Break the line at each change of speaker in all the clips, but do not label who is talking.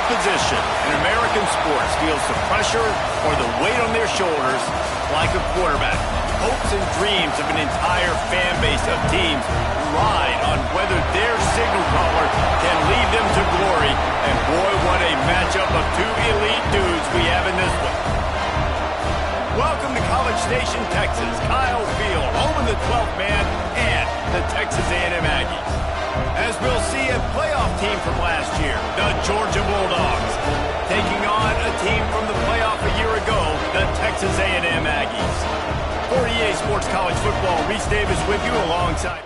Position in American sports feels the pressure or the weight on their shoulders like a quarterback. Hopes and dreams of an entire fan base of teams ride on whether their signal caller can lead them to glory. And boy, what a matchup of two elite dudes we have in this one. Welcome to College Station, Texas. Kyle Field, home of the 12th man and the Texas A&M Aggies. As we'll see, a playoff team from last year, the Georgia Bulldogs, taking on a team from the playoff a year ago, the Texas A&M Aggies. For EA Sports College Football, Reese Davis with you alongside.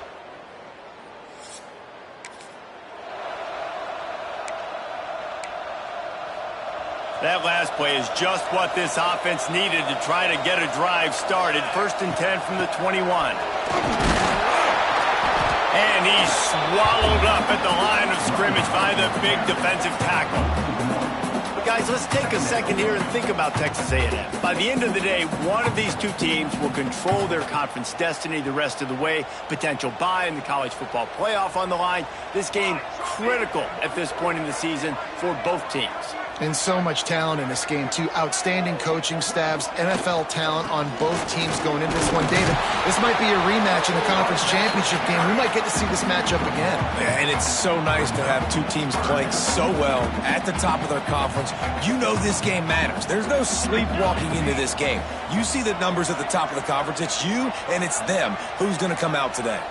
That last play is just what this offense needed to try to get a drive started. 1st and 10 from the 21. And he's swallowed up at the line of scrimmage by the big defensive tackle. Guys, let's take a second here and think about Texas A&M. By the end of the day, one of these two teams will control their conference destiny the rest of the way. Potential bye in the college football playoff on the line. This game critical at this point in the season for both teams.
And so much talent in this game, too. Outstanding coaching staffs, NFL talent on both teams going into this one. David, this might be a rematch in the conference championship game. We might get to see this matchup again.
Yeah, and it's so nice to have two teams playing so well at the top of their conference. You know this game matters. There's no sleepwalking into this game. You see the numbers at the top of the conference. It's you and it's them. Who's going to come out today?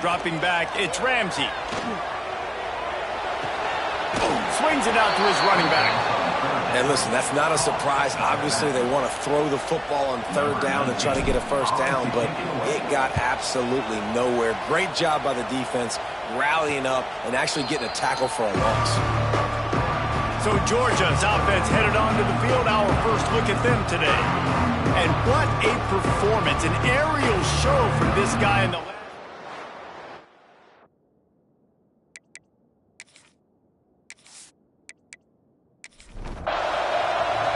Dropping back, it's Ramsey. Swings it out to his running back.
And listen, that's not a surprise. Obviously, they want to throw the football on 3rd down and try to get a 1st down, but it got absolutely nowhere. Great job by the defense, rallying up and actually getting a tackle for a loss.
So Georgia's offense headed onto the field. Our first look at them today. And what a performance, an aerial show from this guy in the left.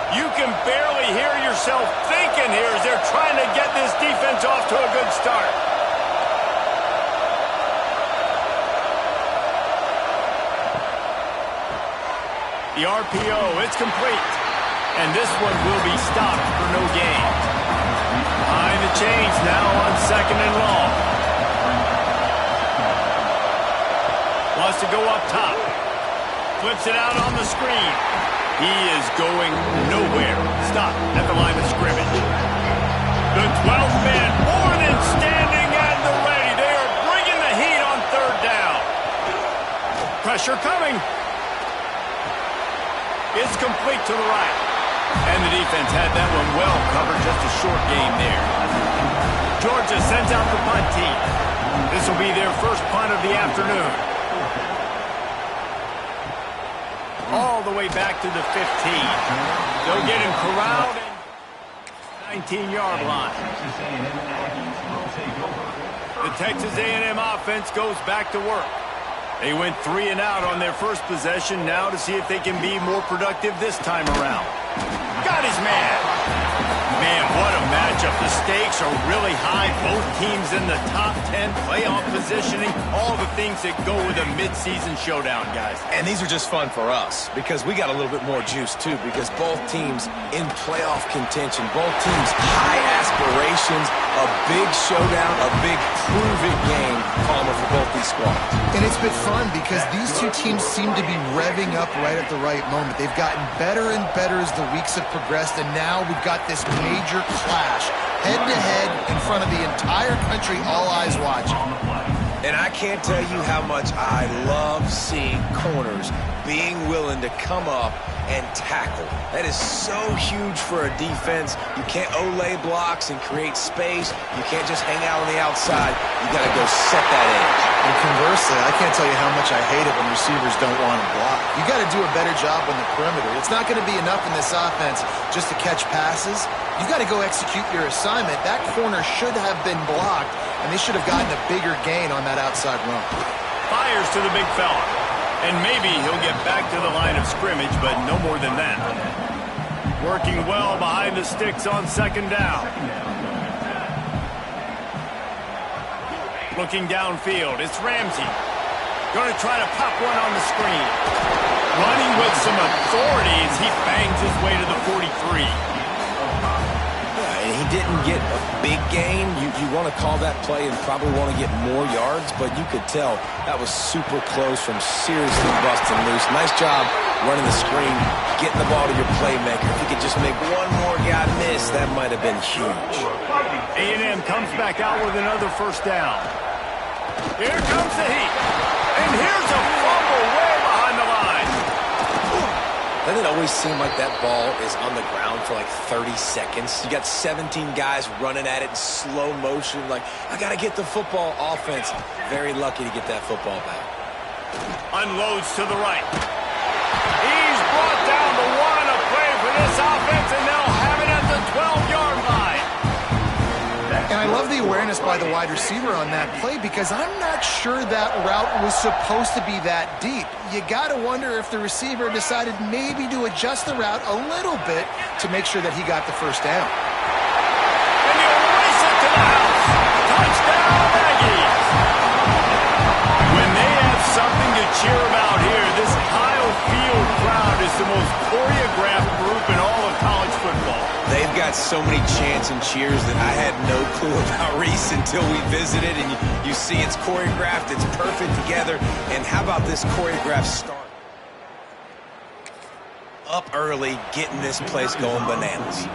You can barely hear yourself thinking here as they're trying to get this defense off to a good start. The RPO, it's complete. And this one will be stopped for no gain. Behind the chains now on 2nd and long. Wants to go up top. Flips it out on the screen. He is going nowhere. Stop at the line of scrimmage. The 12th man more than standing at the ready. They are bringing the heat on 3rd down. Pressure coming. It's complete to the right. And the defense had that one well covered. Just a short game there. Georgia sends out the punt team. This will be their first punt of the afternoon. All the way back to the 15. They'll get him corralled at 19-yard line. The Texas A&M offense goes back to work. They went 3 and out on their first possession. Now to see if they can be more productive this time around. Got his man. Man, what a matchup. The stakes are really high. Both teams in the top 10 playoff positioning. All the things that go with a midseason showdown, guys.
And these are just fun for us because we got a little bit more juice, too, because both teams in playoff contention, both teams high aspirations, a big showdown, a big prove-it game, Palmer, for both these squads.
And it's been fun because these two teams seem to be revving up right at the right moment. They've gotten better and better as the weeks have progressed, and now we've got this major clash, head-to-head in front of the entire country, all eyes watching.
And I can't tell you how much I love seeing corners being willing to come up and tackle. That is so huge for a defense. You can't olay blocks and create space. You can't just hang out on the outside. You got to go set that edge.
And conversely, I can't tell you how much I hate it when receivers don't want to block. You got to do a better job on the perimeter. It's not going to be enough in this offense just to catch passes. You got to go execute your assignment. That corner should have been blocked, and they should have gotten a bigger gain on that outside run.
Fires to the big fella. And maybe he'll get back to the line of scrimmage, but no more than that. Working well behind the sticks on second down. Looking downfield, it's Ramsey. Going to try to pop one on the screen. Running with some authority as he bangs his way to the 43.
And he didn't get a big gain. You want to call that play and probably want to get more yards, but you could tell that was super close from seriously busting loose. Nice job running the screen, getting the ball to your playmaker. If he could just make one more guy miss, that might have been huge.
A&M comes back out with another first down. Here comes the heat. And here's a fumble way behind the line.
Doesn't it always seem like that ball is on the ground for like 30 seconds? You got 17 guys running at it in slow motion. Like, I got to get the football. Offense, very lucky to get that football back.
Unloads to the right. He's brought down the one to play for this offense, and they'll have it at the 12-yard line.
And I love the awareness by the wide receiver on that play because I'm not sure that route was supposed to be that deep. You got to wonder if the receiver decided maybe to adjust the route a little bit to make sure that he got the first down.
And he'll race it to the house. Touchdown, Aggies. When they have something to cheer about here, this Kyle Field crowd is the most choreographed group in all of college football.
They've got so many chants and cheers that I had no clue about Reese until we visited, and you see it's choreographed, it's perfect together, and how about this choreographed start? Up early, getting this place going bananas.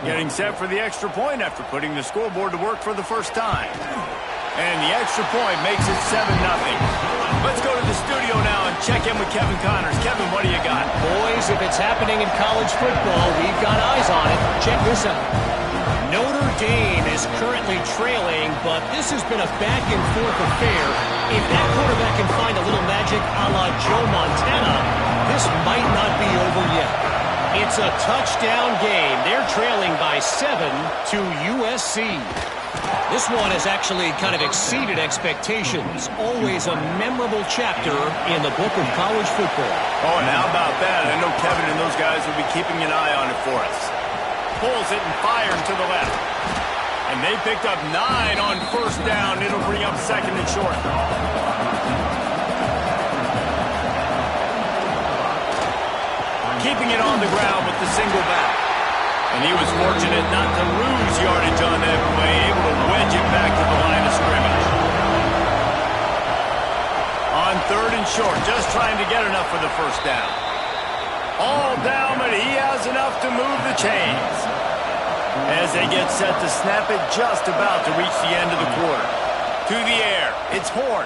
Getting set for the extra point after putting the scoreboard to work for the first time. And the extra point makes it 7-0. Let's go to the studio now and check in with Kevin Connors. Kevin, what do you got?
Boys, if it's happening in college football, we've got eyes on it. Check this out. Notre Dame is currently trailing, but this has been a back-and-forth affair. If that quarterback can find a little magic a la Joe Montana, this might not be over yet. It's a touchdown game. They're trailing by 7 to USC. This one has actually kind of exceeded expectations. Always a memorable chapter in the book of college football.
Oh, and how about that? I know Kevin and those guys will be keeping an eye on it for us. Pulls it and fires to the left. And they picked up 9 on first down. It'll bring up second and short. Keeping it on the ground with the single back. And he was fortunate not to lose yardage on that play, able to wedge it back to the line of scrimmage. On third and short, just trying to get enough for the first down. All down, but he has enough to move the chains. As they get set to snap it, just about to reach the end of the quarter. To the air, it's Horn.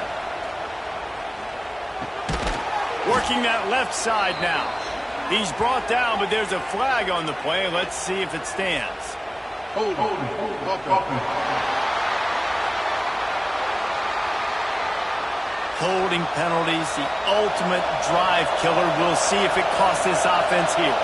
Working that left side now. He's brought down, but there's a flag on the play. Let's see if it stands. Holding penalties, the ultimate drive killer. We'll see if it costs this offense here.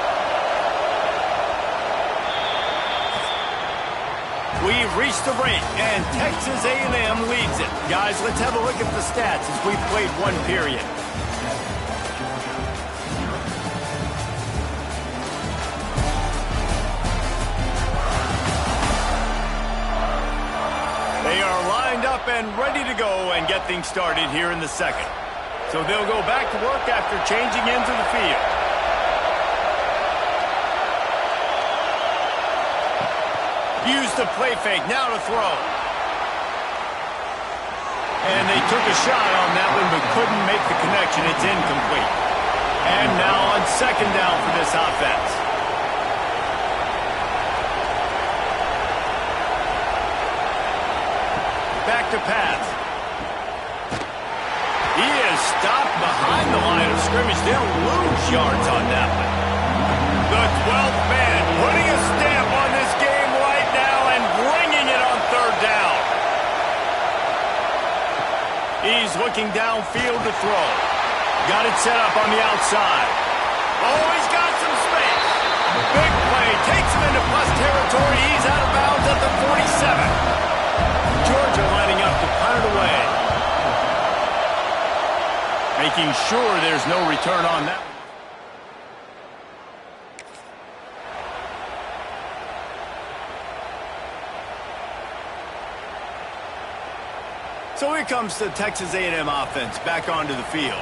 We've reached the break, and Texas A&M leads it. Guys, let's have a look at the stats as we've played one period. They are lined up and ready to go and get things started here in the second. So they'll go back to work after changing into the field. Use the play fake, now to throw. And they took a shot on that one but couldn't make the connection. It's incomplete. And now on second down for this offense. Back to pass. He is stopped behind the line of scrimmage. They'll lose yards on that one. The 12th man putting a stamp on this game right now and bringing it on third down. He's looking downfield to throw. Got it set up on the outside. Oh, he's got some space. Big play. Takes him into plus territory. He's out of bounds at the 47. Georgia lining up to punt it away. Making sure there's no return on that. So here comes the Texas A&M offense back onto the field.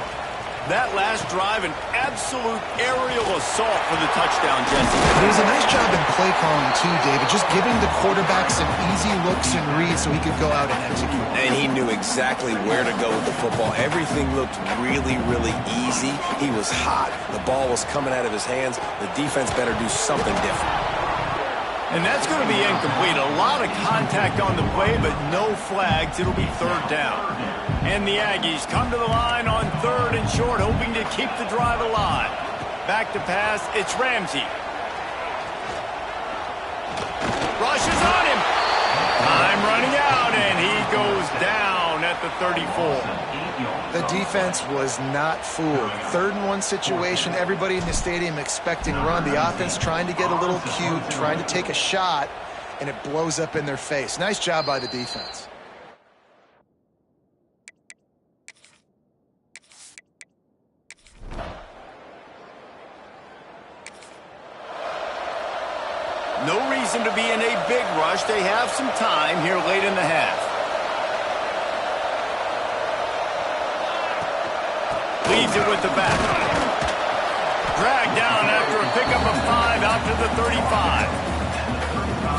That last drive, an absolute aerial assault for the touchdown, Jesse.
It was a nice job in play calling, too, David. Just giving the quarterback some easy looks and reads so he could go out and execute.
And he knew exactly where to go with the football. Everything looked really, really easy. He was hot. The ball was coming out of his hands. The defense better do something different.
And that's going to be incomplete. A lot of contact on the play, but no flags. It'll be third down. And the Aggies come to the line on third and short, hoping to keep the drive alive. Back to pass, it's Ramsey. Rushes on him. Time running out, and he goes down at the 34.
The defense was not fooled. 3rd and 1 situation, everybody in the stadium expecting run. The offense trying to get a little cute, trying to take a shot, and it blows up in their face. Nice job by the defense.
No reason to be in a big rush. They have some time here late in the half. Leaves it with the back. Dragged down after a pickup of 5 out to the 35.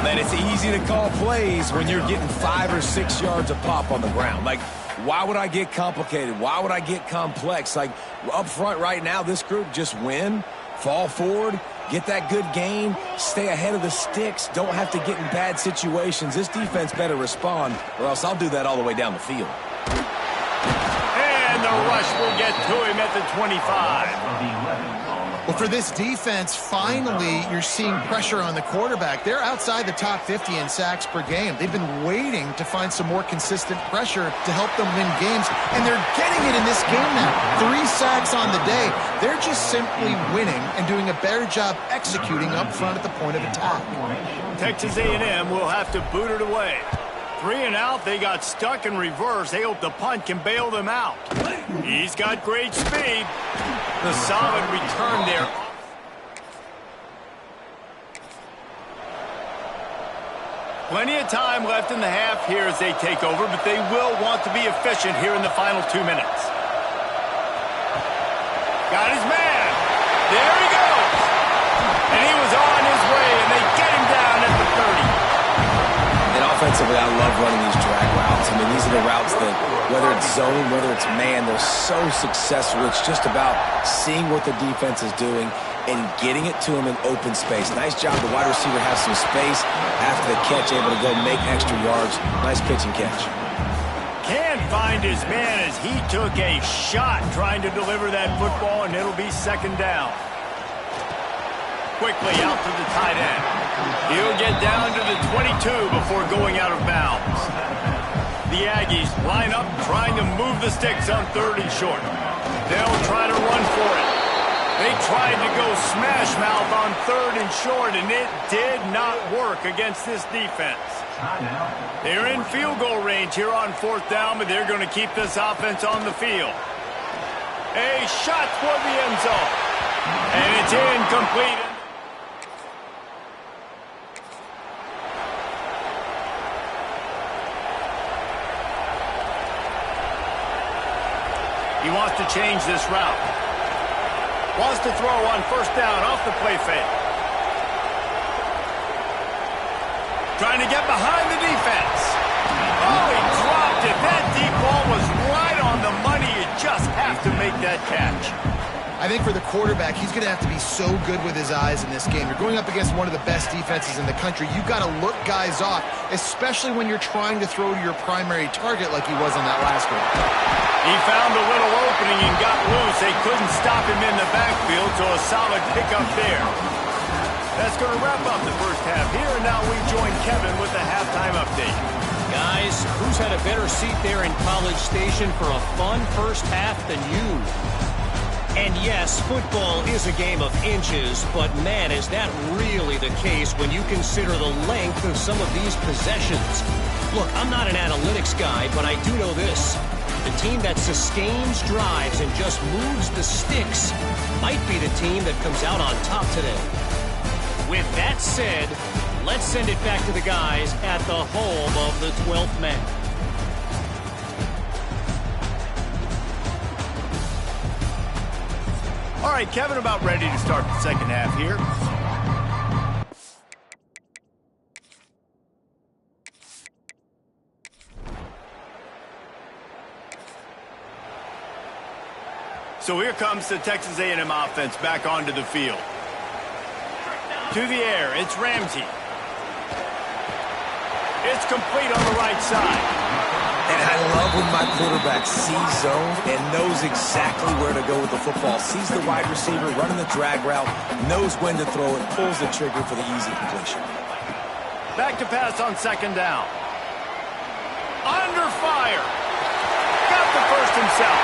Man, it's easy to call plays when you're getting 5 or 6 yards a pop on the ground. Like, why would I get complicated? Why would I get complex? Like, up front right now, this group just win, fall forward, get that good gain, stay ahead of the sticks, don't have to get in bad situations. This defense better respond, or else I'll do that all the way down the field.
And the rush will get to him at the 25.
Well, for this defense, finally, you're seeing pressure on the quarterback. They're outside the top 50 in sacks per game. They've been waiting to find some more consistent pressure to help them win games, and they're getting it in this game now. 3 sacks on the day. They're just simply winning and doing a better job executing up front at the point of attack.
Texas A&M will have to boot it away. 3 and out, they got stuck in reverse. They hope the punt can bail them out. He's got great speed. The solid return there. Plenty of time left in the half here as they take over, but they will want to be efficient here in the final 2 minutes. Got his man. There he goes. And he was on his way, and they get him down at the 30.
And offensively, I love running these drag routes. I mean, these are the routes that, whether it's zone, whether it's man, they're so successful. It's just about seeing what the defense is doing and getting it to him in open space. Nice job. The wide receiver has some space after the catch, able to go make extra yards. Nice pitch and catch.
Can't find his man as he took a shot trying to deliver that football, and it'll be 2nd down. Quickly out to the tight end. He'll get down to the 22 before going out of bounds. The Aggies line up trying to move the sticks on 3rd and short. They'll try to run for it. They tried to go smash mouth on 3rd and short, and it did not work against this defense. They're in field goal range here on 4th down, but they're going to keep this offense on the field. A shot toward the end zone. And it's incomplete. He wants to change this route. Wants to throw on 1st down off the play fake. Trying to get behind the defense. Oh, he dropped it. That deep ball was right on the money. You just have to make that catch.
I think for the quarterback, he's going to have to be so good with his eyes in this game. You're going up against one of the best defenses in the country. You've got to look guys off, especially when you're trying to throw to your primary target like he was on that last one.
He found a little opening and got loose. They couldn't stop him in the backfield, so a solid pickup there. That's going to wrap up the first half here, and now we join Kevin with the halftime update.
Guys, who's had a better seat there in College Station for a fun first half than you? And yes, football is a game of inches, but man, is that really the case when you consider the length of some of these possessions. Look, I'm not an analytics guy, but I do know this. The team that sustains drives and just moves the sticks might be the team that comes out on top today. With that said, let's send it back to the guys at the home of the 12th man.
All right, Kevin, about ready to start the second half here. So here comes the Texas A&M offense back onto the field. To the air, it's Ramsey. It's complete on the right side.
And I love when my quarterback sees zone and knows exactly where to go with the football. Sees the wide receiver running the drag route, knows when to throw it, pulls the trigger for the easy completion.
Back to pass on second down. Under fire. Got the first himself.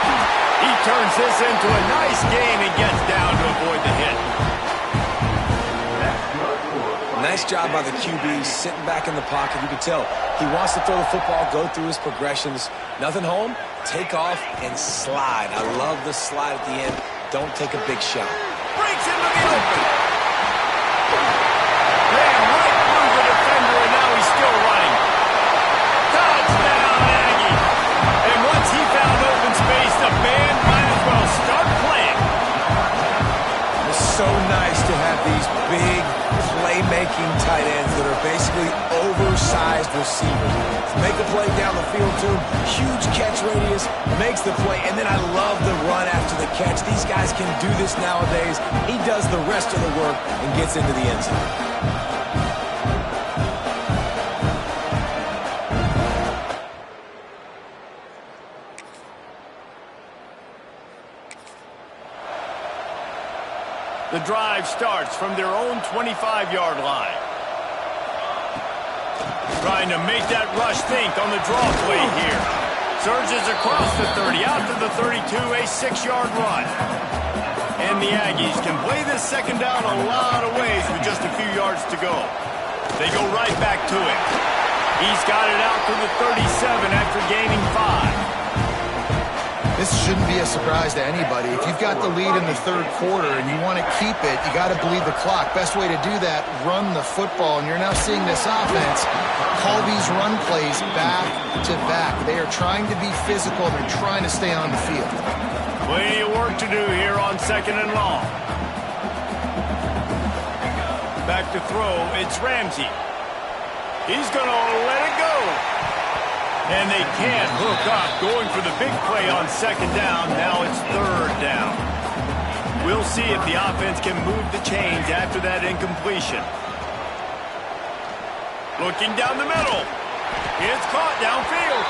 He turns this into a nice gain and gets down to avoid the hit.
Nice job by the QB, sitting back in the pocket. You can tell he wants to throw the football, go through his progressions. Nothing home, take off, and slide. I love the slide at the end. Don't take a big shot.
Breaks into the open. Ran right through the defender, and now he's still running. Touchdown, Aggie. And once he found open space, the band might as well start playing.
It's so nice to have these big playmaking tight ends that are basically oversized receivers. Make a play down the field to him, huge catch radius, makes the play, and then I love the run after the catch. These guys can do this nowadays. He does the rest of the work and gets into the end zone.
The drive starts from their own 25-yard line. Trying to make that rush think on the draw play here. Surges across the 30, out to the 32, a 6-yard run. And the Aggies can play this second down a lot of ways with just a few yards to go. They go right back to it. He's got it out to the 37 after gaining 5.
This shouldn't be a surprise to anybody. If you've got the lead in the third quarter and you want to keep it, you got to bleed the clock. Best way to do that, run the football. And you're now seeing this offense call these run plays back to back. They are trying to be physical. They're trying to stay on the field.
Plenty of work to do here on second and long. Back to throw, it's Ramsey. He's going to let it go. And they can't hook up, going for the big play on second down. Now it's third down. We'll see if the offense can move the chains after that incompletion. Looking down the middle. It's caught downfield.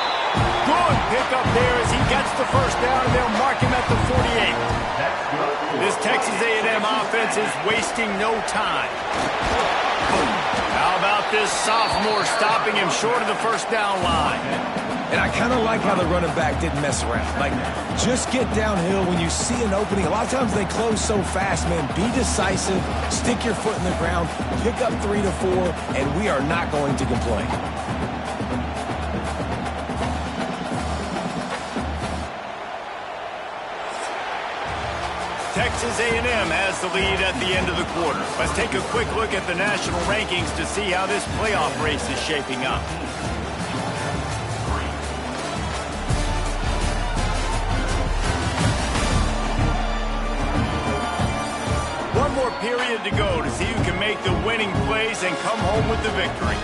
Good pickup there as he gets the first down, and they'll mark him at the 48. This Texas A&M offense is wasting no time. How about this sophomore stopping him short of the first down line?
And I kind of like how the running back didn't mess around. Like, just get downhill when you see an opening. A lot of times they close so fast, man. Be decisive, stick your foot in the ground, pick up 3 to 4, and we are not going to complain.
Texas A&M has the lead at the end of the quarter. Let's take a quick look at the national rankings to see how this playoff race is shaping up. One more period to go to see who can make the winning plays and come home with the victory.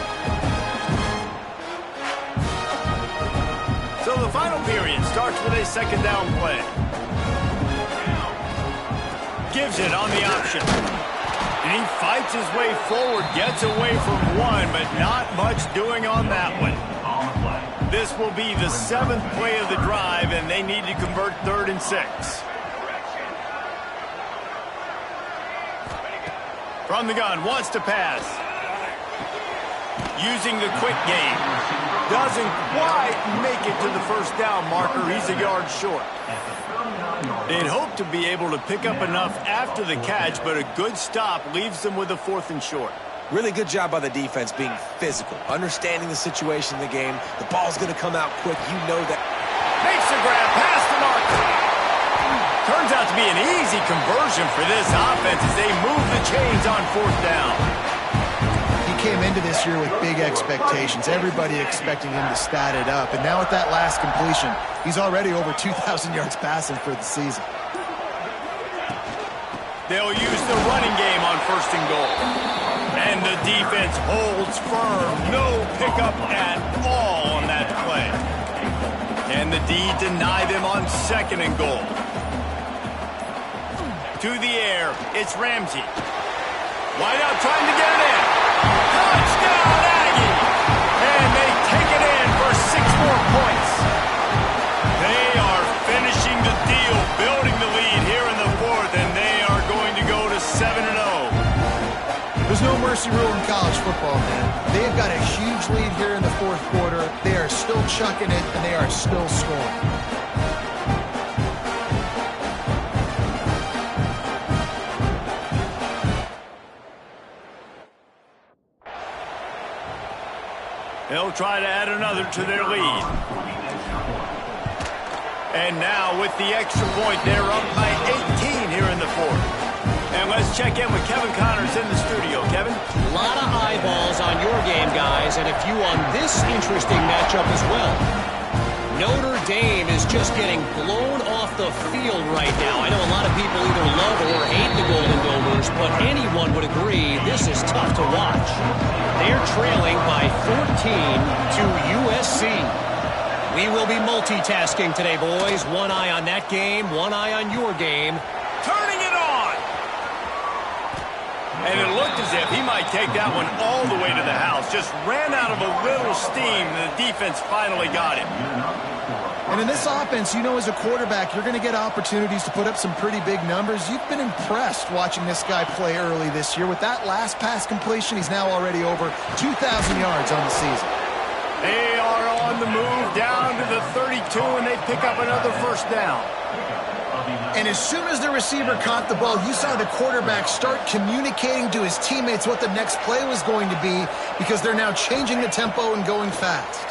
So the final period starts with a second down play. Gives it on the option. And he fights his way forward, gets away from one, but not much doing on that one. This will be the 7th play of the drive, and they need to convert 3rd and 6. From the gun, wants to pass. Using the quick game. Doesn't quite make it to the first down marker. He's a yard short. They'd hope to be able to pick up enough after the catch, but a good stop leaves them with a 4th and short.
Really good job by the defense being physical, understanding the situation in the game. The ball's going to come out quick. You know that.
Makes the grab past the marker. Turns out to be an easy conversion for this offense as they move the chains on 4th down.
He came into this year with big expectations. Everybody expecting him to stat it up. And now with that last completion, he's already over 2,000 yards passing for the season.
They'll use the running game on 1st and goal. And the defense holds firm. No pickup at all on that play. And the D deny them on 2nd and goal. To the air, it's Ramsey. Wide out trying to get it in. Touchdown, Aggie! And they take it in for 6 more points. They are finishing the deal, building the lead here in the 4th, and they are going to go to 7-0.
There's no mercy rule in college football, man. They've got a huge lead here in the 4th quarter. They are still chucking it, and they are still scoring.
They'll try to add another to their lead. And now with the extra point, they're up by 18 here in the 4th. And let's check in with Kevin Connors in the studio. Kevin?
A lot of eyeballs on your game, guys, and a few on this interesting matchup as well. Notre Dame is just getting blown off the field right now. I know a lot of people either love or hate the Golden Gophers, but anyone would agree this is tough to watch. They're trailing by 14 to USC. We will be multitasking today, boys. One eye on that game, one eye on your game.
Turning it on! And it looked as if he might take that one all the way to the house. Just ran out of a little steam, and the defense finally got him.
And in this offense, you know, as a quarterback, you're going to get opportunities to put up some pretty big numbers. You've been impressed watching this guy play early this year. With that last pass completion, he's now already over 2,000 yards on the season.
They are on the move down to the 32, and they pick up another 1st down.
And as soon as the receiver caught the ball, you saw the quarterback start communicating to his teammates what the next play was going to be, because they're now changing the tempo and going fast.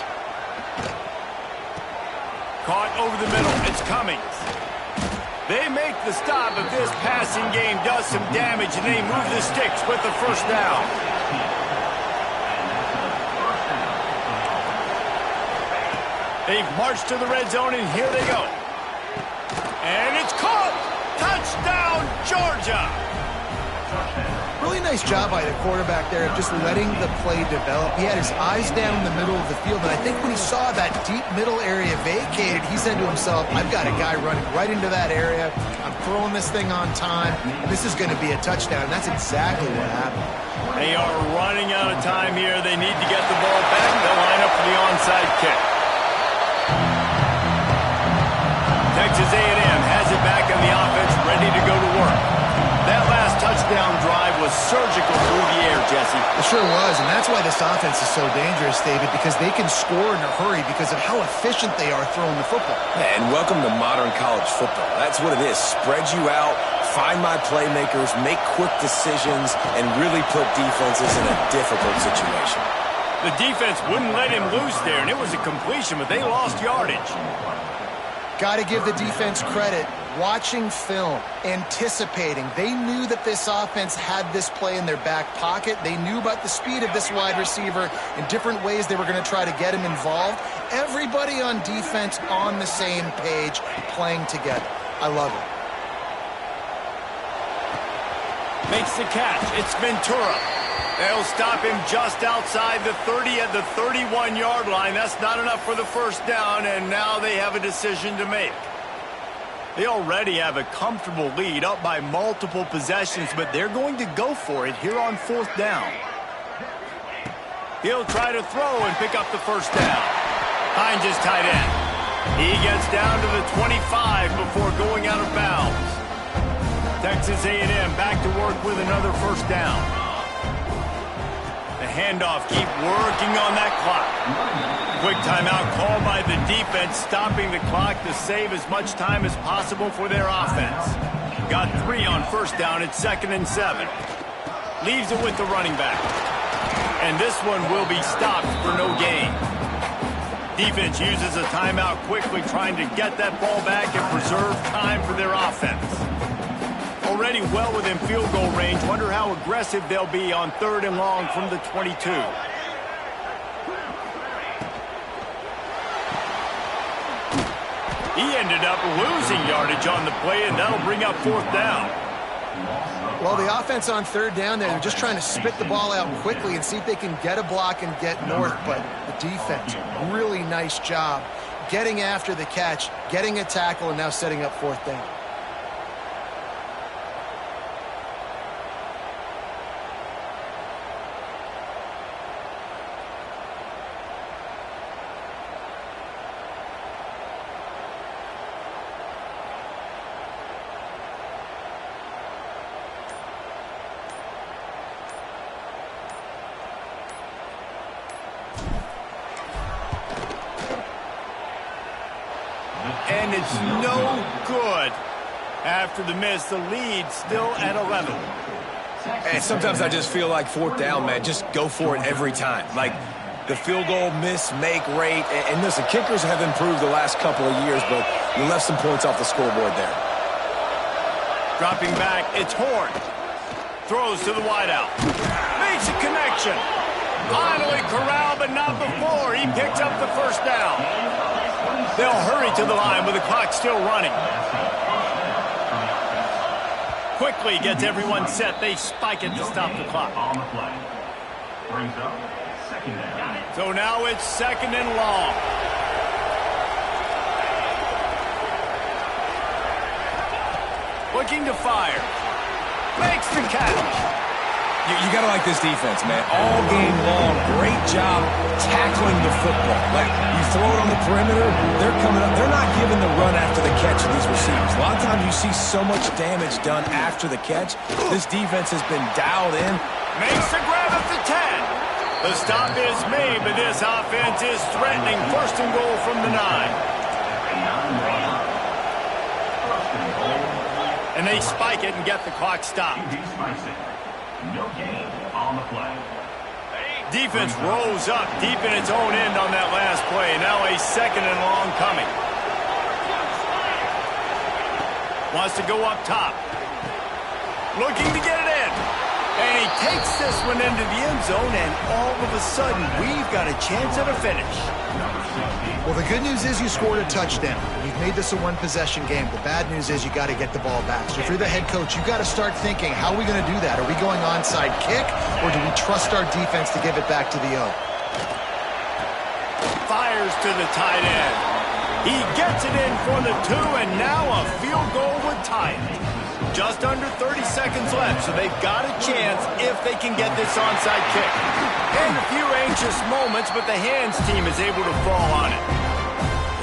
Caught over the middle. It's Cummings. They make the stop, but this passing game does some damage, and they move the sticks with the 1st down. They've marched to the red zone, and here they go. And it's caught! Touchdown, Georgia!
Really nice job by the quarterback there of just letting the play develop. He had his eyes down the middle of the field, and I think when he saw that deep middle area vacated, he said to himself, I've got a guy running right into that area. I'm throwing this thing on time. This is going to be a touchdown, and that's exactly what happened.
They are running out of time here. They need to get the ball back. They'll line up for the onside kick. Texas A&M has it back on the offense, ready to go to work. That last touchdown drive was surgical through the air, Jesse.
It sure was, and that's why this offense is so dangerous, David, because they can score in a hurry because of how efficient they are throwing the football.
Yeah, and welcome to modern college football. That's what it is. Spread you out, find my playmakers, make quick decisions, and really put defenses in a difficult situation.
The defense wouldn't let him loose there, and it was a completion, but they lost yardage.
Got to give the defense credit. Watching film, anticipating. They knew that this offense had this play in their back pocket. They knew about the speed of this wide receiver in different ways they were going to try to get him involved. Everybody on defense on the same page, playing together. I love it.
Makes the catch. It's Ventura. They'll stop him just outside the 30 at the 31-yard line. That's not enough for the 1st down, and now they have a decision to make. They already have a comfortable lead, up by multiple possessions, but they're going to go for it here on 4th down. He'll try to throw and pick up the 1st down. Hines is tight end. He gets down to the 25 before going out of bounds. Texas A&M back to work with another first down. The handoff, keep working on that clock. Quick timeout called by the defense, stopping the clock to save as much time as possible for their offense. Got 3 on first down. It's 2nd and 7. Leaves it with the running back. And this one will be stopped for no gain. Defense uses a timeout quickly, trying to get that ball back and preserve time for their offense. Already well within field goal range. Wonder how aggressive they'll be on 3rd and long from the 22. He ended up losing yardage on the play, and that'll bring up 4th down.
Well, the offense on 3rd down there, they're just trying to spit the ball out quickly and see if they can get a block and get north. But the defense, really nice job getting after the catch, getting a tackle, and now setting up 4th down.
And it's no good. After the miss, the lead still at 11.
And sometimes I just feel like 4th down, man, just go for it every time. Like the field goal miss-make rate. And listen, kickers have improved the last couple of years, but you left some points off the scoreboard there.
Dropping back, it's Horn. Throws to the wideout. Makes a connection. Finally corralled, but not before. He picks up the first down. They'll hurry to the line with the clock still running. Quickly gets everyone set. They spike it to stop the clock. So now it's 2nd and long. Looking to fire. Makes the catch.
You got to like this defense, man. All game long, great job tackling the football. Like, you throw it on the perimeter, they're coming up. They're not giving the run after the catch to these receivers. A lot of times you see so much damage done after the catch. This defense has been dialed in.
Makes the grab at the 10. The stop is made, but this offense is threatening 1st and goal from the 9. And they spike it and get the clock stopped.
No gain on the play.
Defense rolls up deep in its own end on that last play. Now a 2nd and long coming. Wants to go up top. Looking to get it in. And he takes this one into the end zone, and all of a sudden, we've got a chance at a finish.
Well, the good news is you scored a touchdown. You've made this a one-possession game. The bad news is you got to get the ball back. So if you're the head coach, you got to start thinking, how are we going to do that? Are we going onside kick, or do we trust our defense to give it back to the O?
Fires to the tight end. He gets it in for the 2, and now a field goal would tie it. Just under 30 seconds left, so they've got a chance if they can get this onside kick. And a few anxious moments, but the hands team is able to fall on it.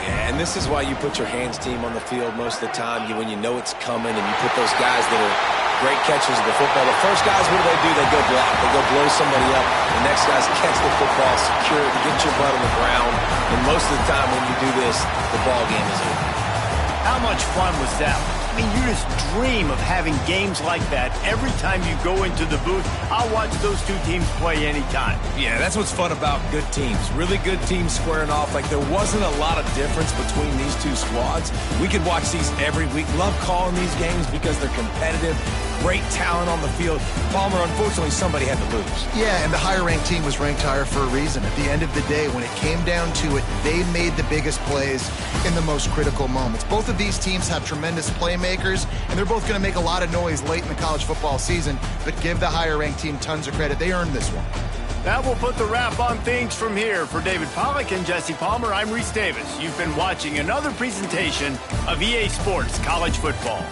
Yeah, and this is why you put your hands team on the field most of the time. When you know it's coming, and you put those guys that are great catchers of the football. The first guys, what do? They go block. They go blow somebody up. The next guys catch the football, secure it, get your butt on the ground. And most of the time when you do this, the ball game is over.
How much fun was that? I mean, you just dream of having games like that every time you go into the booth. I'll watch those two teams play anytime.
Yeah, that's what's fun about good teams. Really good teams squaring off. Like, there wasn't a lot of difference between these two squads. We could watch these every week. Love calling these games because they're competitive. Great talent on the field. Palmer, unfortunately, somebody had to lose.
Yeah, and the higher-ranked team was ranked higher for a reason. At the end of the day, when it came down to it, they made the biggest plays in the most critical moments. Both of these teams have tremendous playmakers, and they're both going to make a lot of noise late in the college football season, but give the higher-ranked team tons of credit. They earned this one.
That will put the wrap on things from here. For David Pollack and Jesse Palmer, I'm Reese Davis. You've been watching another presentation of EA Sports College Football.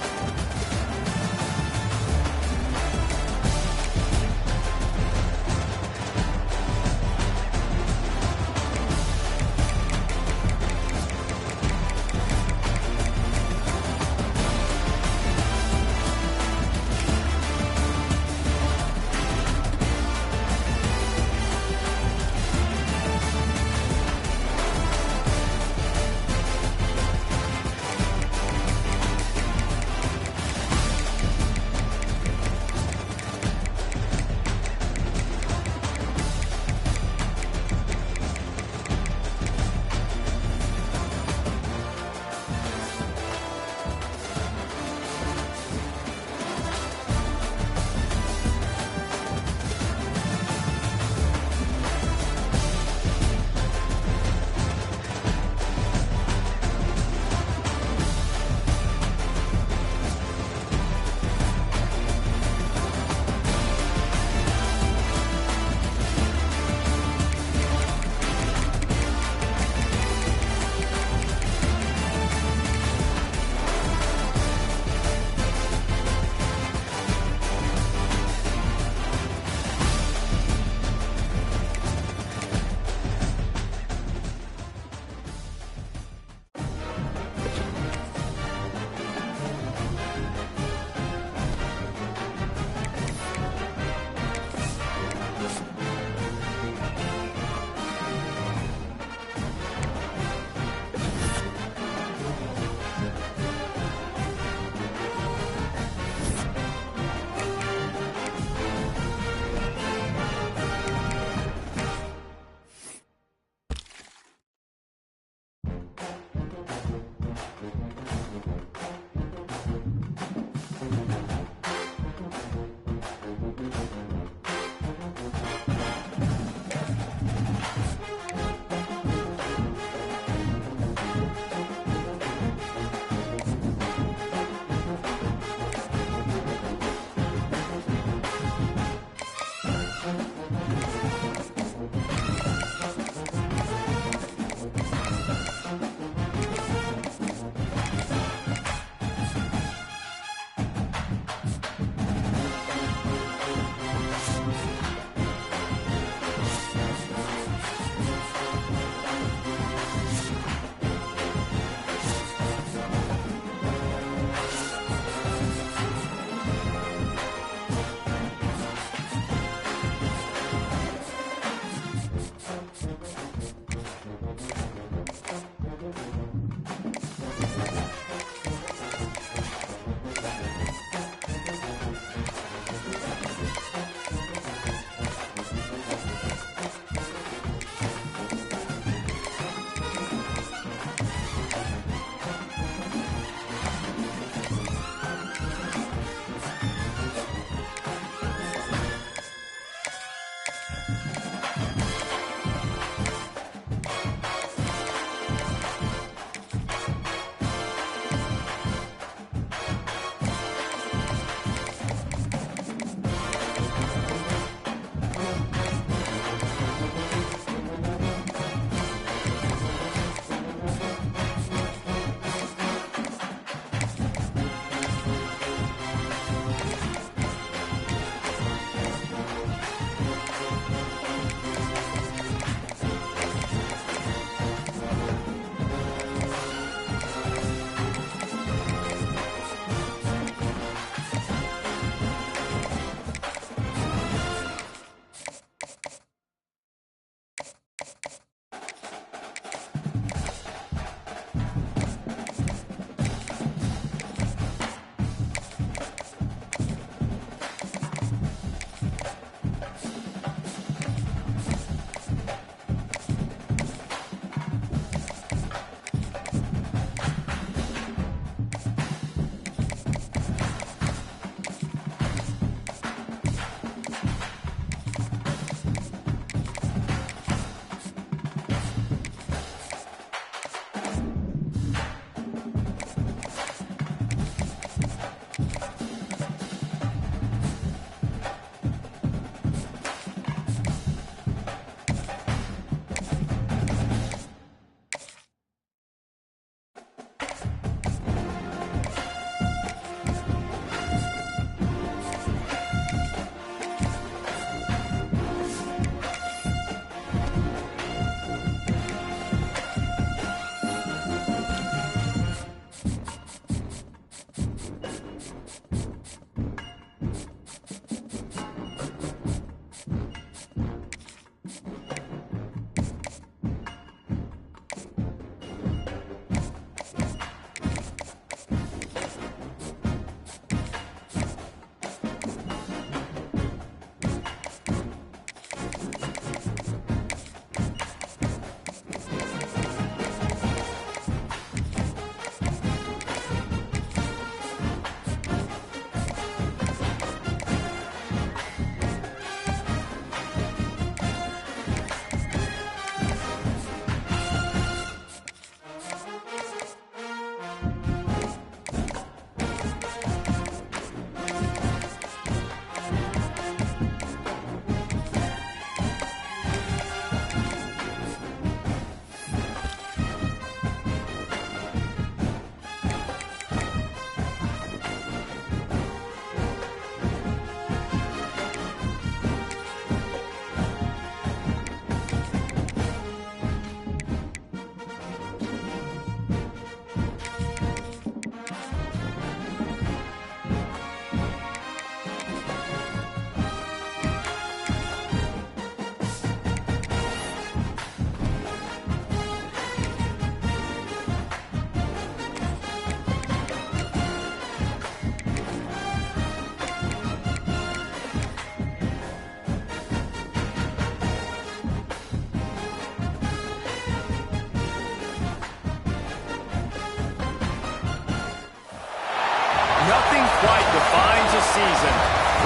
season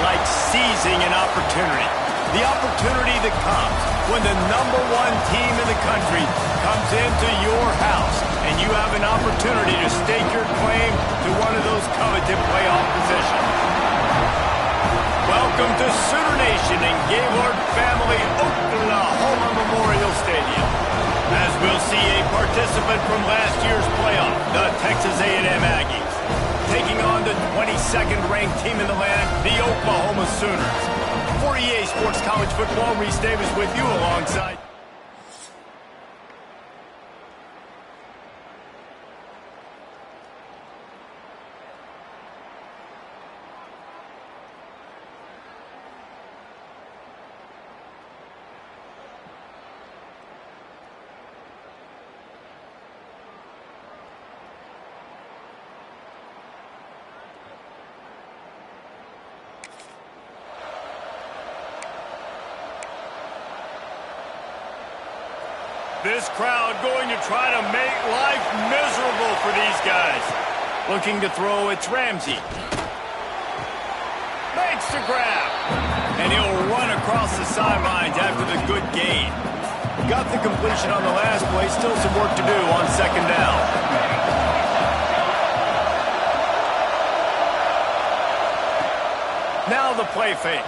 like seizing an opportunity. The opportunity that comes when the #1 team in the country comes into your house and you have an opportunity to stake your claim to one of those coveted playoff positions. Welcome to Sooner Nation in Gaylord Family Oklahoma Memorial Stadium. As we'll see a participant from last year's playoff, the Texas A&M Aggies, taking on the 22nd ranked team in the land, the Oklahoma Sooners. For EA Sports College Football, Reese Davis with you alongside. This crowd going to try to make life miserable for these guys. Looking to throw, it's Ramsey. Makes the grab. And he'll run across the sidelines after the good gain. Got the completion on the last play. Still some work to do on second down. Now the play fake.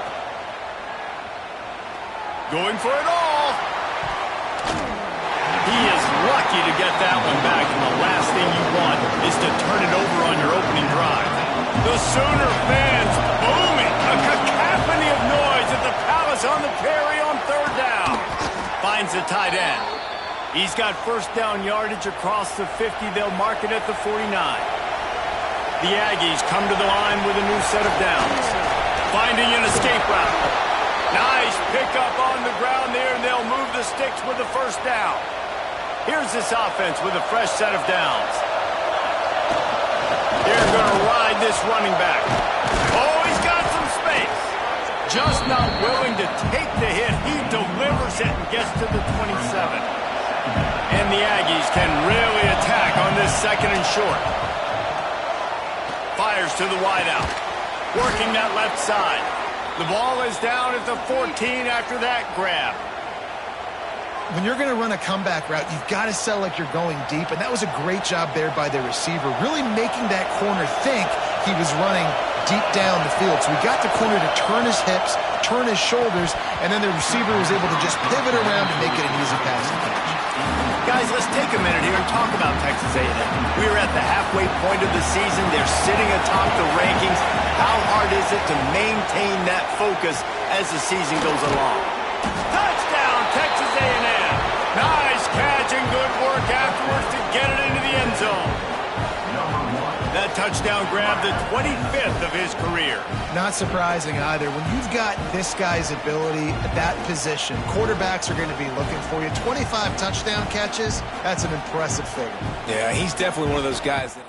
Going for it all. He is lucky to get that one back, and the last thing you want is to turn it over on your opening drive. The Sooner fans booming. A cacophony of noise at the Palace on the Prairie on third down. Finds the tight end. He's got first down yardage across the 50. They'll mark it at the 49. The Aggies come to the line with a new set of downs. Finding an escape route. Nice pickup on the ground there, and they'll move the sticks with the first down. Here's this offense with a fresh set of downs. They're going to ride this running back. Oh, he's got some space. Just not willing to take the hit. He delivers it and gets to the 27. And the Aggies can really attack on this second and short. Fires to the wideout. Working that left side. The ball is down at the 14 after that grab.
When you're going to run a comeback route, you've got to sell like you're going deep, and that was a great job there by the receiver, really making that corner think he was running deep down the field. So we got the corner to turn his hips, turn his shoulders, and then the receiver was able to just pivot around and make it an easy pass to catch.
Guys, let's take a minute here and talk about Texas A&M. We are at the halfway point of the season. They're sitting atop the rankings. How hard is it to maintain that focus as the season goes along? Touchdown, Texas A&M. Nice catch and good work afterwards to get it into the end zone. That touchdown grab, the 25th of his career.
Not surprising either. When you've got this guy's ability at that position, quarterbacks are going to be looking for you. 25 touchdown catches, that's an impressive figure.
Yeah, he's definitely one of those guys that...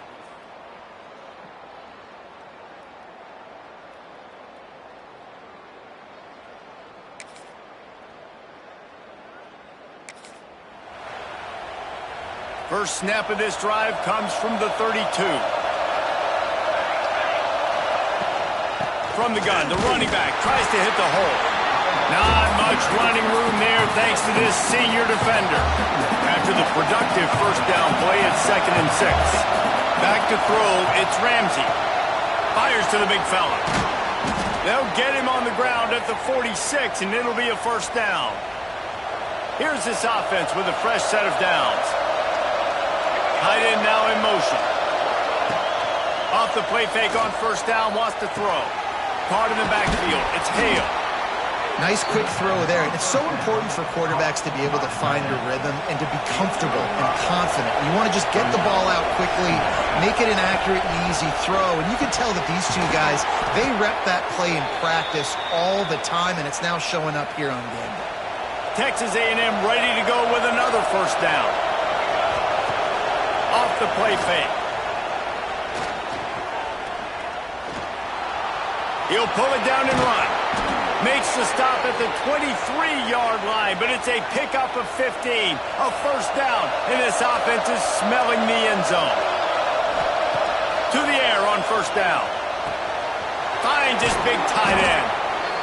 First snap of this drive comes from the 32. From the gun, the running back tries to hit the hole. Not much running room there thanks to this senior defender. After the productive first down play at 2nd and 6. Back to throw, it's Ramsey. Fires to the big fella. They'll get him on the ground at the 46, and it'll be a first down. Here's this offense with a fresh set of downs. Tight end now in motion. Off the play fake on first down, wants to throw. Caught in the backfield. It's Hale.
Nice quick throw there. It's so important for quarterbacks to be able to find a rhythm and to be comfortable and confident. You want to just get the ball out quickly, make it an accurate and easy throw. And you can tell that these two guys, they rep that play in practice all the time, and it's now showing up here on game day.
Texas A&M ready to go with another first down. Off the play fake. He'll pull it down and run. Makes the stop at the 23-yard line, but it's a pickup of 15. A first down, and this offense is smelling the end zone. To the air on first down. finds his big tight end.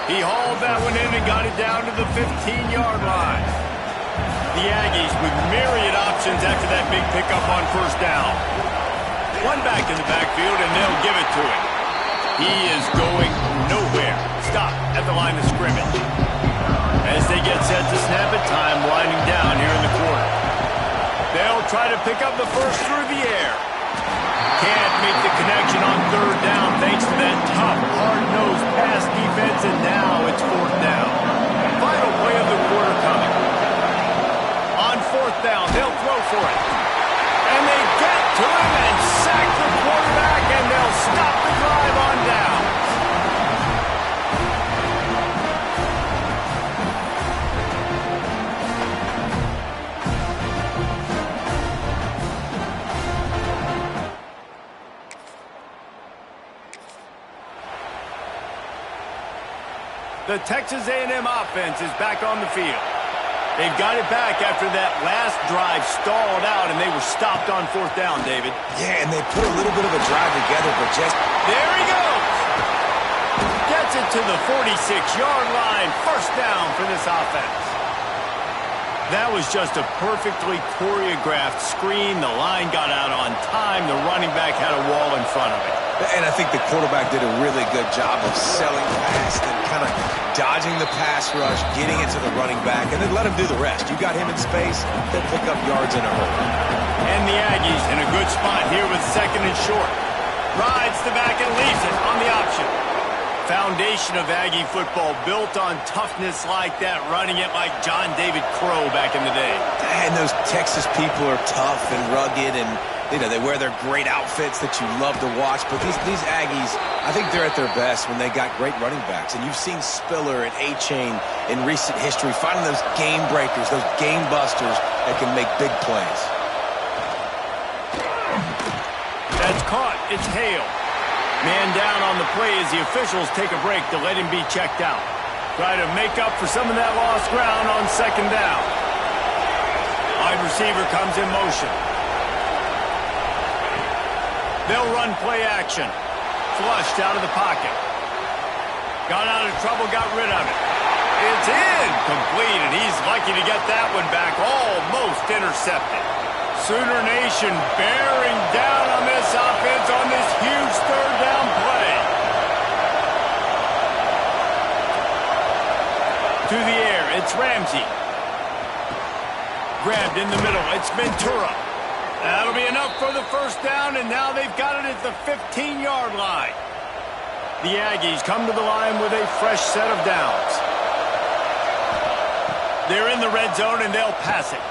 He hauled that one in and got it down to the 15-yard line. The Aggies with myriad options after that big pickup on first down. One back in the backfield, and they'll give it to him. He is going nowhere. Stop at the line of scrimmage. As they get set to snap it, time winding down here in the quarter. They'll try to pick up the first through the air. Can't make the connection on third down thanks to that tough, hard-nosed pass defense, and now it's fourth down. Final play of the quarter coming. On fourth down, they'll throw for it. And they get to him and sack the quarterback, and they'll stop the drive on down. The Texas A&M offense is back on the field. They've got it back after that last drive stalled out, and they were stopped on fourth down, David.
Yeah, and they put a little bit of a drive together, but just...
There he goes! Gets it to the 46-yard line. First down for this offense. That was just a perfectly choreographed screen. The line got out on time. The running back had a wall in front of it.
And I think the quarterback did a really good job of selling past and kind of dodging the pass rush, getting it to the running back, and then let him do the rest. You got him in space, he'll pick up yards in a hurry.
And the Aggies in a good spot here with second and short. Rides the back and leaves it on the option. Foundation of Aggie football built on toughness like that, running it like John David Crow back in the day.
And those Texas people are tough and rugged, and you know, they wear their great outfits that you love to watch. But these Aggies, I think they're at their best when they got great running backs. And you've seen Spiller and A-Chain in recent history finding those game breakers, those game busters that can make big plays.
That's caught. It's Hale. Man down on the play as the officials take a break to let him be checked out. Try to make up for some of that lost ground on second down. Wide receiver comes in motion. They'll run play action. Flushed out of the pocket. Got out of trouble, got rid of it. It's incomplete, and he's lucky to get that one back. Almost intercepted. Sooner Nation bearing down on this offense on this huge third down play. To the air, it's Ramsey. Grabbed in the middle, it's Ventura. That'll be enough for the first down, and now they've got it at the 15-yard line. The Aggies come to the line with a fresh set of downs. They're in the red zone, and they'll pass it.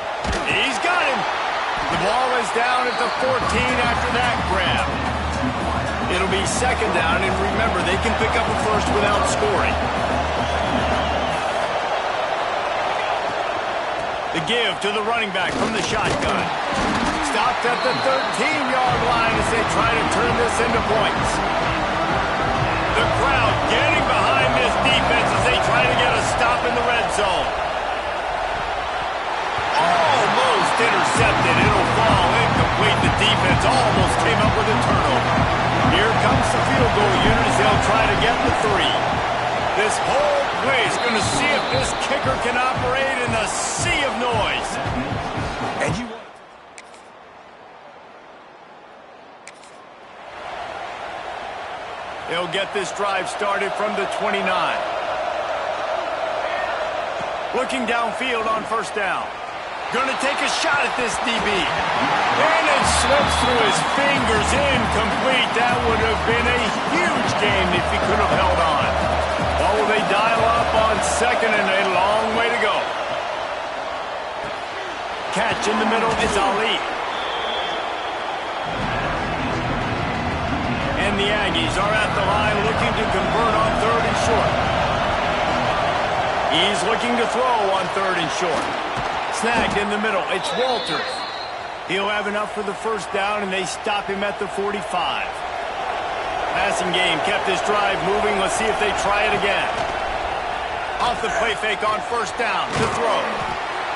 He's got him. The ball is down at the 14 after that grab. It'll be second down, and remember, they can pick up a first without scoring. The give to the running back from the shotgun. Stopped at the 13-yard line as they try to turn this into points. The crowd getting behind this defense as they try to get a stop in the red zone. Almost intercepted. It'll fall incomplete. The defense almost came up with a turnover. Here comes the field goal unit as they'll try to get the 3. This whole place is going to see if this kicker can operate in the sea of noise.
And you...
They'll get this drive started from the 29. Looking downfield on first down. Going to take a shot at this DB. And it slips through his fingers. Incomplete. That would have been a huge game if he could have held on. Oh, they dial up on second and a long way to go. Catch in the middle is Ali. And the Aggies are at the line looking to convert on third and short. He's looking to throw on third and short. Snagged in the middle. It's Walters. He'll have enough for the first down, and they stop him at the 45. Passing game kept this drive moving. Let's see if they try it again. Off the play fake on first down to throw.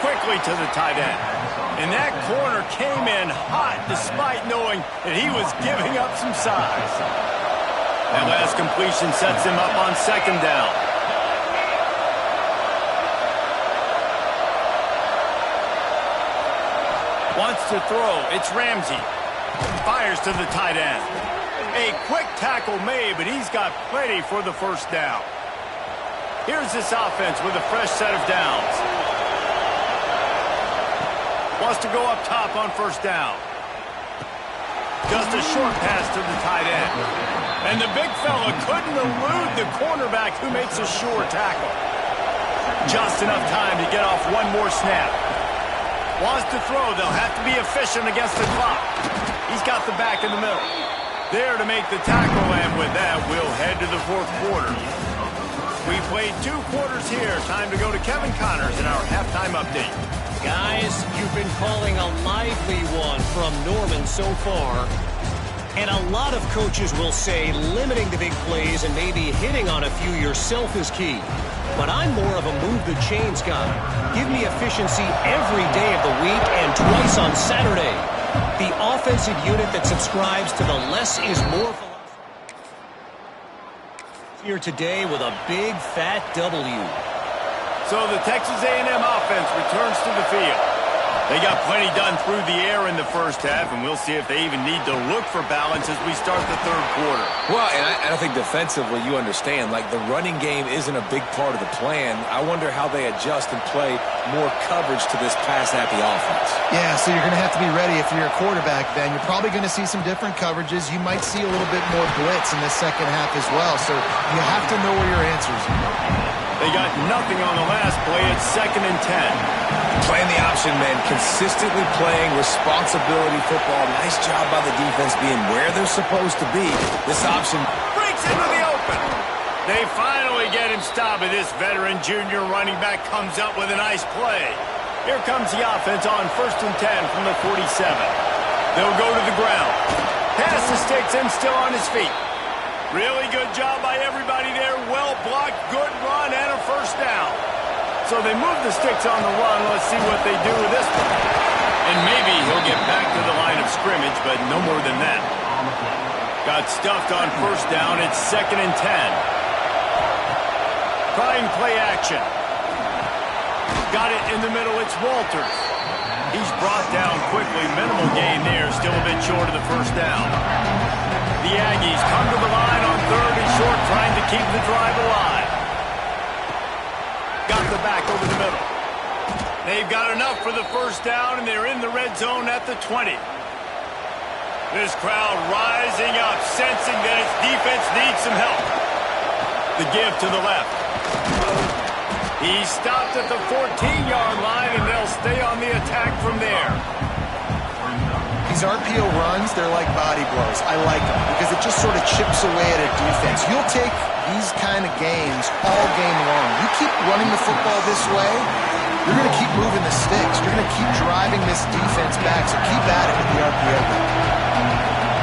Quickly to the tight end. And that corner came in hot despite knowing that he was giving up some size. That last completion sets him up on second down. Wants to throw. It's Ramsey. Fires to the tight end. A quick tackle made, but he's got plenty for the first down. Here's this offense with a fresh set of downs. Wants to go up top on first down. Just a short pass to the tight end. And the big fella couldn't elude the cornerback who makes a sure tackle. Just enough time to get off one more snap. Wants to throw. They'll have to be efficient against the clock. He's got the back in the middle. There to make the tackle, and with that, we'll head to the fourth quarter. We played 2 quarters here. Time to go to Kevin Connors in our halftime update.
Guys, you've been calling a lively one from Norman so far. And a lot of coaches will say limiting the big plays and maybe hitting on a few yourself is key. But I'm more of a move the chains guy. Give me efficiency every day of the week and twice on Saturday. The offensive unit that subscribes to the less is more philosophy. Here today with a big fat W.
So the Texas A&M offense returns to the field. They got plenty done through the air in the first half, and we'll see if they even need to look for balance as we start the third quarter.
Well, and I think defensively you understand, like the running game isn't a big part of the plan. I wonder how they adjust and play more coverage to this pass-happy offense.
Yeah, so you're going to have to be ready if you're a quarterback then. You're probably going to see some different coverages. You might see a little bit more blitz in the second half as well, so you have to know where your answers are.
They got nothing on the last play. It's 2nd and 10.
Playing the option, man. Consistently playing responsibility football. Nice job by the defense being where they're supposed to be. This option
breaks into the open. They finally get him stopped. This veteran junior running back comes up with a nice play. Here comes the offense on 1st and 10 from the 47. They'll go to the ground. Pass the sticks and still on his feet. Really good job by everybody there. Well blocked, good run, and a first down. So they move the sticks on the run. Let's see what they do with this one. And maybe he'll get back to the line of scrimmage, but no more than that. Got stuffed on first down. It's 2nd and 10. Trying play action. Got it in the middle. It's Walters. He's brought down quickly. Minimal gain there. Still a bit short of the first down. The Aggies come to the line on 3rd and short, trying to keep the drive alive. Got the back over the middle. They've got enough for the first down, and they're in the red zone at the 20. This crowd rising up, sensing that its defense needs some help. The give to the left. He stopped at the 14-yard line, and they'll stay on the attack from there.
These RPO runs, they're like body blows. I like them because it just sort of chips away at a defense. You'll take these kind of games all game long. You keep running the football this way, you're going to keep moving the sticks. You're going to keep driving this defense back, so keep at it with the RPO.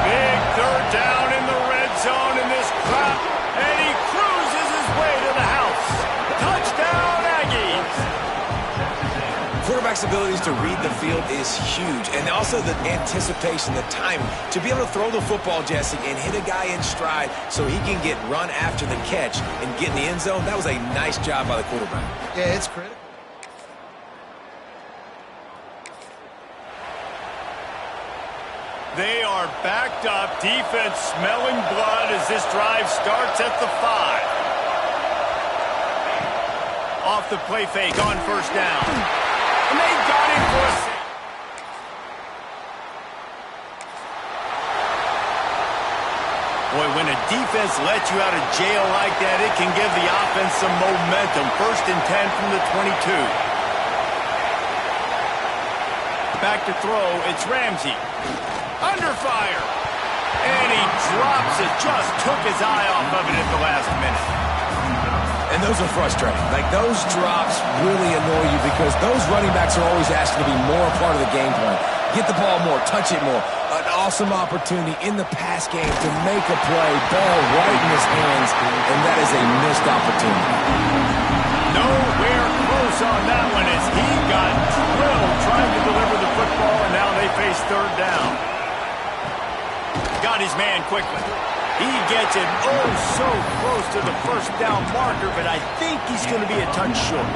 Big 3rd down in the red zone in this crowd, and he cruises his way to the house. Touchdown, Aggies!
Quarterback's abilities to read the field is huge, and also the anticipation, the timing. To be able to throw the football, Jesse, and hit a guy in stride so he can get run after the catch and get in the end zone, that was a nice job by the quarterback.
Yeah, it's critical.
They are backed up, defense smelling blood as this drive starts at the 5. Off the play fake on first down. And they got him for a save. Boy, when a defense lets you out of jail like that, it can give the offense some momentum. 1st and 10 from the 22. Back to throw, it's Ramsey. Under fire. And he drops it. Just took his eye off of it at the last minute.
And those are frustrating. Like, those drops really annoy you because those running backs are always asked to be more a part of the game plan. Get the ball more, touch it more. An awesome opportunity in the pass game to make a play, ball right in his hands, and that is a missed opportunity.
Nowhere close on that one as he got drilled trying to deliver the football, and now they face 3rd down. Got his man quickly. He gets it oh so close to the first down marker, but I think he's going to be a touch short.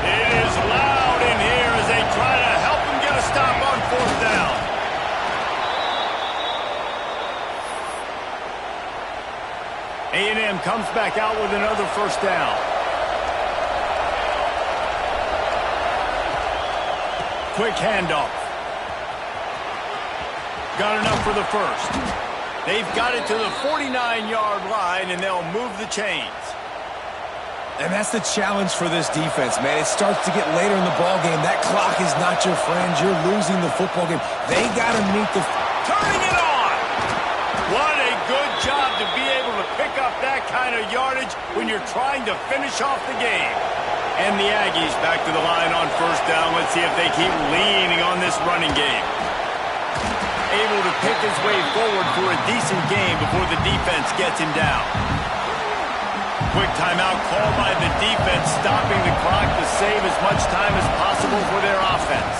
It is loud in here as they try to help him get a stop on fourth down. A&M comes back out with another first down. Quick handoff. Got enough for the first. They've got it to the 49-yard line, and they'll move the chains.
And that's the challenge for this defense, man. It starts to get later in the ballgame. That clock is not your friend. You're losing the football game. They got to meet the...
Turning it on! What a good job to be able to pick up that kind of yardage when you're trying to finish off the game. And the Aggies back to the line on first down. Let's see if they keep leaning on this running game. Able to pick his way forward for a decent game before the defense gets him down. Quick timeout called by the defense, stopping the clock to save as much time as possible for their offense.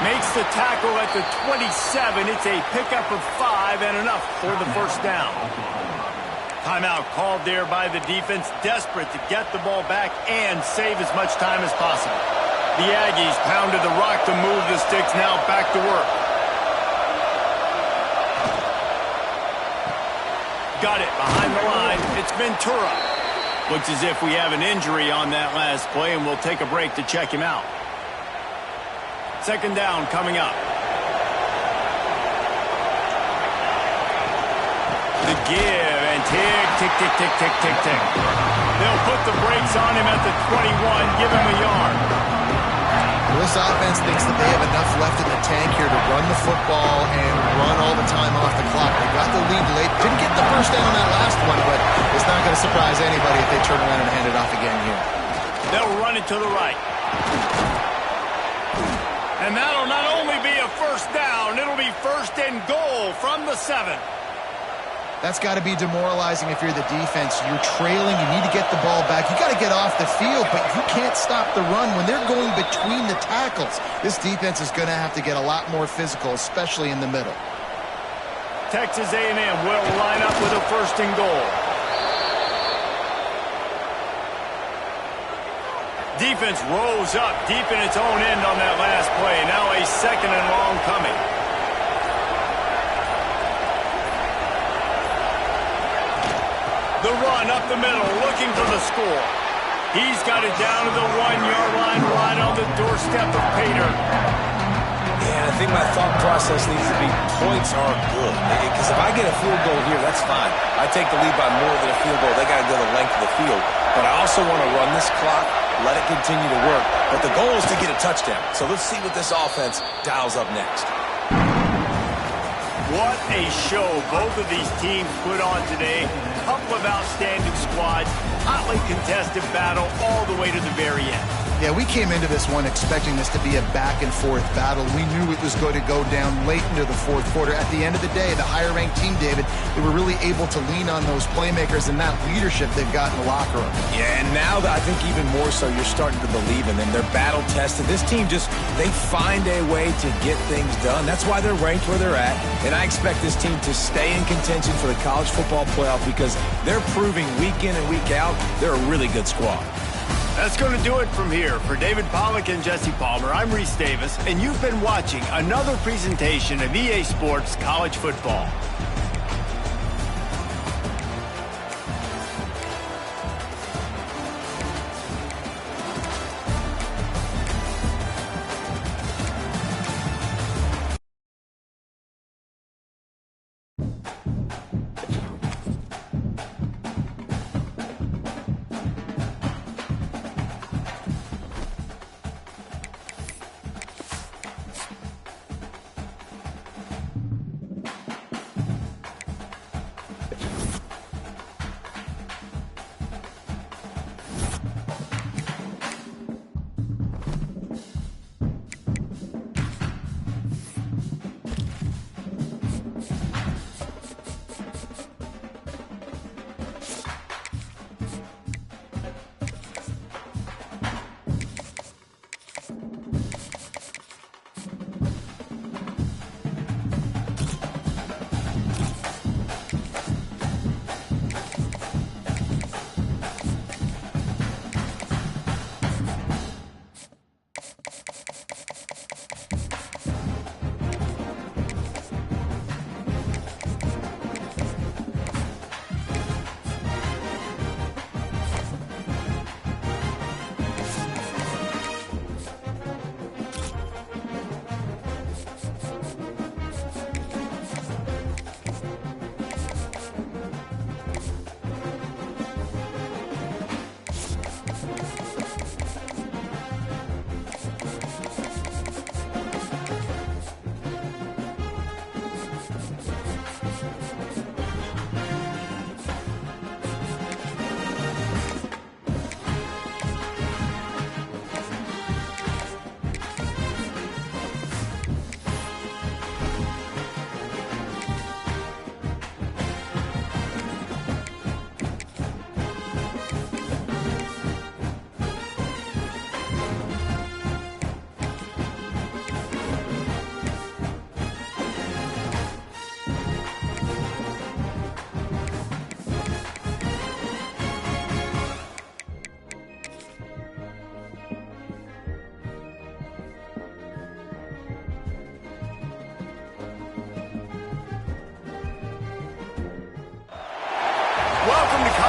Makes the tackle at the 27. It's a pickup of 5 and enough for the first down. Timeout called there by the defense, desperate to get the ball back and save as much time as possible. The Aggies pounded the rock to move the sticks, now back to work. Got it behind the line. It's Ventura. Looks as if we have an injury on that last play, and we'll take a break to check him out. Second down coming up. The give and tick, tick, tick, tick, tick, tick, tick. They'll put the brakes on him at the 21, give him a yard.
This offense thinks that they have enough left in the tank here to run the football and run all the time off the clock. They got the lead late. Didn't get the first down on that last one, but it's not going to surprise anybody if they turn around and hand it off again here.
They'll run it to the right. And that'll not only be a first down, it'll be first and goal from the 7.
That's got to be demoralizing if you're the defense. You're trailing. You need to get the ball back. You got to get off the field, but you can't stop the run when they're going between the tackles. This defense is going to have to get a lot more physical, especially in the middle.
Texas A&M will line up with a first and goal. Defense rose up deep in its own end on that last play. Now a second and long coming. The run up the middle, looking for the score. He's got it down to the 1-yard line, right on the doorstep of Pater.
Yeah, I think my thought process needs to be points are good. Because if I get a field goal here, that's fine. I take the lead by more than a field goal. They got to go the length of the field. But I also want to run this clock, let it continue to work. But the goal is to get a touchdown. So let's see what this offense dials up next.
What a show both of these teams put on today. Couple of outstanding squads, hotly contested battle all the way to the very end.
Yeah, we came into this one expecting this to be a back-and-forth battle. We knew it was going to go down late into the fourth quarter. At the end of the day, the higher-ranked team, David, they were really able to lean on those playmakers and that leadership they've got in the locker room.
Yeah, and now I think even more so, you're starting to believe in them. They're battle-tested. This team they find a way to get things done. That's why they're ranked where they're at. And I expect this team to stay in contention for the college football playoff because they're proving week in and week out they're a really good squad.
That's going to do it from here. For David Pollack and Jesse Palmer, I'm Reese Davis, and you've been watching another presentation of EA Sports College Football.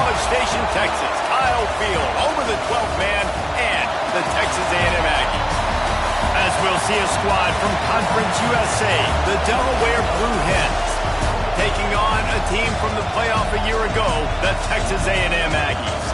College Station, Texas, Kyle Field over the 12th man and the Texas A&M Aggies. As we'll see a squad from Conference USA, the Delaware Blue Hens, taking on a team from the playoff a year ago, the Texas A&M Aggies.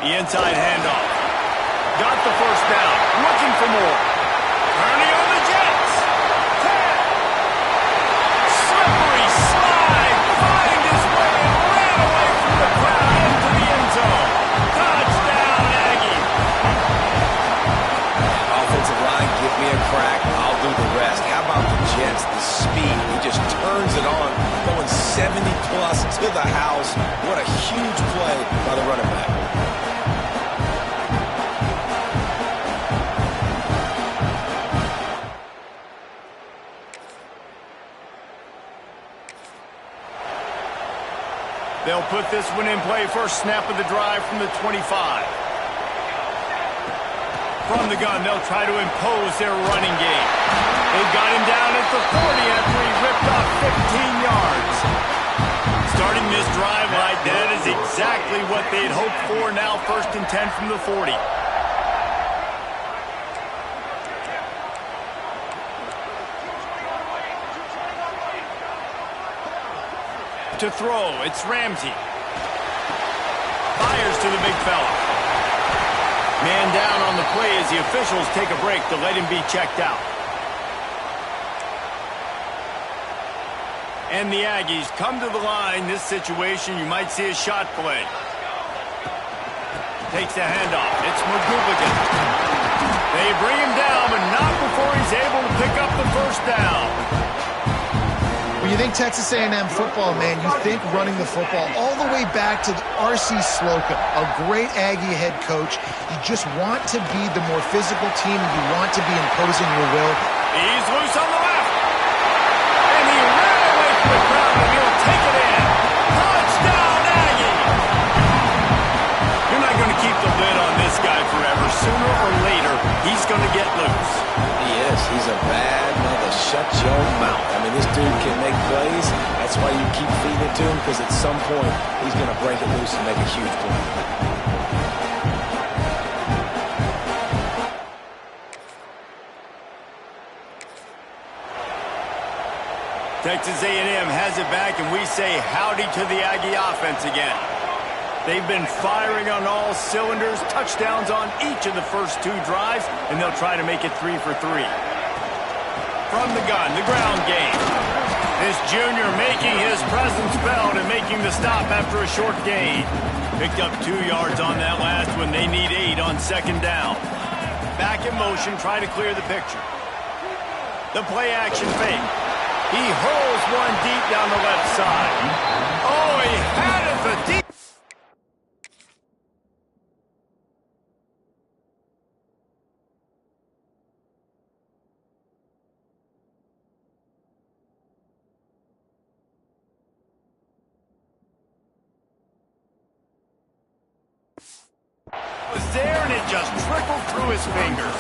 The inside handoff. Got the first down. Looking for more. Turning on the Jets. 10. Slippery slide. Find his way and ran away from the crowd into the end zone. Touchdown, Aggie.
Offensive line, give me a crack. I'll do the rest. How about the Jets? The speed. He just turns it on. Going 70-plus to the house. What a huge play by the running back.
They'll put this one in play. First snap of the drive from the 25. From the gun, they'll try to impose their running game. They got him down at the 40 after he ripped off 15 yards. Starting this drive like that is exactly what they'd hoped for. Now 1st and 10 from the 40. To throw, it's Ramsey. Fires to the big fella. Man down on the play as the officials take a break to let him be checked out. And the Aggies come to the line. This situation, you might see a shot play. Takes the handoff. It's McGooligan. They bring him down, but not before he's able to pick up the first down.
When you think Texas A&M football, man, you think running the football all the way back to R.C. Slocum, a great Aggie head coach. You just want to be the more physical team. You want to be imposing your will.
He's loose on the left. And he ran away from the crowd, and he'll take it in. Touchdown, Aggie! You're not going to keep the lid on this guy forever. Sooner or later, he's going to get loose.
He is. He's a bad mother. Shut your mouth. I mean, this dude can make plays. That's why you keep feeding it to him, because at some point, he's going to break it loose and make a huge play.
Texas A&M has it back, and we say howdy to the Aggie offense again. They've been firing on all cylinders, touchdowns on each of the first 2 drives, and they'll try to make it 3 for 3. From the gun, the ground game. This junior making his presence felt and making the stop after a short gain. Picked up 2 yards on that last one. They need 8 on 2nd down. Back in motion, try to clear the picture. The play action fake. He hurls one deep down the left side. Oh, he had it for deep. Was there and it just trickled through his fingers.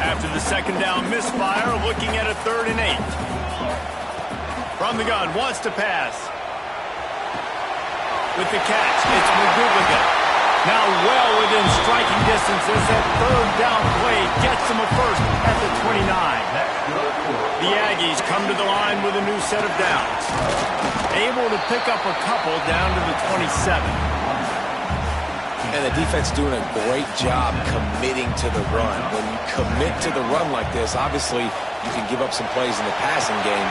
After the 2nd down misfire, looking at a 3rd and 8. From the gun, wants to pass. With the catch, it's McGooligan. Now well within striking distance as that 3rd down play gets him a first at the 29. The Aggies come to the line with a new set of downs. Able to pick up a couple down to the 27.
And the defense doing a great job committing to the run. When you commit to the run like this, obviously you can give up some plays in the passing game.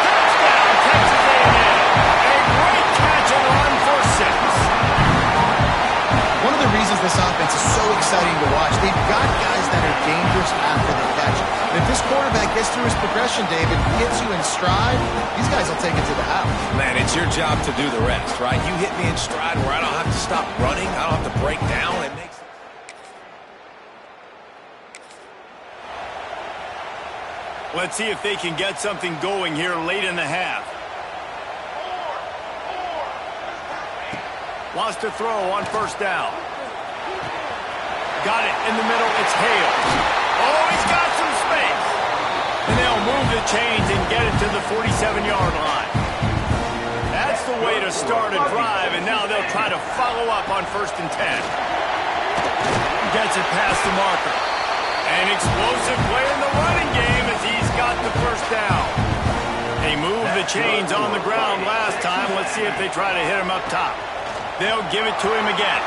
Touchdown, Texas A&M. A great catch and run for 6.
One of the reasons this offense is so exciting to watch, they've got guys that are dangerous after the catch. And if this quarterback gets through his progression, David, hits you in stride, these guys will take it to the house.
Man, it's your job to do the rest, right? You hit me in stride where I don't have to stop running. I don't have to break down. It makes...
Let's see if they can get something going here late in the half. Wants to throw on first down. Got it in the middle. It's Hale. Oh, he's got some space. And they'll move the chains and get it to the 47-yard line. That's the way to start a drive, and now they'll try to follow up on 1st and 10. Gets it past the marker. An explosive play in the running game as he's got the first down. They moved the chains on the ground last time. Let's see if they try to hit him up top. They'll give it to him again.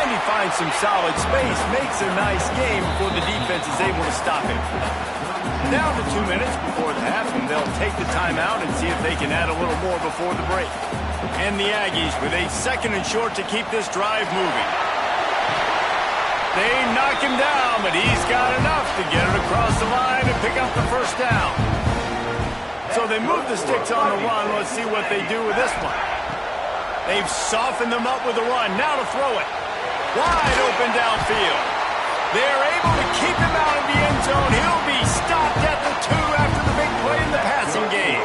And he finds some solid space, makes a nice game before the defense is able to stop him. Down to 2 minutes before the half, and they'll take the timeout and see if they can add a little more before the break. And the Aggies with a 2nd and short to keep this drive moving. They knock him down, but he's got enough to get it across the line and pick up the first down. So they move the sticks on the run. Let's see what they do with this one. They've softened them up with the run. Now to throw it. Wide open downfield. They're able to keep him out of the end zone. He'll be stopped at the 2 after the big play in the passing game.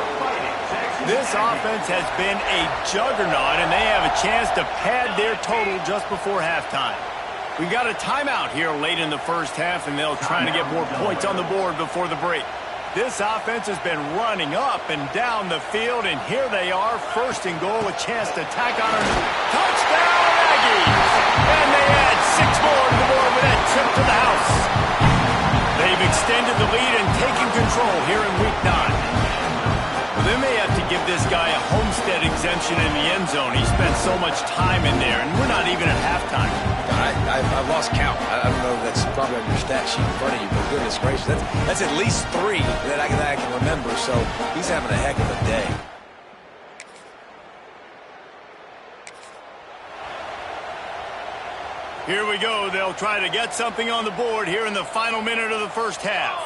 This offense has been a juggernaut, and they have a chance to pad their total just before halftime. We've got a timeout here late in the first half, and they'll try to get more points on the board before the break. This offense has been running up and down the field, and here they are, 1st and goal, a chance to tack on a touchdown, Aggies! And they add 6 more to the board with that trip to the house. They've extended the lead and taken control here in Week 9. Well, they may have to give this guy a homestead exemption in the end zone. He spent so much time in there, and we're not even at halftime.
I've lost count. I don't know. That's probably on your stat sheet in front of you, but goodness gracious, that's at least 3 that I can remember, so he's having a heck of a day.
Here we go. They'll try to get something on the board here in the final minute of the first half.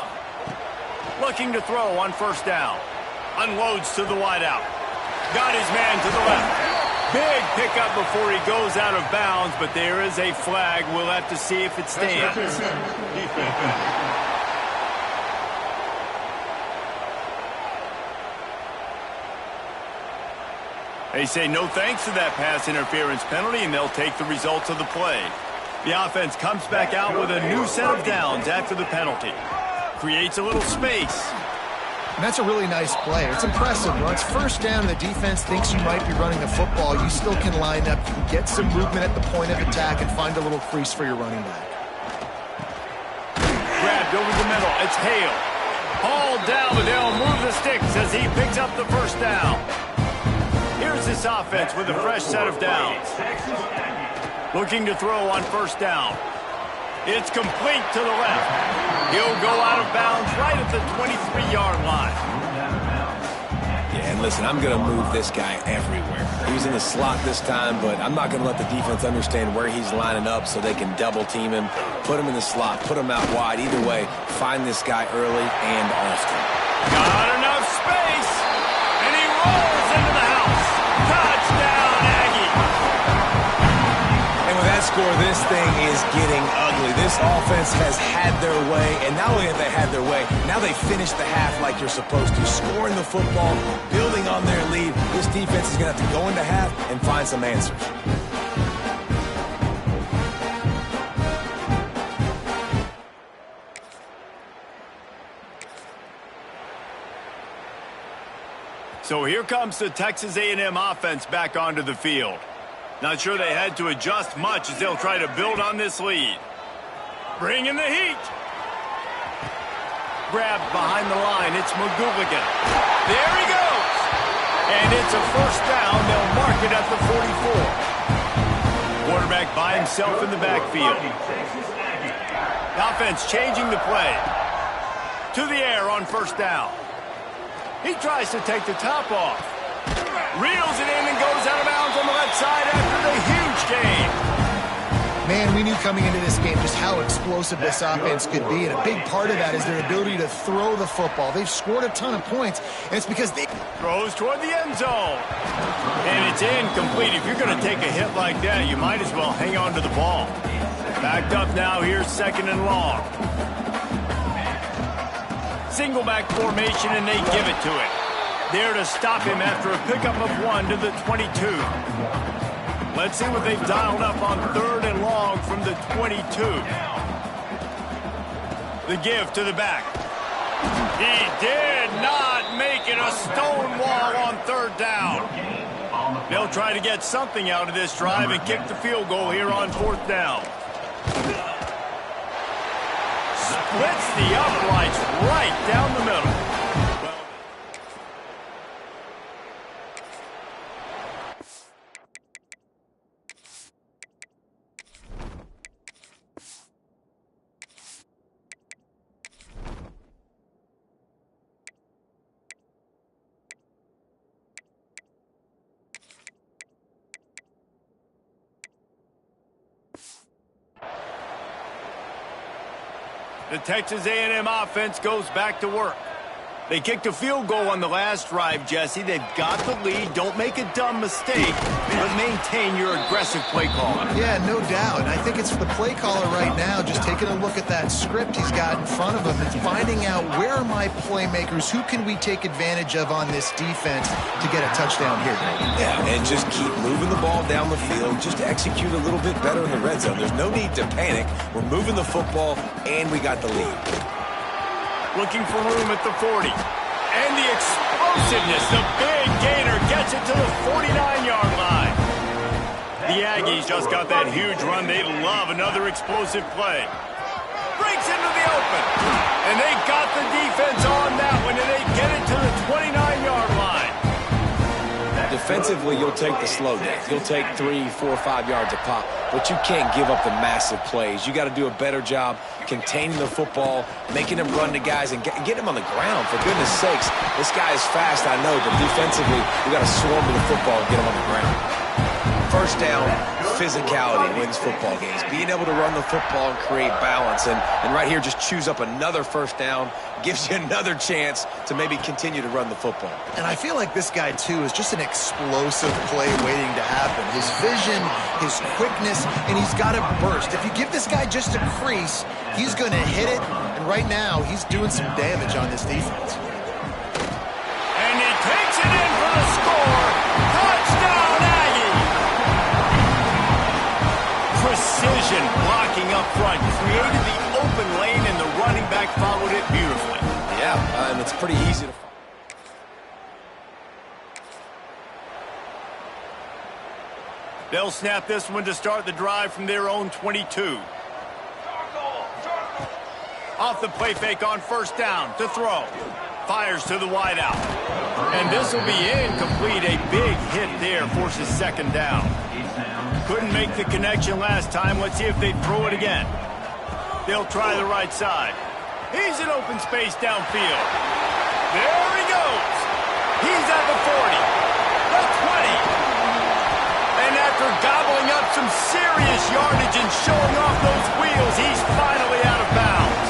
Looking to throw on first down. Unloads to the wideout. Got his man to the left. Big pickup before he goes out of bounds, but there is a flag. We'll have to see if it stands. They say no thanks to that pass interference penalty, and they'll take the results of the play. The offense comes back out with a new set of downs after the penalty. Creates a little space.
And that's a really nice play. It's impressive. When it's first down and the defense thinks you might be running the football, you still can line up. You can get some movement at the point of attack and find a little crease for your running back.
Grabbed over the middle. It's Hale. Hauled down, but they'll move the sticks as he picks up the first down. Here's this offense with a fresh set of downs. Looking to throw on first down. It's complete to the left. He'll go out of bounds right at the 23-yard line.
Yeah, and listen, I'm going to move this guy everywhere. He was in the slot this time, but I'm not going to let the defense understand where he's lining up so they can double team him, put him in the slot, put him out wide. Either way, find this guy early and often.
Got enough space, and he rolls into the house. Touchdown, Aggie.
And with that score, this thing is getting ugly. This offense has had their way, and not only have they had their way, now they finish the half like you're supposed to, scoring the football, building on their lead. This defense is going to have to go into half and find some answers.
So here comes the Texas A&M offense back onto the field. Not sure they had to adjust much as they'll try to build on this lead. Bringing the heat. Grabbed behind the line. It's McGooligan. There he goes. And it's a first down. They'll mark it at the 44. Quarterback by himself in the backfield. The offense changing the play. To the air on first down. He tries to take the top off. Reels it in and goes out of bounds on the left side after the huge gain.
Man, we knew coming into this game just how explosive this offense could be, and a big part of that is their ability to throw the football. They've scored a ton of points, and it's because they...
Throws toward the end zone. And it's incomplete. If you're going to take a hit like that, you might as well hang on to the ball. Backed up now, here's 2nd and long. Single back formation, and they give it to it. There to stop him after a pickup of 1 to the 22. Let's see what they've dialed up on 3rd and long from the 22. The give to the back. He did not make it a stone wall on 3rd down. They'll try to get something out of this drive and kick the field goal here on 4th down. Splits the uprights right down the middle. The Texas A&M offense goes back to work. They kicked a field goal on the last drive, Jesse. They've got the lead. Don't make a dumb mistake, but maintain your aggressive play calling.
Yeah, no doubt. I think it's the play caller right now just taking a look at that script he's got in front of him and finding out where are my playmakers, who can we take advantage of on this defense to get a touchdown here.
Yeah, and just keep moving the ball down the field. Just execute a little bit better in the red zone. There's no need to panic. We're moving the football, and we got the lead.
Looking for room at the 40. And the explosiveness, the big gainer gets it to the 49-yard line. The Aggies just got that huge run. They love another explosive play. Breaks into the open. And they got the defense on that one, and they get it to the 29-yard line.
Defensively, you'll take the slow down. You'll take 3, 4, 5 yards a pop, but you can't give up the massive plays. You got to do a better job containing the football, making him run to guys, and get him on the ground. For goodness sakes, this guy is fast, I know, but defensively, you got to swarm to the football and get him on the ground. First down, physicality wins football games. Being able to run the football and create balance, and right here, just choose up another first down, gives you another chance to maybe continue to run the football.
And I feel like this guy, too, is just an explosive play waiting to happen. His vision, his quickness, and he's got a burst. If you give this guy just a crease, he's going to hit it, and right now, he's doing some damage on this defense.
And he takes it in for the score. Touchdown, Aggie! Precision blocking up front, created the open lane, and the running back followed it beautifully.
Yeah, and it's pretty easy to follow.
They'll snap this one to start the drive from their own 22. Off the play fake on first down to throw. Fires to the wideout. And this will be incomplete. A big hit there forces second down. Couldn't make the connection last time. Let's see if they throw it again. They'll try the right side. He's in open space downfield. There he goes. He's at the 40, the 20. And after gobbling up some serious yardage and showing off those wheels, he's finally out of bounds.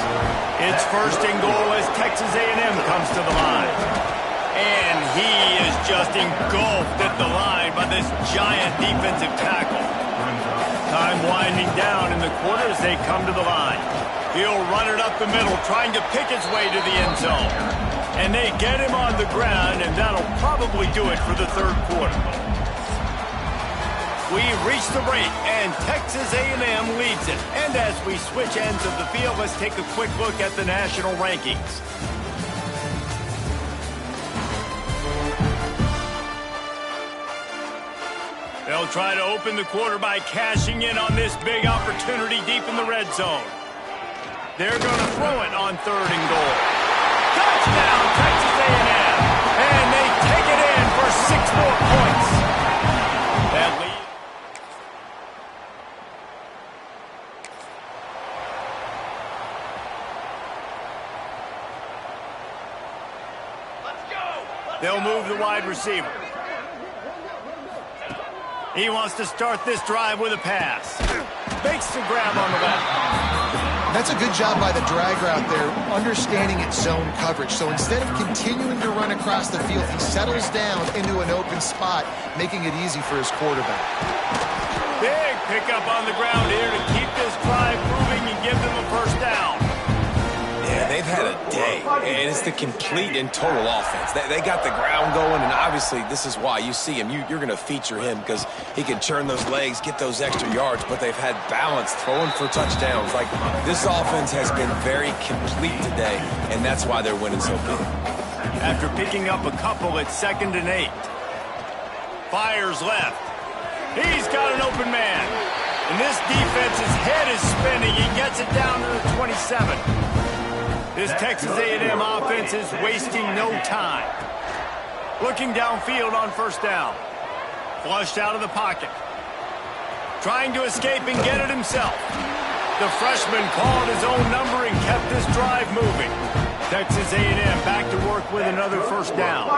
It's first and goal as Texas A&M comes to the line. And he is just engulfed at the line by this giant defensive tackle. Time winding down in the quarter as they come to the line. He'll run it up the middle, trying to pick his way to the end zone. And they get him on the ground, and that'll probably do it for the third quarter. We reach the break, and Texas A&M leads it. And as we switch ends of the field, let's take a quick look at the national rankings. They'll try to open the quarter by cashing in on this big opportunity deep in the red zone. They're going to throw it on third and goal. Touchdown, Texas A&M. And they take it in for 6 more points. That lead. They'll move the wide receiver. He wants to start this drive with a pass. Makes the grab on the left.
That's a good job by the drag route there, understanding its zone coverage. So instead of continuing to run across the field, he settles down into an open spot, making it easy for his quarterback.
Big pickup on the ground here to keep this drive moving and give them a first down.
Yeah, They've had a day, and it's the complete and total offense. They got the ground going, and obviously this is why you see him. You're going to feature him because he can churn those legs, get those extra yards, but they've had balance, throwing for touchdowns. Like, this offense has been very complete today, and that's why they're winning so big.
After picking up a couple at 2nd and 8. Fires left. He's got an open man. And this defense's head is spinning. He gets it down to the 27. This Texas A&M offense is wasting no time. Looking downfield on 1st down. Flushed out of the pocket. Trying to escape and get it himself. The freshman called his own number and kept this drive moving. Texas A&M back to work with another 1st down.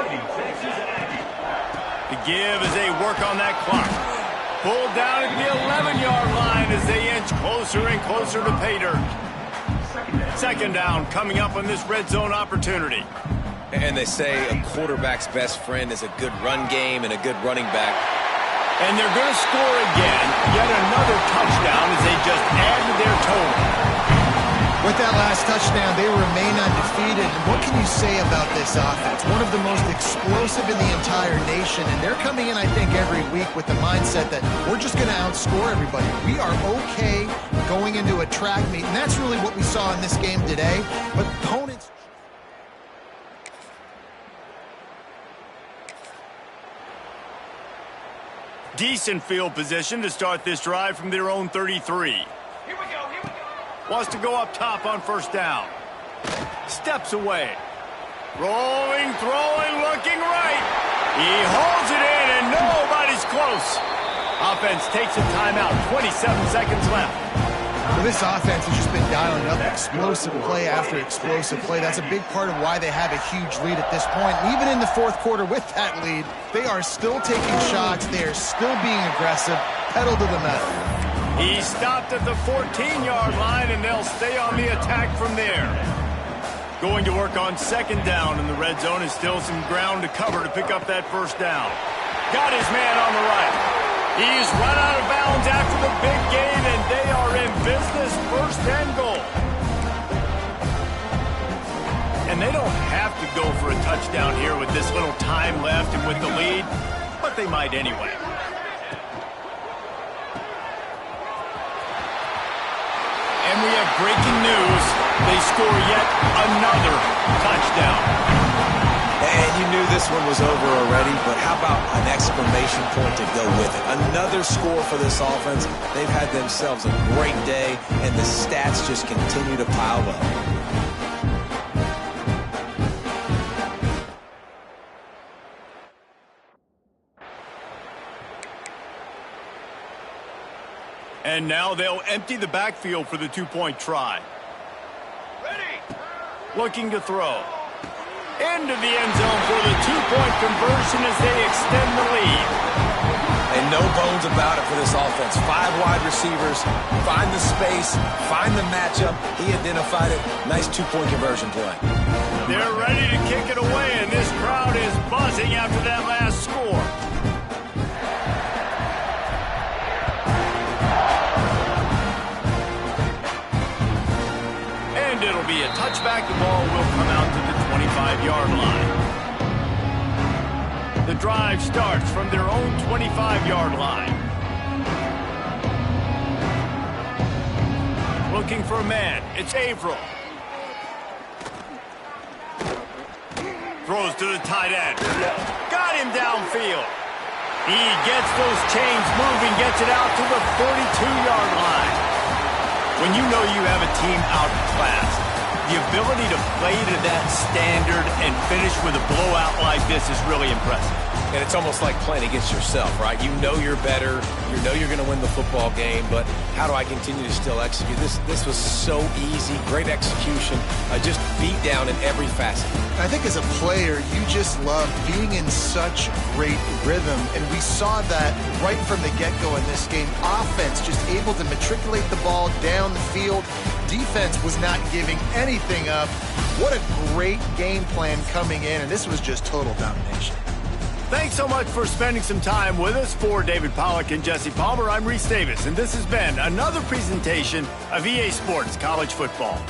The give as they work on that clock. Pulled down at the 11-yard line as they inch closer and closer to pay dirt. 2nd down coming up on this red zone opportunity.
And they say a quarterback's best friend is a good run game and a good running back.
And they're going to score again. Yet another touchdown as they just add to their total.
With that last touchdown, they remain undefeated. And what can you say about this offense? One of the most explosive in the entire nation. And they're coming in, I think, every week with the mindset that we're just going to outscore everybody. We are okay going into a track meet. And that's really what we saw in this game today. But opponents...
Decent field position to start this drive from their own 33. Here we go. Wants to go up top on 1st down. Steps away. Rolling, throwing, looking right. He holds it in, and nobody's close. Offense takes a timeout. 27 seconds left.
Well, this offense has just been dialing up explosive play after explosive play. That's a big part of why they have a huge lead at this point. And even in the 4th quarter with that lead, they are still taking shots. They are still being aggressive. Pedal to the metal.
He stopped at the 14-yard line, and they'll stay on the attack from there. Going to work on 2nd down in the red zone, and still some ground to cover to pick up that 1st down. Got his man on the right. He's run out of bounds after the big gain, and they are in business, 1st and goal. And they don't have to go for a touchdown here with this little time left and with the lead, but they might anyway. And we have breaking news. They score yet another touchdown.
And you knew this one was over already, but how about an exclamation point to go with it? Another score for this offense. They've had themselves a great day, and the stats just continue to pile up.
And now they'll empty the backfield for the 2-point try. Ready. Looking to throw. Into the end zone for the 2-point conversion as they extend the lead.
And no bones about it for this offense. 5 wide receivers, find the space, find the matchup. He identified it. Nice 2-point conversion play.
They're ready to kick it away, and this crowd is buzzing after that last score. And it'll be a touchback. The ball will come out to the 25-yard line. The drive starts from their own 25-yard line. Looking for a man. It's Averill. Throws to the tight end. Got him downfield. He gets those chains moving, gets it out to the 42-yard line. When you know you have a team outclassed, the ability to play to that standard and finish with a blowout like this is really impressive.
And it's almost like playing against yourself, right? You know you're better. You know you're going to win the football game, but how do I continue to still execute? This was so easy. Great execution. Just beat down in every facet.
I think as a player, you just love being in such great rhythm, and we saw that right from the get-go in this game. Offense just able to matriculate the ball down the field. Defense was not giving anything up. What a great game plan coming in, and this was just total domination.
Thanks so much for spending some time with us. For David Pollack and Jesse Palmer, I'm Reese Davis, and this has been another presentation of EA Sports College Football.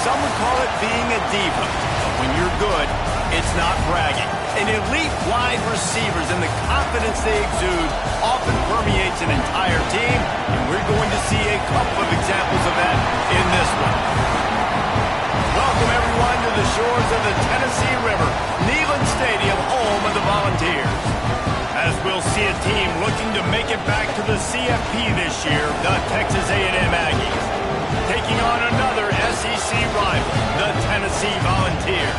Some would call it being a diva. But when you're good, it's not bragging. An elite wide receivers and the confidence they exude often permeates an entire team, and we're going to see a couple of examples of that in this one. Welcome, everyone, to the shores of the Tennessee River, Neyland Stadium, home of the Volunteers. As we'll see a team looking to make it back to the CFP this year, the Texas A&M Aggies, taking on another SEC rival, the Tennessee Volunteers.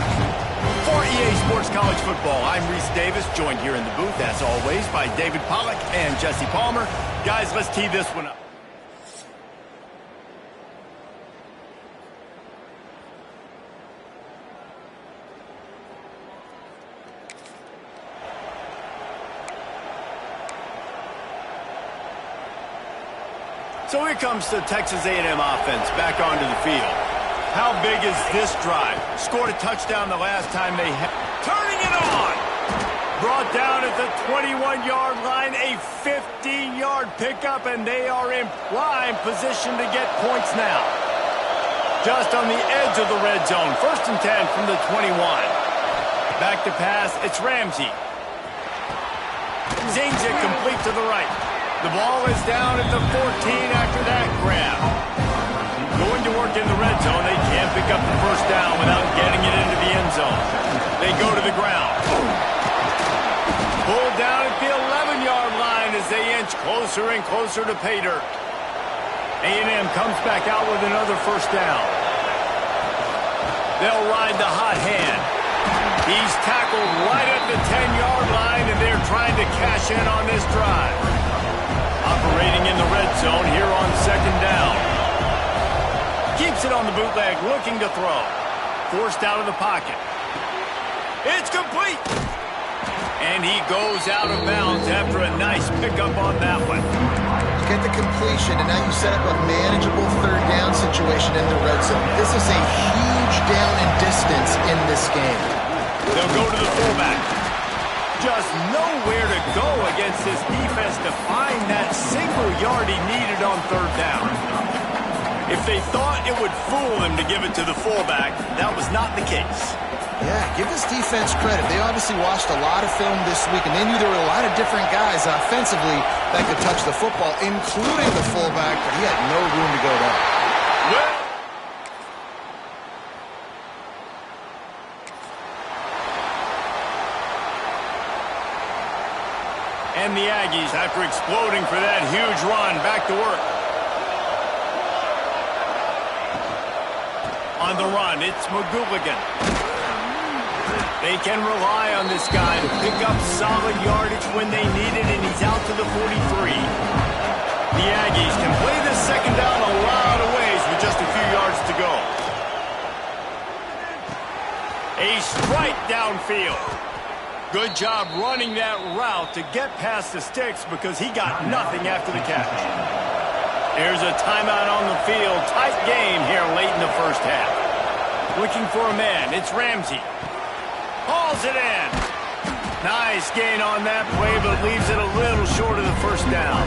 For EA Sports College Football, I'm Reese Davis, joined here in the booth, as always, by David Pollack and Jesse Palmer. Guys, let's tee this one up. So here comes the Texas A&M offense back onto the field. How big is this drive? Scored a touchdown the last time they had. Turning it on! Brought down at the 21-yard line, a 50-yard pickup, and they are in prime position to get points now. Just on the edge of the red zone. 1st and 10 from the 21. Back to pass, it's Ramsey. Zings it complete to the right. The ball is down at the 14 after that grab. Going to work in the red zone. They can't pick up the first down without getting it into the end zone. They go to the ground. Pulled down at the 11-yard line as they inch closer and closer to pay dirt. A&M comes back out with another first down. They'll ride the hot hand. He's tackled right at the 10-yard line, and they're trying to cash in on this drive. Operating in the red zone here on 2nd down. Keeps it on the bootleg, looking to throw. Forced out of the pocket. It's complete! And he goes out of bounds after a nice pickup on that one.
Get the completion, and now you set up a manageable 3rd down situation in the red zone. This is a huge down in distance in this game.
They'll go to the fullback. Just nowhere to go against this defense to find that single yard he needed on 3rd down. If they thought it would fool them to give it to the fullback, that was not the case.
Yeah, give this defense credit. They obviously watched a lot of film this week, and they knew there were a lot of different guys offensively that could touch the football, including the fullback, but he had no room to go there.
Well, and the Aggies, after exploding for that huge run, back to work. On the run, it's McGooligan. They can rely on this guy to pick up solid yardage when they need it, and he's out to the 43. The Aggies can play this 2nd down a lot of ways with just a few yards to go. A strike downfield. Good job running that route to get past the sticks because he got nothing after the catch. There's a timeout on the field. Tight game here late in the 1st half. Looking for a man. It's Ramsey. Hauls it in. Nice gain on that play, but leaves it a little short of the 1st down.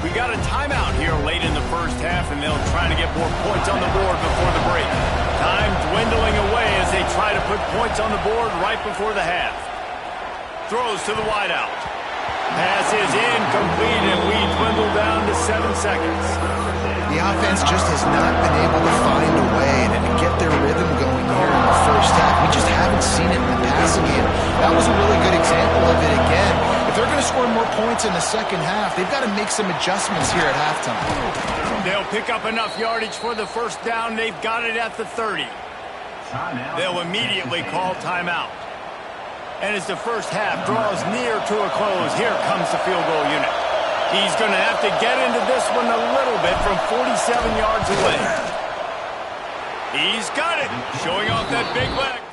We got a timeout here late in the 1st half, and they'll try to get more points on the board before the break. Time dwindling away as they try to put points on the board right before the half. Throws to the wideout. Pass is incomplete, and we dwindle down to 7 seconds.
The offense just has not been able to find a way to get their rhythm going here in the 1st half. We just haven't seen it in the passing game. That was a really good example of it again. If they're going to score more points in the 2nd half, they've got to make some adjustments here at halftime.
They'll pick up enough yardage for the 1st down. They've got it at the 30. They'll immediately call timeout. And as the 1st half draws near to a close, here comes the field goal unit. He's going to have to get into this one a little bit from 47 yards away. He's got it, showing off that big leg.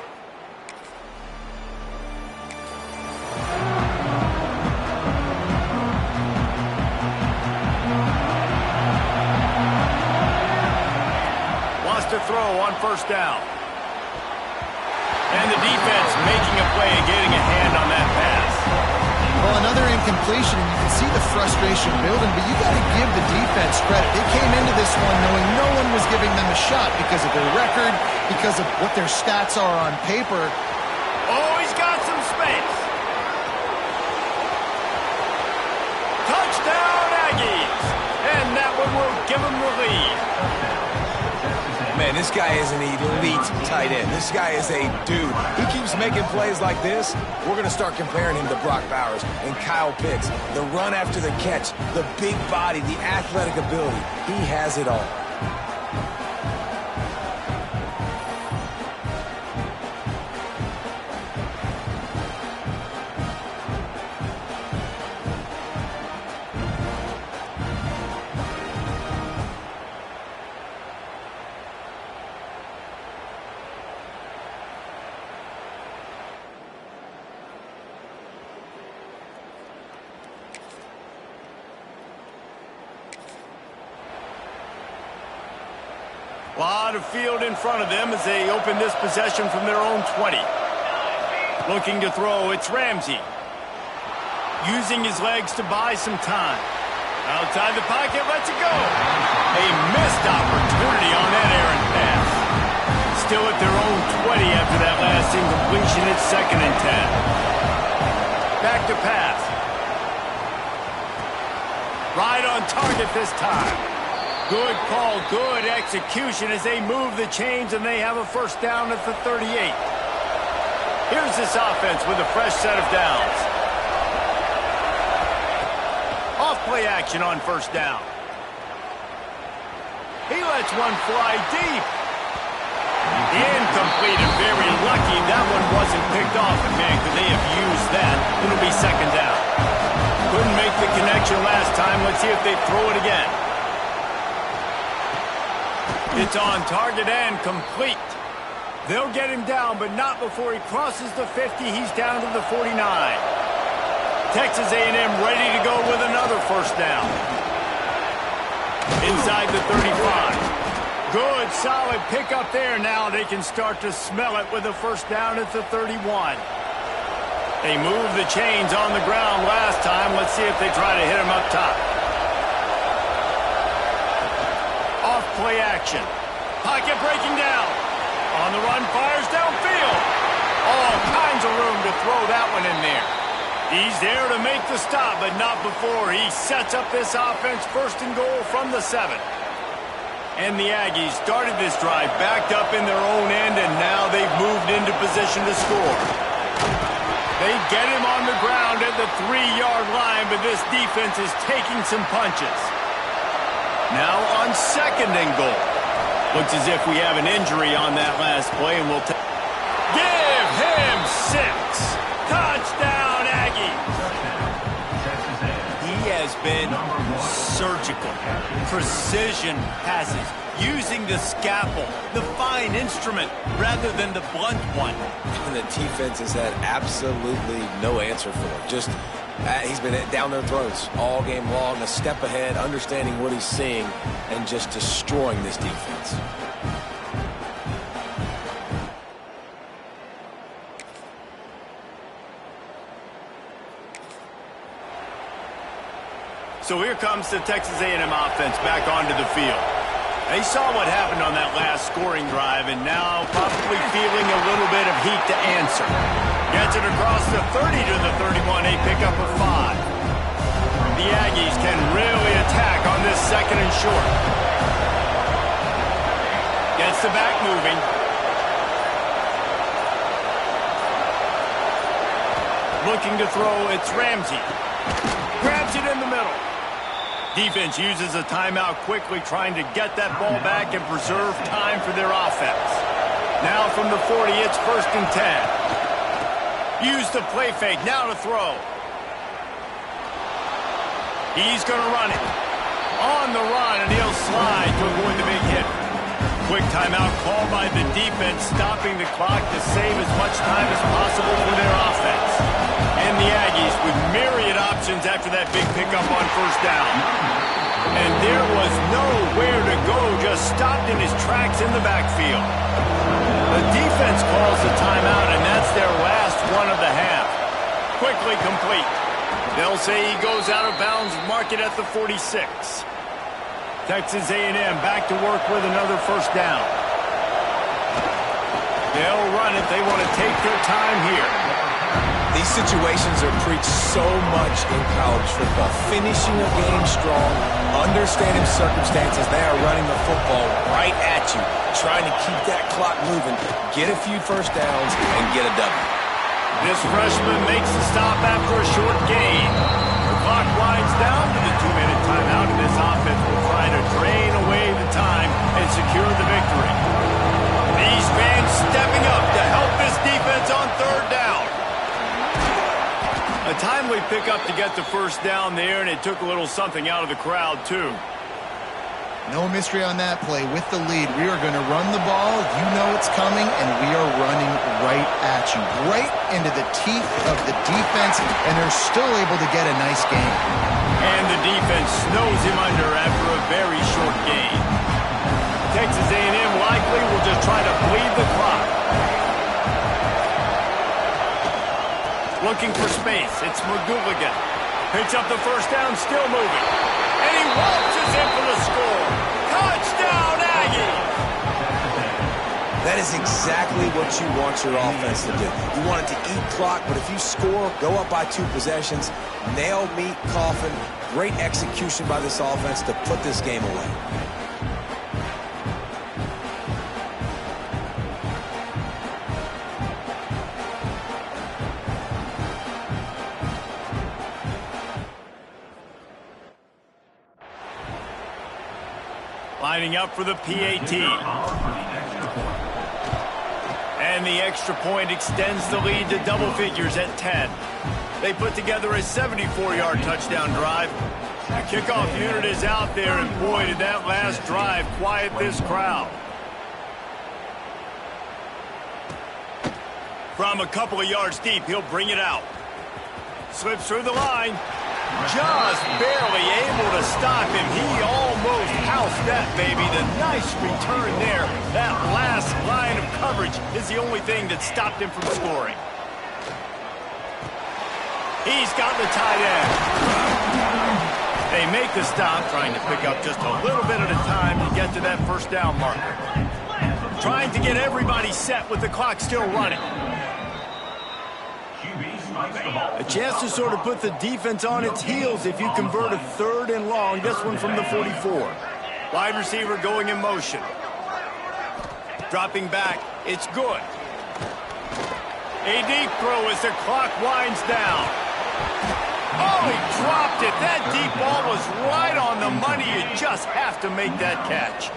Wants to throw on 1st down. And the defense making a play and getting a hand on that pass.
Well, another incompletion, and you can see the frustration building, but you got to give the defense credit. They came into this one knowing no one was giving them a shot because of their record, because of what their stats are on paper.
Oh, he's got some space. Touchdown, Aggies. And that one will give them the lead.
Man, this guy is an elite tight end. This guy is a dude. He keeps making plays like this. We're going to start comparing him to Brock Bowers and Kyle Pitts. The run after the catch, the big body, the athletic ability. He has it all.
Lot of field in front of them as they open this possession from their own 20. Looking to throw, it's Ramsey. Using his legs to buy some time. Outside the pocket, lets it go. A missed opportunity on that errant pass. Still at their own 20 after that last incompletion. It's 2nd and 10. Back to pass. Right on target this time. Good call, good execution as they move the chains and they have a first down at the 38. Here's this offense with a fresh set of downs. Off play action on first down. He lets one fly deep. Incomplete and very lucky that one wasn't picked off. And man, could they have used that? It'll be 2nd down. Couldn't make the connection last time. Let's see if they throw it again. It's on target and complete. They'll get him down, but not before he crosses the 50. He's down to the 49. Texas A&M ready to go with another first down. Inside the 35. Good, solid pickup there. Now they can start to smell it with a first down at the 31. They moved the chains on the ground last time. Let's see if they try to hit him up top. Play action. Pocket breaking down. On the run, fires downfield. All kinds of room to throw that one in there. He's there to make the stop, but not before he sets up this offense 1st and goal from the 7. And the Aggies started this drive backed up in their own end, and now they've moved into position to score. They get him on the ground at the 3-yard line, but this defense is taking some punches. Now on 2nd and goal. Looks as if we have an injury on that last play, and we'll give him 6. Touchdown, Aggies. He has been surgical. Precision passes. Using the scalpel, the fine instrument, rather than the blunt one.
And the defense has had absolutely no answer for him. Just he's been down their throats all game long, a step ahead, understanding what he's seeing, and just destroying this defense.
So here comes the Texas A&M offense back onto the field. They saw what happened on that last scoring drive, and now probably feeling a little bit of heat to answer. Gets it across the 30 to the 31, a pickup of 5. The Aggies can really attack on this 2nd and short. Gets the back moving. Looking to throw, it's Ramsey. Grabs it in the middle. Defense uses a timeout quickly, trying to get that ball back and preserve time for their offense. Now from the 40, it's 1st and 10. Use the play fake, now to throw. He's going to run it. On the run, and he'll slide to avoid the big hit. Quick timeout called by the defense, stopping the clock to save as much time as possible for their offense. And the Aggies with myriad options after that big pickup on first down. And there was nowhere to go, just stopped in his tracks in the backfield. The defense calls the timeout, and that's their last one of the half. Quickly complete. They'll say he goes out of bounds, mark it at the 46. Texas A&M back to work with another first down. They'll run it. They want to take their time here.
These situations are preached so much in college football. Finishing a game strong, understanding circumstances. They are running the football right at you, trying to keep that clock moving, get a few first downs, and get a W.
This freshman makes the stop after a short gain. The clock winds down to the 2-minute timeout, and this offense will try to drain away the time and secure the victory. These fans stepping up to help this defense on third down. A timely pickup to get the first down there, and it took a little something out of the crowd, too.
No mystery on that play. With the lead, we are going to run the ball. You know it's coming, and we are running right at you, right into the teeth of the defense, and they're still able to get a nice gain.
And the defense snows him under after a very short gain. Texas A&M likely will just try to bleed the clock. Looking for space. It's McGooligan. Picks up the first down, still moving. And he waltzes in for the score. Touchdown, Aggies!
That is exactly what you want your offense to do. You want it to eat clock, but if you score, go up by 2 possessions, nail, meat, coffin, great execution by this offense to put this game away.
Lining up for the PAT. And the extra point extends the lead to double figures at 10. They put together a 74-yard touchdown drive. The kickoff unit is out there, and boy, did that last drive quiet this crowd. From a couple of yards deep, he'll bring it out. Slips through the line. Just barely able to stop him. He almost housed that baby. The nice return there. That last line of coverage is the only thing that stopped him from scoring. He's got the tight end. They make the stop, trying to pick up just a little bit at a time to get to that first down marker. Trying to get everybody set with the clock still running. A chance to sort of put the defense on its heels if you convert a 3rd and long. This one from the 44. Wide receiver going in motion. Dropping back. It's good. A deep throw as the clock winds down. Oh, he dropped it. That deep ball was right on the money. You just have to make that catch.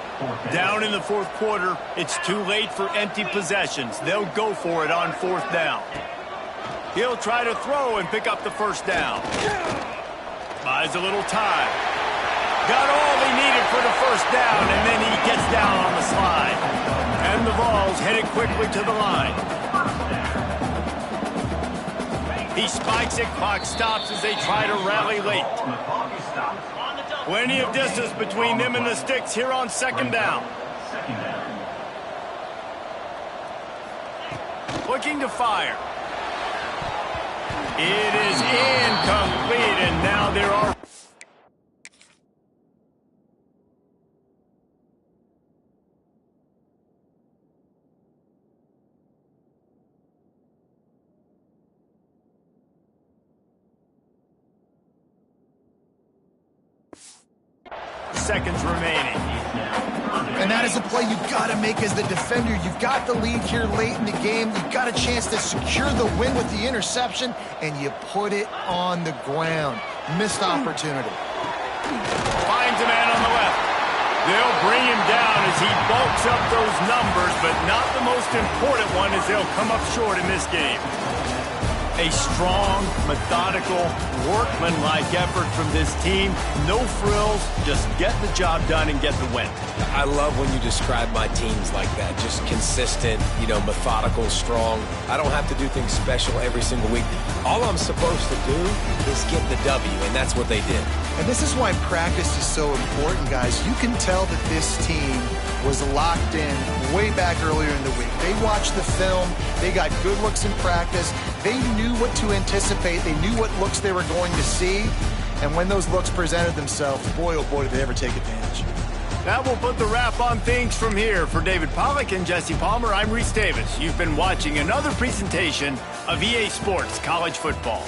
Down in the 4th quarter, it's too late for empty possessions. They'll go for it on 4th down. He'll try to throw and pick up the first down. Buys a little time. Got all he needed for the first down, and then he gets down on the slide. And the ball's headed quickly to the line. He spikes it, clock stops as they try to rally late. Plenty of distance between them and the sticks here on 2nd down. Looking to fire. It is incomplete, and now there are... seconds remaining.
And that is a play you've got to make as the defender. You've got the lead here late in the game. You've got a chance to secure the win with the interception, and you put it on the ground. Missed opportunity.
Finds a man on the left. They'll bring him down as he bulks up those numbers, but not the most important one as they'll come up short in this game. A strong, methodical, workmanlike effort from this team. No frills, just get the job done and get the win.
I love when you describe my teams like that. Just consistent, methodical, strong. I don't have to do things special every single week. All I'm supposed to do is get the W, and that's what they did.
And this is why practice is so important, guys. You can tell that this team was locked in, way back earlier in the week. They watched the film. They got good looks in practice. They knew what to anticipate. They knew what looks they were going to see. And when those looks presented themselves, boy, oh boy, did they ever take advantage.
That will put the wrap on things from here. For David Pollack and Jesse Palmer, I'm Reese Davis. You've been watching another presentation of EA Sports College Football.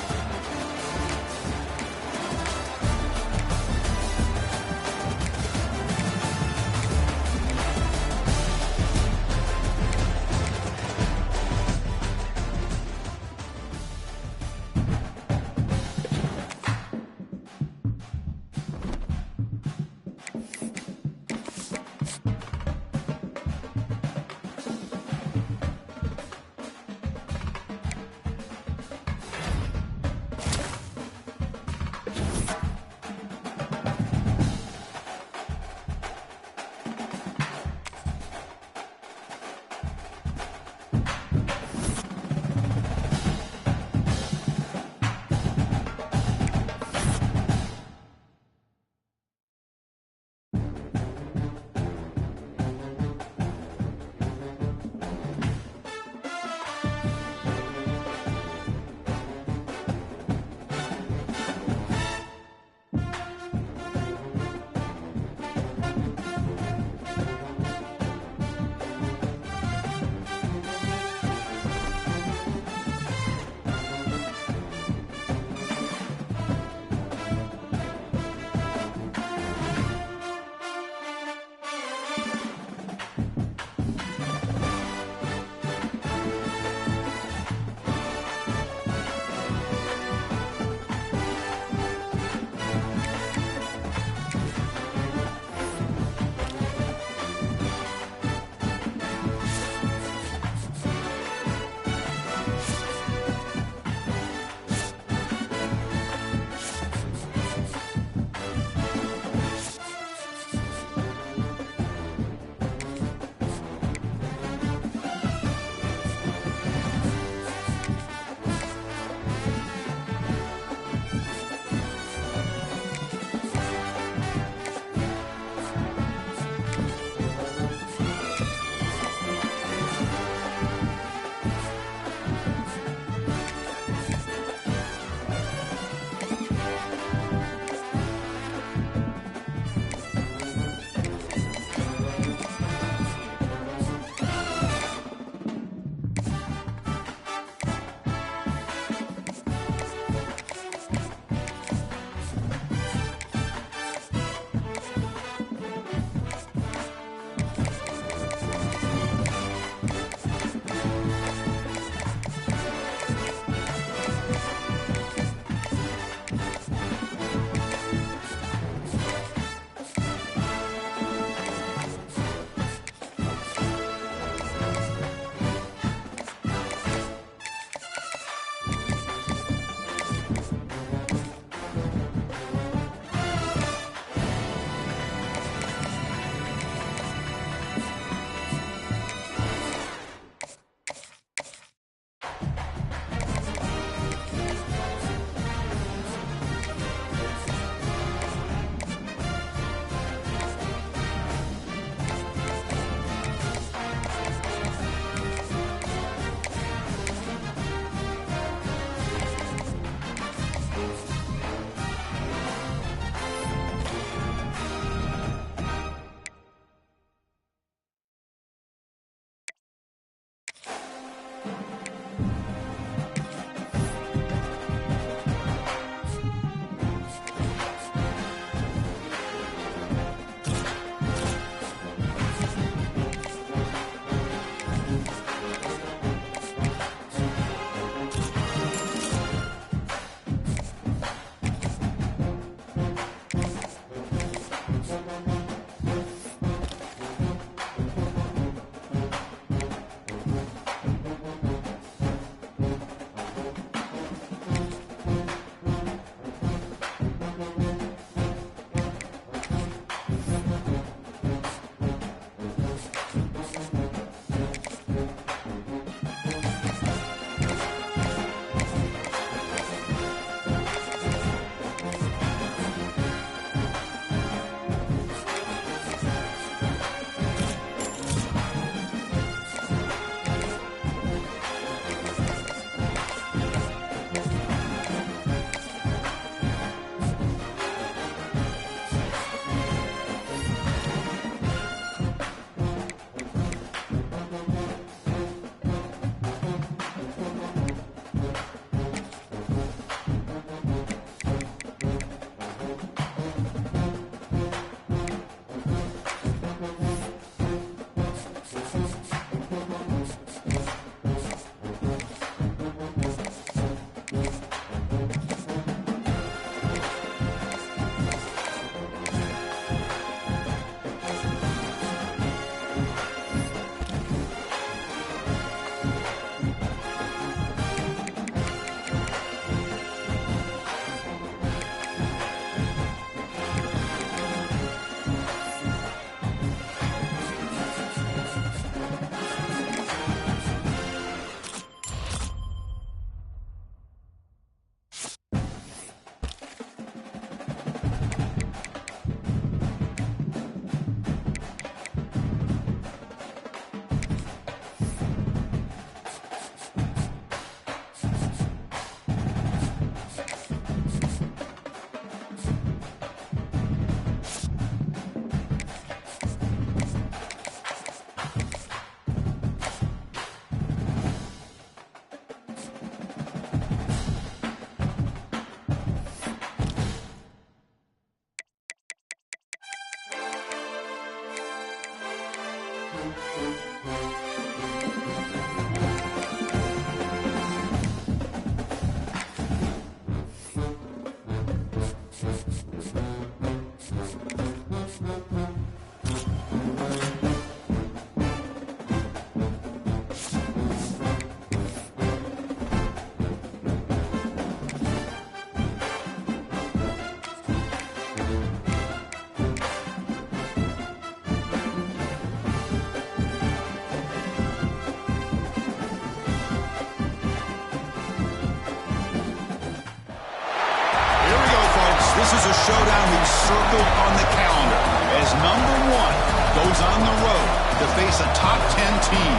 a showdown we've circled on the calendar as number 1 goes on the road to face a top 10 team.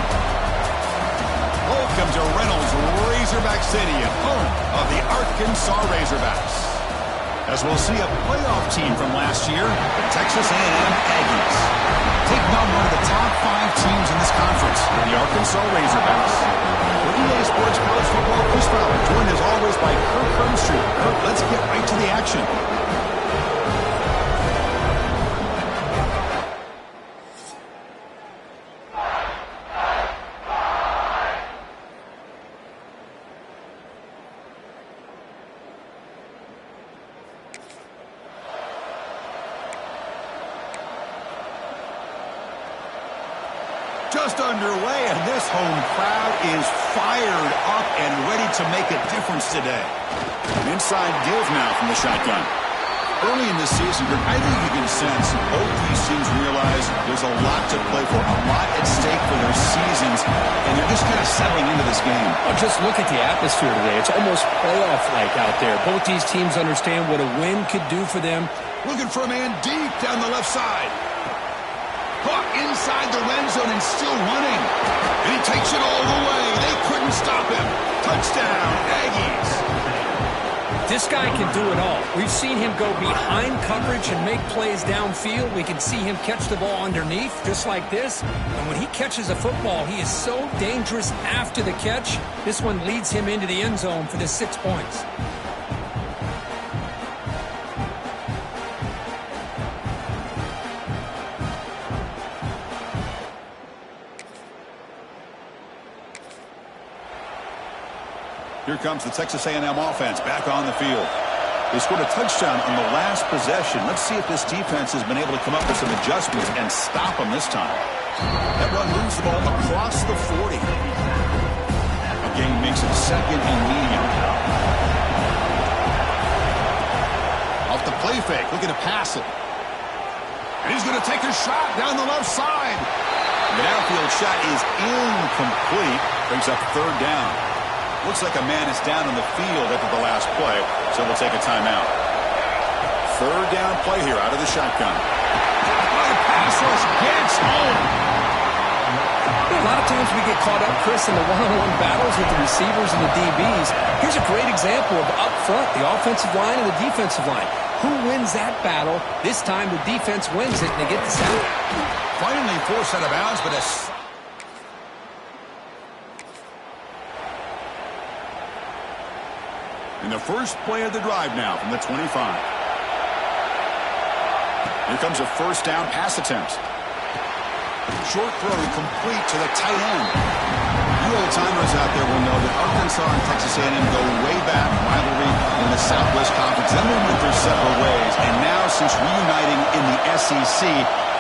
Welcome to Reynolds Razorback Stadium, home of the Arkansas Razorbacks. As we'll see a playoff team from last year, the Texas A&M Aggies. Taking on one of the top 5 teams in this conference, the Arkansas Razorbacks. For EA Sports College Football, Chris Fowler, joined as always by Kirk Crumstreet. Kirk, let's get right to the action. Just underway, and this home crowd is fired up and ready to make a difference today. An inside give now from the shotgun. Early in this season, I think you can sense both these teams realize there's a lot to play for, a lot at stake for their seasons, and they're just kind of settling into this game.
Oh, just look at the atmosphere today. It's almost playoff-like out there. Both these teams understand what a win could do for them.
Looking for a man deep down the left side. Caught inside the red zone and still running. And he takes it all the way. They couldn't stop him. Touchdown, Aggies.
This guy can do it all. We've seen him go behind coverage and make plays downfield. We can see him catch the ball underneath, just like this. And when he catches a football, he is so dangerous after the catch. This one leads him into the end zone for the 6 points.
Here comes the Texas A&M offense back on the field. They scored a touchdown on the last possession. Let's see if this defense has been able to come up with some adjustments and stop them this time. That run moves the ball across the 40. A gain makes it 2nd and medium. Off the play fake, looking to pass it. And he's going to take a shot down the left side. The downfield shot is incomplete. Brings up 3rd down. Looks like a man is down on the field after the last play, so we'll take a timeout. 3rd down play here out of the shotgun. The pass rush gets home.
A lot of times we get caught up, Chris, in the one-on-one battles with the receivers and the DBs. Here's a great example of up front, the offensive line and the defensive line. Who wins that battle? This time the defense wins it, and they get the sack.
Finally forced out of bounds, but in the first play of the drive now from the 25. Here comes a 1st down pass attempt. Short throw complete to the tight end. You old-timers out there will know that Arkansas and Texas A&M go way back, rivalry in the Southwest Conference. Then they went their separate ways, and now since reuniting in the SEC,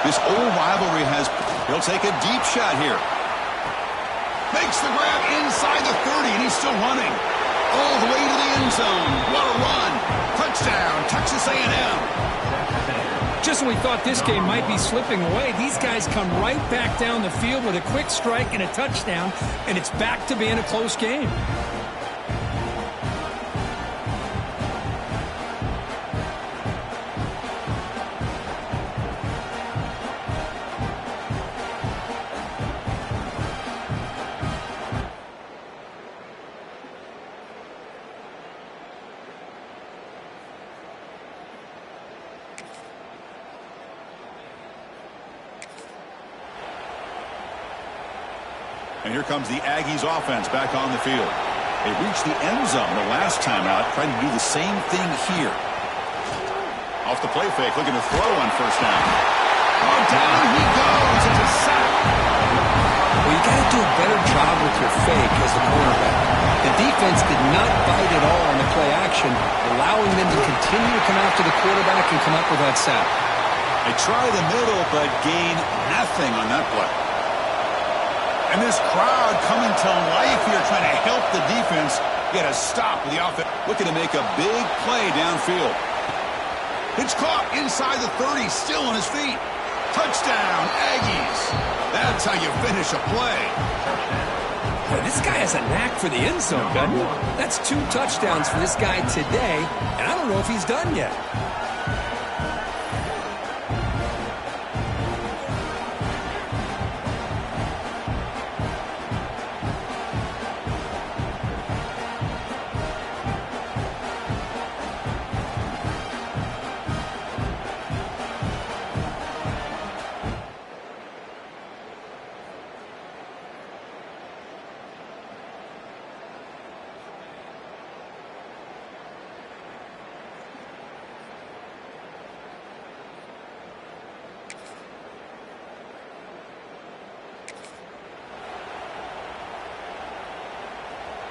this old rivalry has... He'll take a deep shot here. Makes the grab inside the 30, and he's still running. All the way to the end zone. What a run. Touchdown, Texas A&M.
Just when we thought this game might be slipping away, these guys come right back down the field with a quick strike and a touchdown, and it's back to being a close game.
And here comes the Aggies offense back on the field. They reached the end zone the last time out, trying to do the same thing here. Off the play fake, looking to throw on 1st down. Oh, down he goes. It's a sack.
Well, you got to do a better job with your fake as the cornerback. The defense did not bite at all on the play action, allowing them to continue to come after the quarterback and come up with that sack.
They try the middle, but gain nothing on that play. And this crowd coming to life here, trying to help the defense get a stop with the offense. Looking to make a big play downfield. It's caught inside the 30, still on his feet. Touchdown, Aggies. That's how you finish a play.
Boy, this guy has a knack for the end zone, doesn't he? That's 2 touchdowns for this guy today, and I don't know if he's done yet.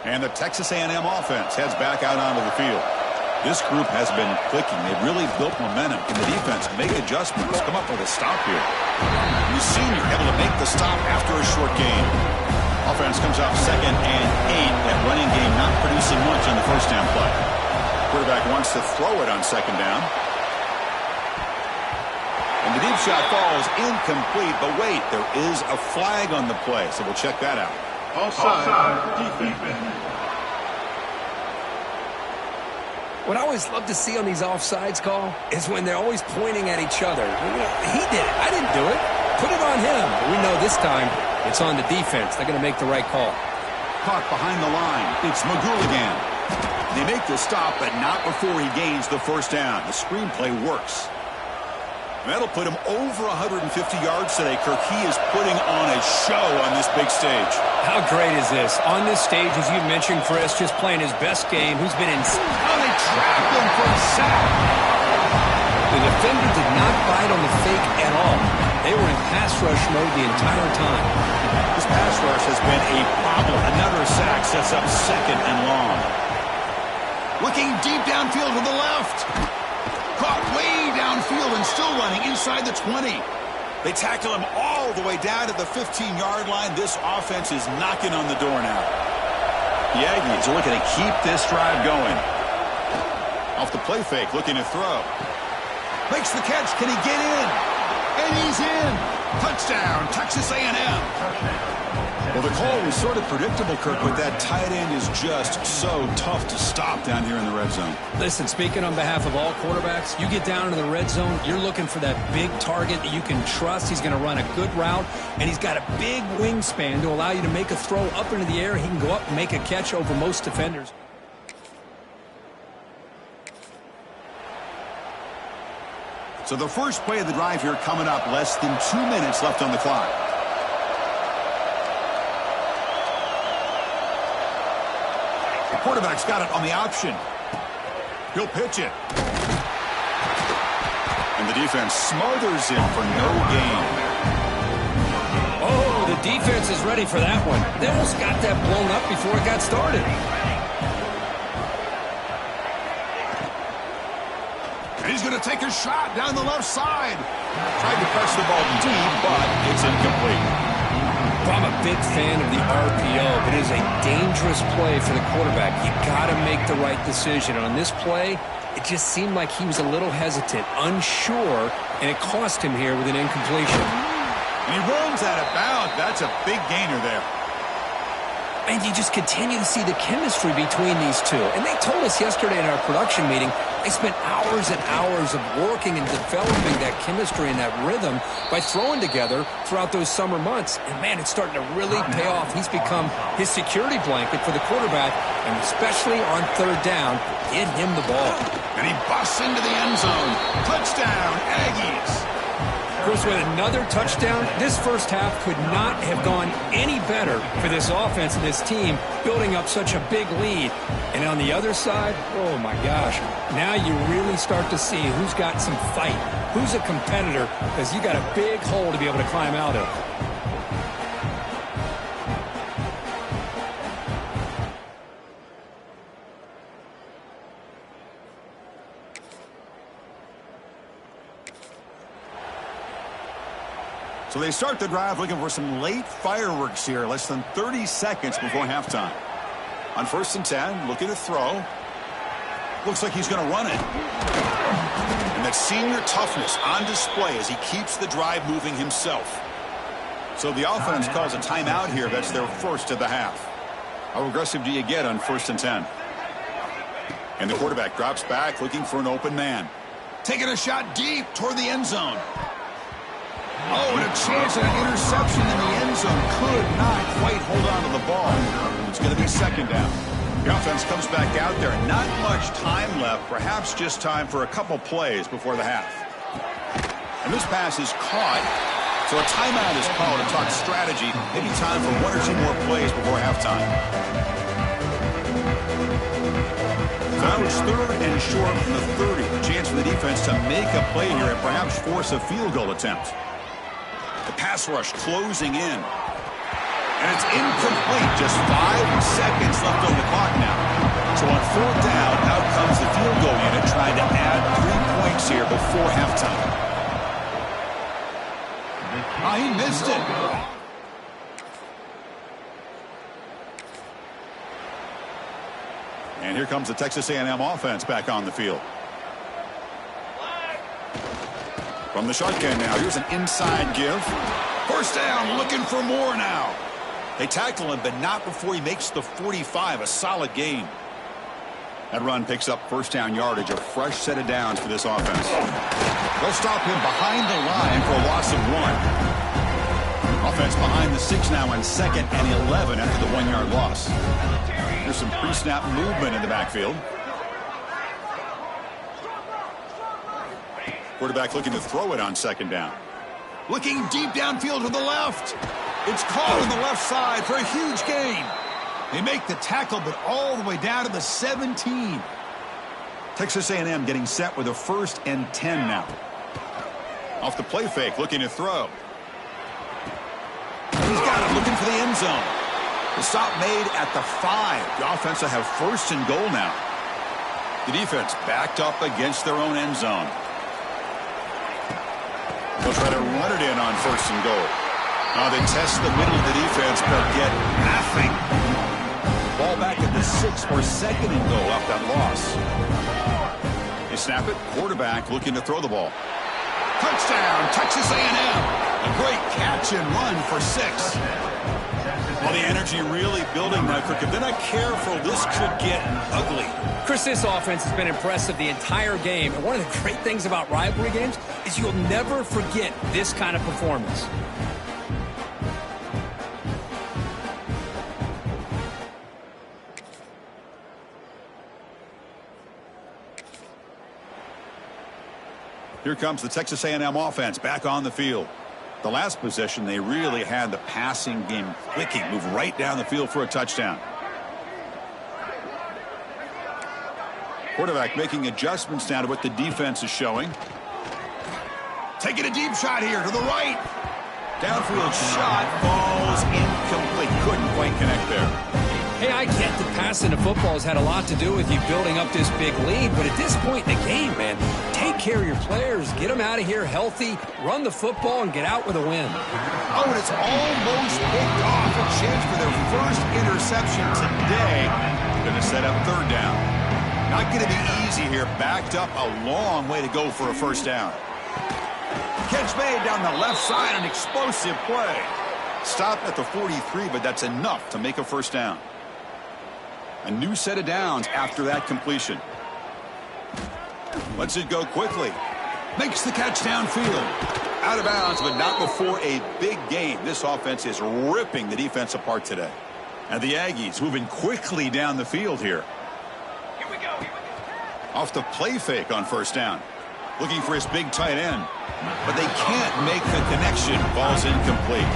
And the Texas A&M offense heads back out onto the field. This group has been clicking. They've really built momentum. Can the defense make adjustments? Come up with a stop here. The senior able to make the stop after a short gain. Offense comes out 2nd and 8. That running game not producing much on the first down play. Quarterback wants to throw it on 2nd down. And the deep shot falls incomplete. But wait, there is a flag on the play, so we'll check that out.
Offside defense.
What I always love to see on these offsides call is when they're always pointing at each other. He did it. I didn't do it. Put it on him. But we know this time it's on the defense. They're going to make the right call.
Caught behind the line. It's McGool again. They make the stop, but not before he gains the first down. The screenplay works. That'll put him over 150 yards today. Kirk, he is putting on a show on this big stage.
How great is this? On this stage, as you mentioned, Chris, just playing his best game. Who's been in...
Oh, they trapped him for a sack.
The defender did not bite on the fake at all. They were in pass rush mode the entire time.
This pass rush has been a problem. Another sack sets up 2nd and long. Looking deep downfield to the left. Caught way downfield and still running inside the 20. They tackle him all the way down to the 15-yard line. This offense is knocking on the door now. The Aggies are looking to keep this drive going. Off the play fake, looking to throw. Makes the catch. Can he get in? And he's in. Touchdown, Texas A&M. Well, the call was sort of predictable, Kirk, but that tight end is just so tough to stop down here in the red zone.
Listen, speaking on behalf of all quarterbacks, you get down into the red zone, you're looking for that big target that you can trust. He's going to run a good route, and he's got a big wingspan to allow you to make a throw up into the air. He can go up and make a catch over most defenders.
So the first play of the drive here coming up, less than 2 minutes left on the clock. The quarterback's got it on the option. He'll pitch it. And the defense smothers him for no gain.
Oh, the defense is ready for that one. They almost got that blown up before it got started.
He's going to take a shot down the left side. Tried to press the ball deep, but it's incomplete.
I'm a big fan of the RPO, but it is a dangerous play for the quarterback. You got to make the right decision. And on this play, it just seemed like he was a little hesitant, unsure, and it cost him here with an incompletion.
And he runs out of bounds. That's a big gainer there.
And you just continue to see the chemistry between these two. And they told us yesterday in our production meeting, they spent hours and hours of working and developing that chemistry and that rhythm by throwing together throughout those summer months. And, man, it's starting to really pay off. He's become his security blanket for the quarterback, and especially on 3rd down, get him the ball.
And he busts into the end zone. Touchdown, Aggies.
Of course, with another touchdown, this first half could not have gone any better for this offense and this team, building up such a big lead. And on the other side, oh my gosh, now you really start to see who's got some fight, who's a competitor, because you got a big hole to be able to climb out of.
So they start the drive looking for some late fireworks here, less than 30 seconds before halftime. On 1st and 10, looking to throw. Looks like he's going to run it. And that senior toughness on display as he keeps the drive moving himself. So the offense calls a timeout here. That's their first of the half. How aggressive do you get on 1st and 10? And the quarterback drops back looking for an open man. Taking a shot deep toward the end zone. Oh, and a chance at an interception in the end zone. Could not quite hold on to the ball. It's going to be 2nd down. The offense comes back out there. Not much time left. Perhaps just time for a couple plays before the half. And this pass is caught. So a timeout is called to talk strategy. Maybe time for 1 or 2 more plays before halftime. So now it's 3rd and short from the 30. A chance for the defense to make a play here and perhaps force a field goal attempt. The pass rush closing in. And it's incomplete. Just 5 seconds left on the clock now. So on 4th down, out comes the field goal unit trying to add 3 points here before halftime. He missed it. And here comes the Texas A&M offense back on the field. From the shotgun now, here's an inside give. 1st down, looking for more now. They tackle him, but not before he makes the 45, a solid gain. That run picks up 1st down yardage, a fresh set of downs for this offense. They'll stop him behind the line for a loss of 1. Offense behind the 6 now on 2nd and 11 after the 1-yard loss. There's some pre-snap movement in the backfield. Quarterback looking to throw it on 2nd down. Looking deep downfield to the left. It's caught on the left side for a huge gain. They make the tackle, but all the way down to the 17. Texas A&M getting set with a 1st and 10 now. Off the play fake, looking to throw. He's got it, looking for the end zone. The stop made at the 5. The offense will have 1st and goal now. The defense backed up against their own end zone. They'll try to run it in on 1st and goal. Now they test the middle of the defense, but get nothing. Ball back at the 6 for 2nd and goal off that loss. They snap it. Quarterback looking to throw the ball. Touchdown, Texas A&M. A great catch and run for 6. Well, the energy really building now, Kirk. If they're not careful, this could get ugly.
Chris, this offense has been impressive the entire game. And one of the great things about rivalry games is you'll never forget this kind of performance.
Here comes the Texas A&M offense back on the field. The last possession, they really had the passing game clicking. Move right down the field for a touchdown. Quarterback making adjustments now to what the defense is showing. Taking a deep shot here to the right. Downfield shot falls incomplete. Couldn't quite connect there.
Hey, I get the passing of football has had a lot to do with you building up this big lead, but at this point in the game, man, take care of your players, get them out of here healthy, run the football, and get out with a win.
Oh, and it's almost picked off. A chance for their first interception today. Going to set up 3rd down. Not going to be easy here. Backed up a long way to go for a 1st down. Catch made down the left side, an explosive play. Stopped at the 43, but that's enough to make a 1st down. A new set of downs after that completion. Lets it go quickly. Makes the catch downfield. Out of bounds, but not before a big game. This offense is ripping the defense apart today. And the Aggies moving quickly down the field here.
Here we go.
Off the play fake on 1st down. Looking for his big tight end. But they can't make the connection. Ball's incomplete.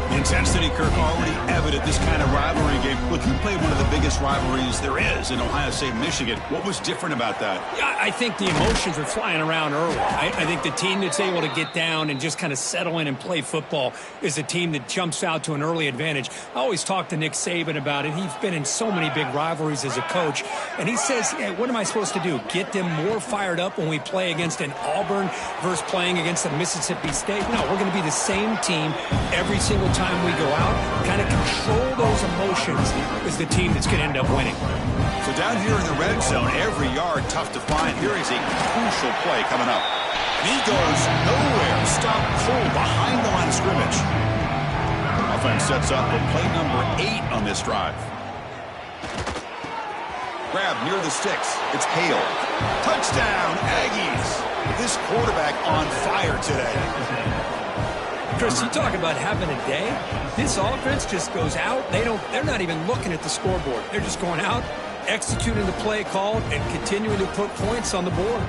Intensity, Kirk, already evident this kind of rivalry game. Look, you played one of the biggest rivalries there is in Ohio State, Michigan. What was different about that?
Yeah, I think the emotions were flying around early. I think the team that's able to get down and just kind of settle in and play football is a team that jumps out to an early advantage. I always talk to Nick Saban about it. He's been in so many big rivalries as a coach, and he says, hey, what am I supposed to do? Get them more fired up when we play against an Auburn versus playing against a Mississippi State? No, we're going to be the same team every single time we go out. Kind of control those emotions is the team that's going to end up winning.
So down here in the red zone, every yard tough to find. Here is a crucial play coming up. And he goes nowhere. Stop cold behind the line of scrimmage. Offense sets up for play number 8 on this drive. Grab near the sticks. It's Hale. Touchdown, Aggies. This quarterback on fire today.
Chris, you talk about having a day. This offense just goes out. They're not even looking at the scoreboard. They're just going out, executing the play called, and continuing to put points on the board.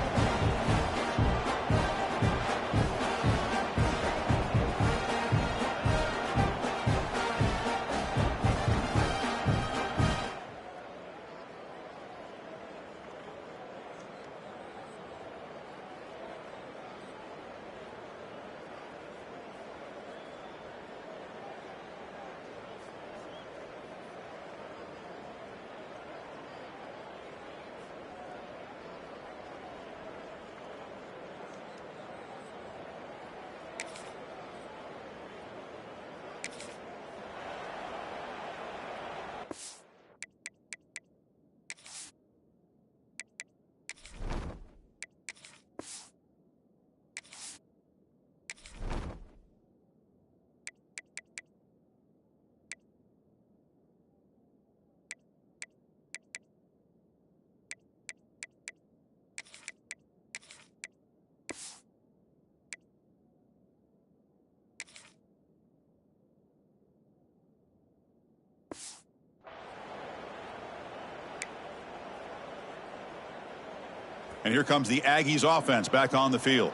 And here comes the Aggies offense back on the field.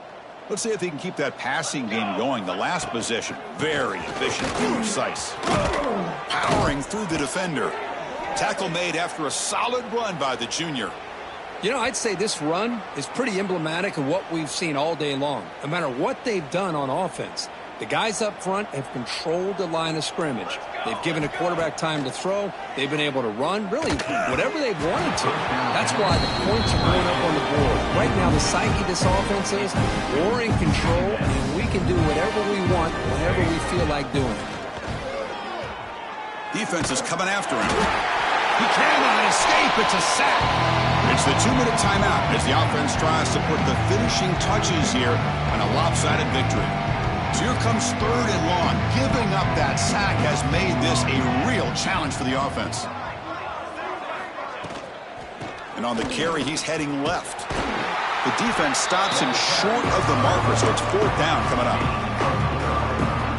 Let's see if he can keep that passing game going. The last possession, very efficient and precise. Powering through the defender. Tackle made after a solid run by the junior.
You know, I'd say this run is pretty emblematic of what we've seen all day long. No matter what they've done on offense, the guys up front have controlled the line of scrimmage. They've given a quarterback time to throw. They've been able to run, really, whatever they've wanted to. That's why the points are going up on the board. Right now, the psyche of this offense is we're in control, and we can do whatever we want whenever we feel like doing it.
Defense is coming after him. He cannot escape. It's a sack. It's the 2-minute timeout as the offense tries to put the finishing touches here on a lopsided victory. So here comes 3rd and long. Giving up that sack has made this a real challenge for the offense. And on the carry, he's heading left. The defense stops him short of the marker, so it's 4th down coming up.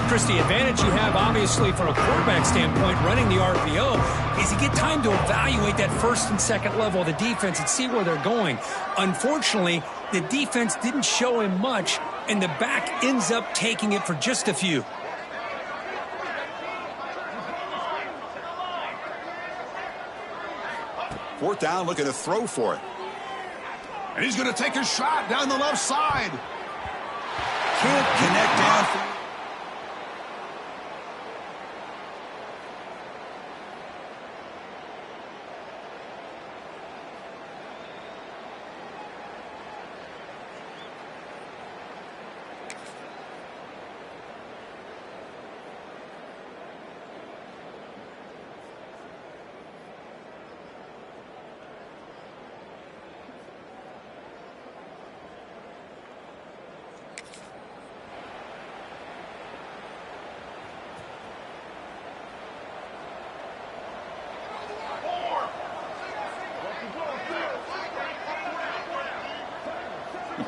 Chris, the advantage you have, obviously, from a quarterback standpoint, running the RPO, is you get time to evaluate that first and second level of the defense and see where they're going. Unfortunately, the defense didn't show him much, and the back ends up taking it for just a few.
Fourth down, looking to throw for it. And he's going to take a shot down the left side. Can't connect down.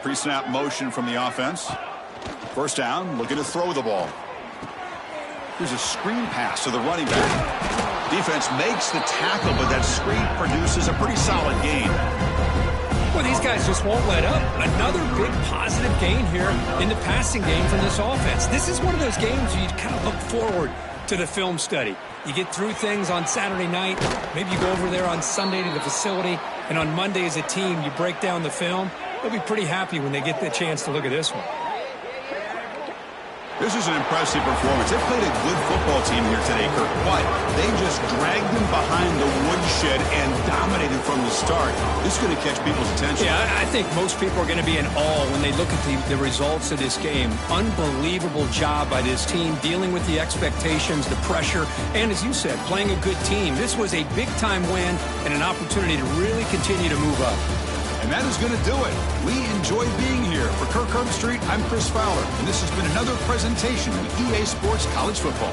Pre-snap motion from the offense. First down, looking to throw the ball. Here's a screen pass to the running back. Defense makes the tackle, but that screen produces a pretty solid gain.
Well, these guys just won't let up. Another big positive gain here in the passing game from this offense. This is one of those games you kind of look forward to the film study. You get through things on Saturday night. Maybe you go over there on Sunday to the facility, and on Monday as a team, you break down the film. They'll be pretty happy when they get the chance to look at this one.
This is an impressive performance. They played a good football team here today, Kirk, but they just dragged them behind the woodshed and dominated from the start. This is going to catch people's attention.
Yeah, I think most people are going to be in awe when they look at the results of this game. Unbelievable job by this team, dealing with the expectations, the pressure, and as you said, playing a good team. This was a big-time win and an opportunity to really continue to move up.
And that is going to do it. We enjoyed being here. For Kirk Herbstreit, I'm Chris Fowler, and this has been another presentation of EA Sports College Football.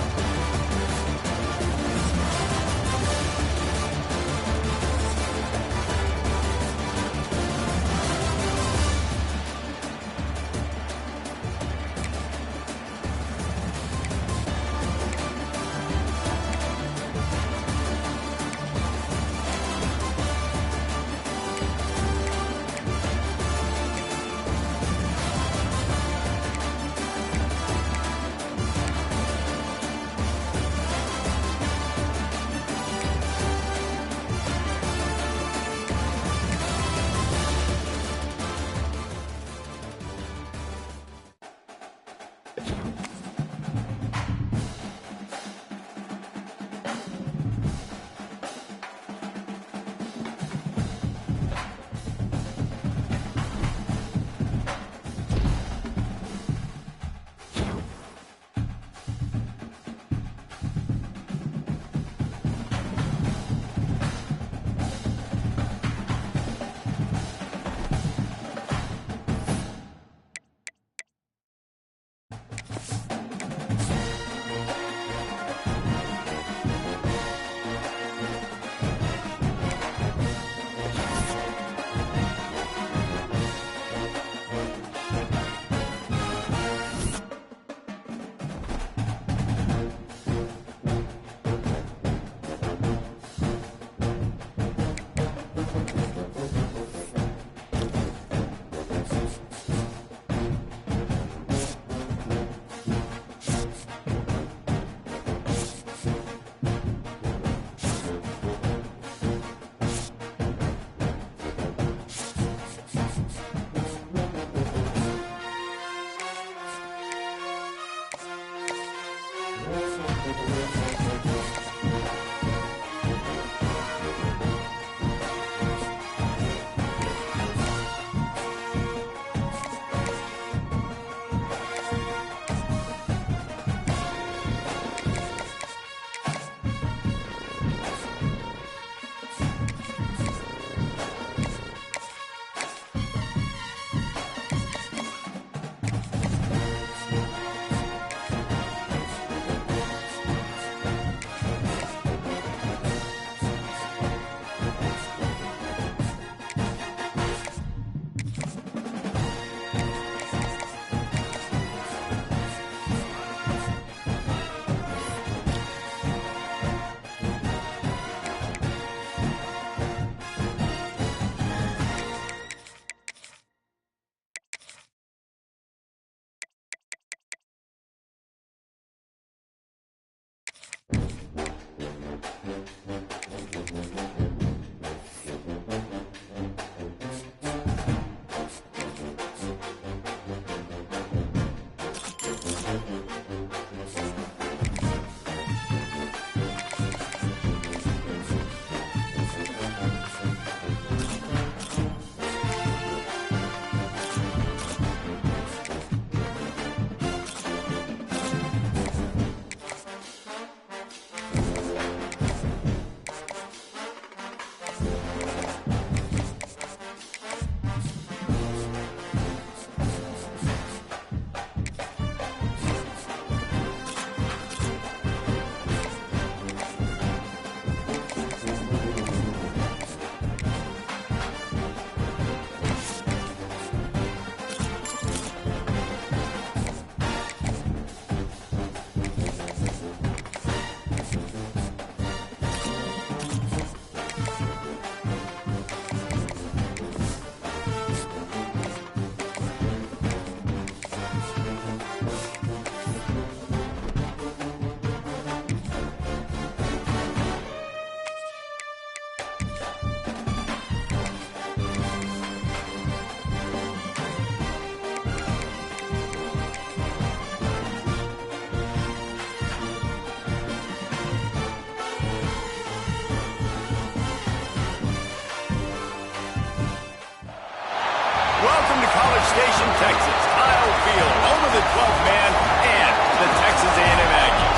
Station, Texas, Kyle Field, home of the 12th man and the Texas A&M Aggies.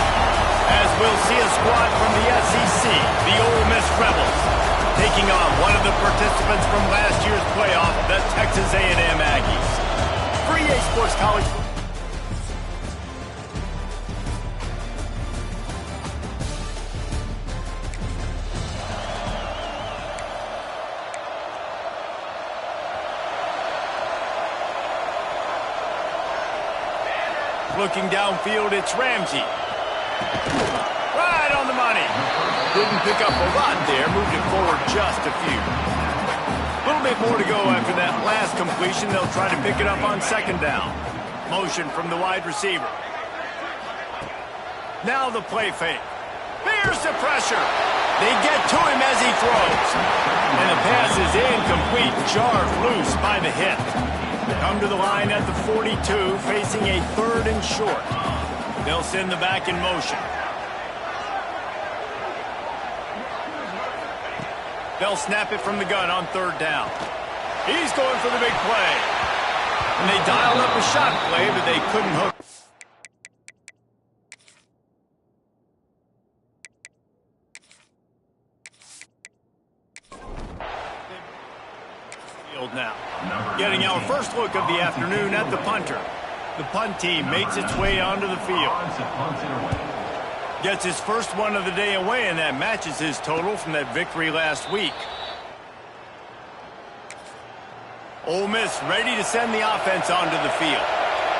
As we'll see a squad from the SEC, the Ole Miss Rebels, taking on one of the participants from last year's playoff, the Texas A&M Aggies. For EA Sports College Football. Looking downfield, it's Ramsey. Right on the money. Didn't pick up a lot there, moved it forward just a few. A little bit more to go after that last completion. They'll try to pick it up on second down. Motion from the wide receiver. Now the play fake. Here's the pressure. They get to him as he throws. And the pass is incomplete, jarred loose by the hit. Come to the line at the 42, facing a 3rd and short. They'll send the back in motion. They'll snap it from the gun on 3rd down. He's going for the big play. And they dialed up a shot play, but they couldn't hook. Now, getting our first look of the afternoon at the punter. The punt team makes its way onto the field. Gets his first one of the day away, and that matches his total from that victory last week. Ole Miss ready to send the offense onto the field.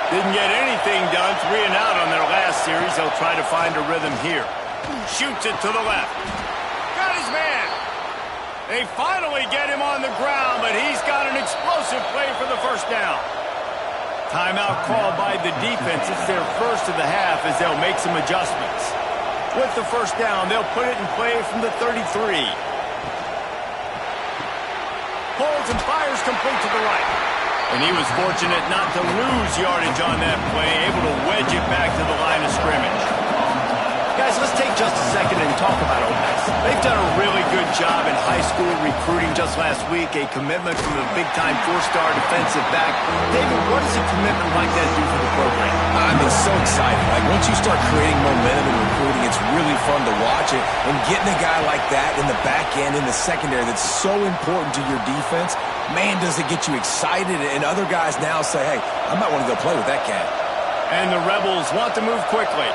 Didn't get anything done, 3 and out on their last series. They'll try to find a rhythm here. Shoots it to the left. Got his man. They finally get him on the ground, but he's got an explosive play for the first down. Timeout called by the defense. It's their first of the half as they'll make some adjustments. With the first down, they'll put it in play from the 33. Pulls and fires complete to the right. And he was fortunate not to lose yardage on that play, able to wedge it back to the line of scrimmage. Guys, let's take just a second and talk about Ole Miss. They've done a really good job in high school recruiting just last week, a commitment from a big-time 4-star defensive back. David, what does a commitment like that do for the program?
I'm so excited. Like, once you start creating momentum in recruiting, it's really fun to watch it. And getting a guy like that in the back end, in the secondary, that's so important to your defense, man, does it get you excited. And other guys now say, hey, I might want to go play with that cat.
And the Rebels want to move quickly.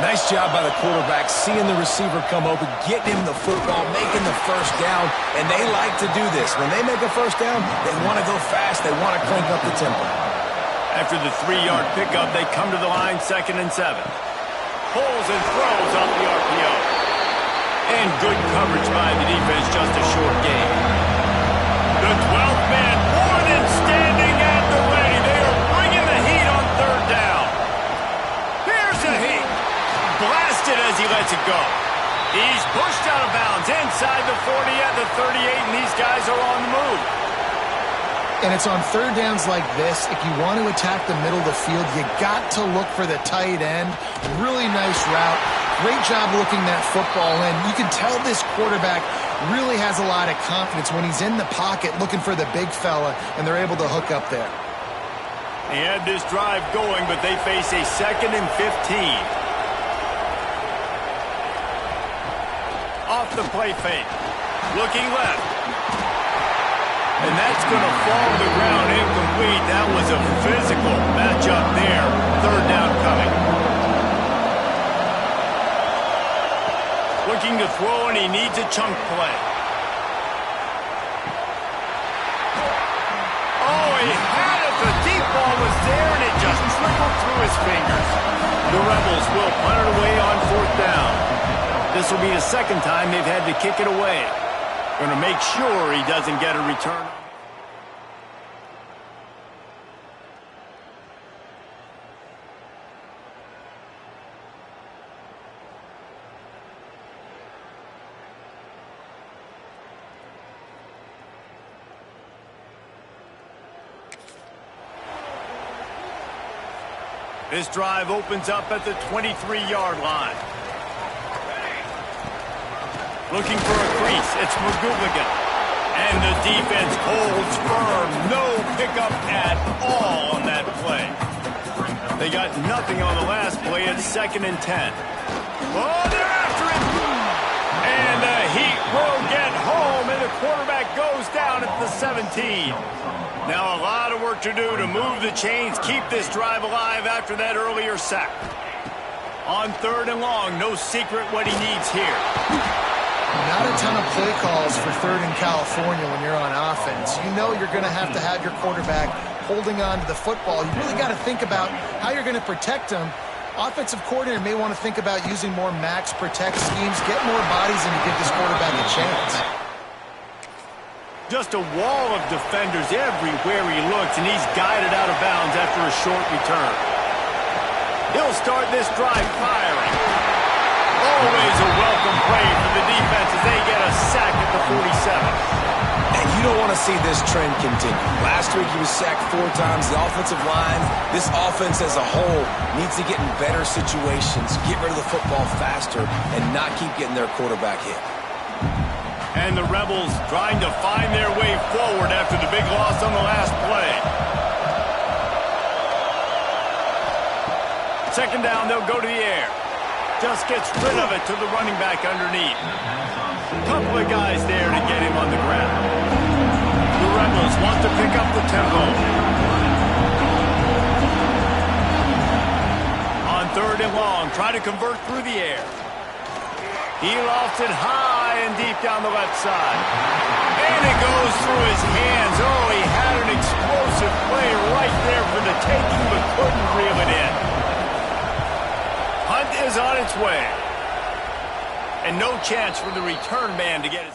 Nice job by the quarterback, seeing the receiver come open, getting him the football, making the first down, and they like to do this. When they make a first down, they want to go fast, they want to crank up the tempo.
After the 3-yard pickup, they come to the line 2nd and 7. Pulls and throws off the RPO. And good coverage by the defense, just a short gain. The 12th man, Warden standing at the ready. They are bringing the heat on 3rd down. Here's the heat. Blasted as he lets it go. He's pushed out of bounds inside the 40 at the 38, and these guys are on the move.
And it's on 3rd downs like this. If you want to attack the middle of the field, you got to look for the tight end. Really nice route. Great job looking that football in. You can tell this quarterback really has a lot of confidence when he's in the pocket looking for the big fella, and they're able to hook up there.
They had this drive going, but they face a 2nd and 15. Off the play fake. Looking left. And that's going to fall to the ground incomplete. That was a physical matchup there. 3rd down coming. Looking to throw, and he needs a chunk play. Oh, he had it. The deep ball was there, and it just trickled through his fingers. The Rebels will punt it away on 4th down. This will be the 2nd time they've had to kick it away. Going to make sure he doesn't get a return. This drive opens up at the 23-yard line. Looking for a crease. It's McGooligan. And the defense holds firm. No pickup at all on that play. They got nothing on the last play. It's 2nd and 10. Oh, they're after it. And the Heat will get home, and the quarterback goes down at the 17. Now a lot of work to do to move the chains, keep this drive alive after that earlier sack. On 3rd and long, no secret what he needs here.
Not a ton of play calls for 3rd in California when you're on offense. You know you're going to have your quarterback holding on to the football. You really got to think about how you're going to protect him. Offensive coordinator may want to think about using more max protect schemes, get more bodies in to give this quarterback a chance.
Just a wall of defenders everywhere he looks, and he's guided out of bounds after a short return. He'll start this drive firing. Always a welcome play for the defense as they get a sack at the 47.
And you don't want to see this trend continue. Last week he was sacked 4 times. The offensive line, this offense as a whole, needs to get in better situations, get rid of the football faster, and not keep getting their quarterback hit.
And the Rebels trying to find their way forward after the big loss on the last play. 2nd down, they'll go to the air. Just gets rid of it to the running back underneath. Couple of guys there to get him on the ground. The Rebels want to pick up the tempo. On 3rd and long, try to convert through the air. He lofts it high and deep down the left side. And it goes through his hands. Oh, he had an explosive play right there for the taking, but couldn't reel it in. Hunt is on its way. And no chance for the return man to get his...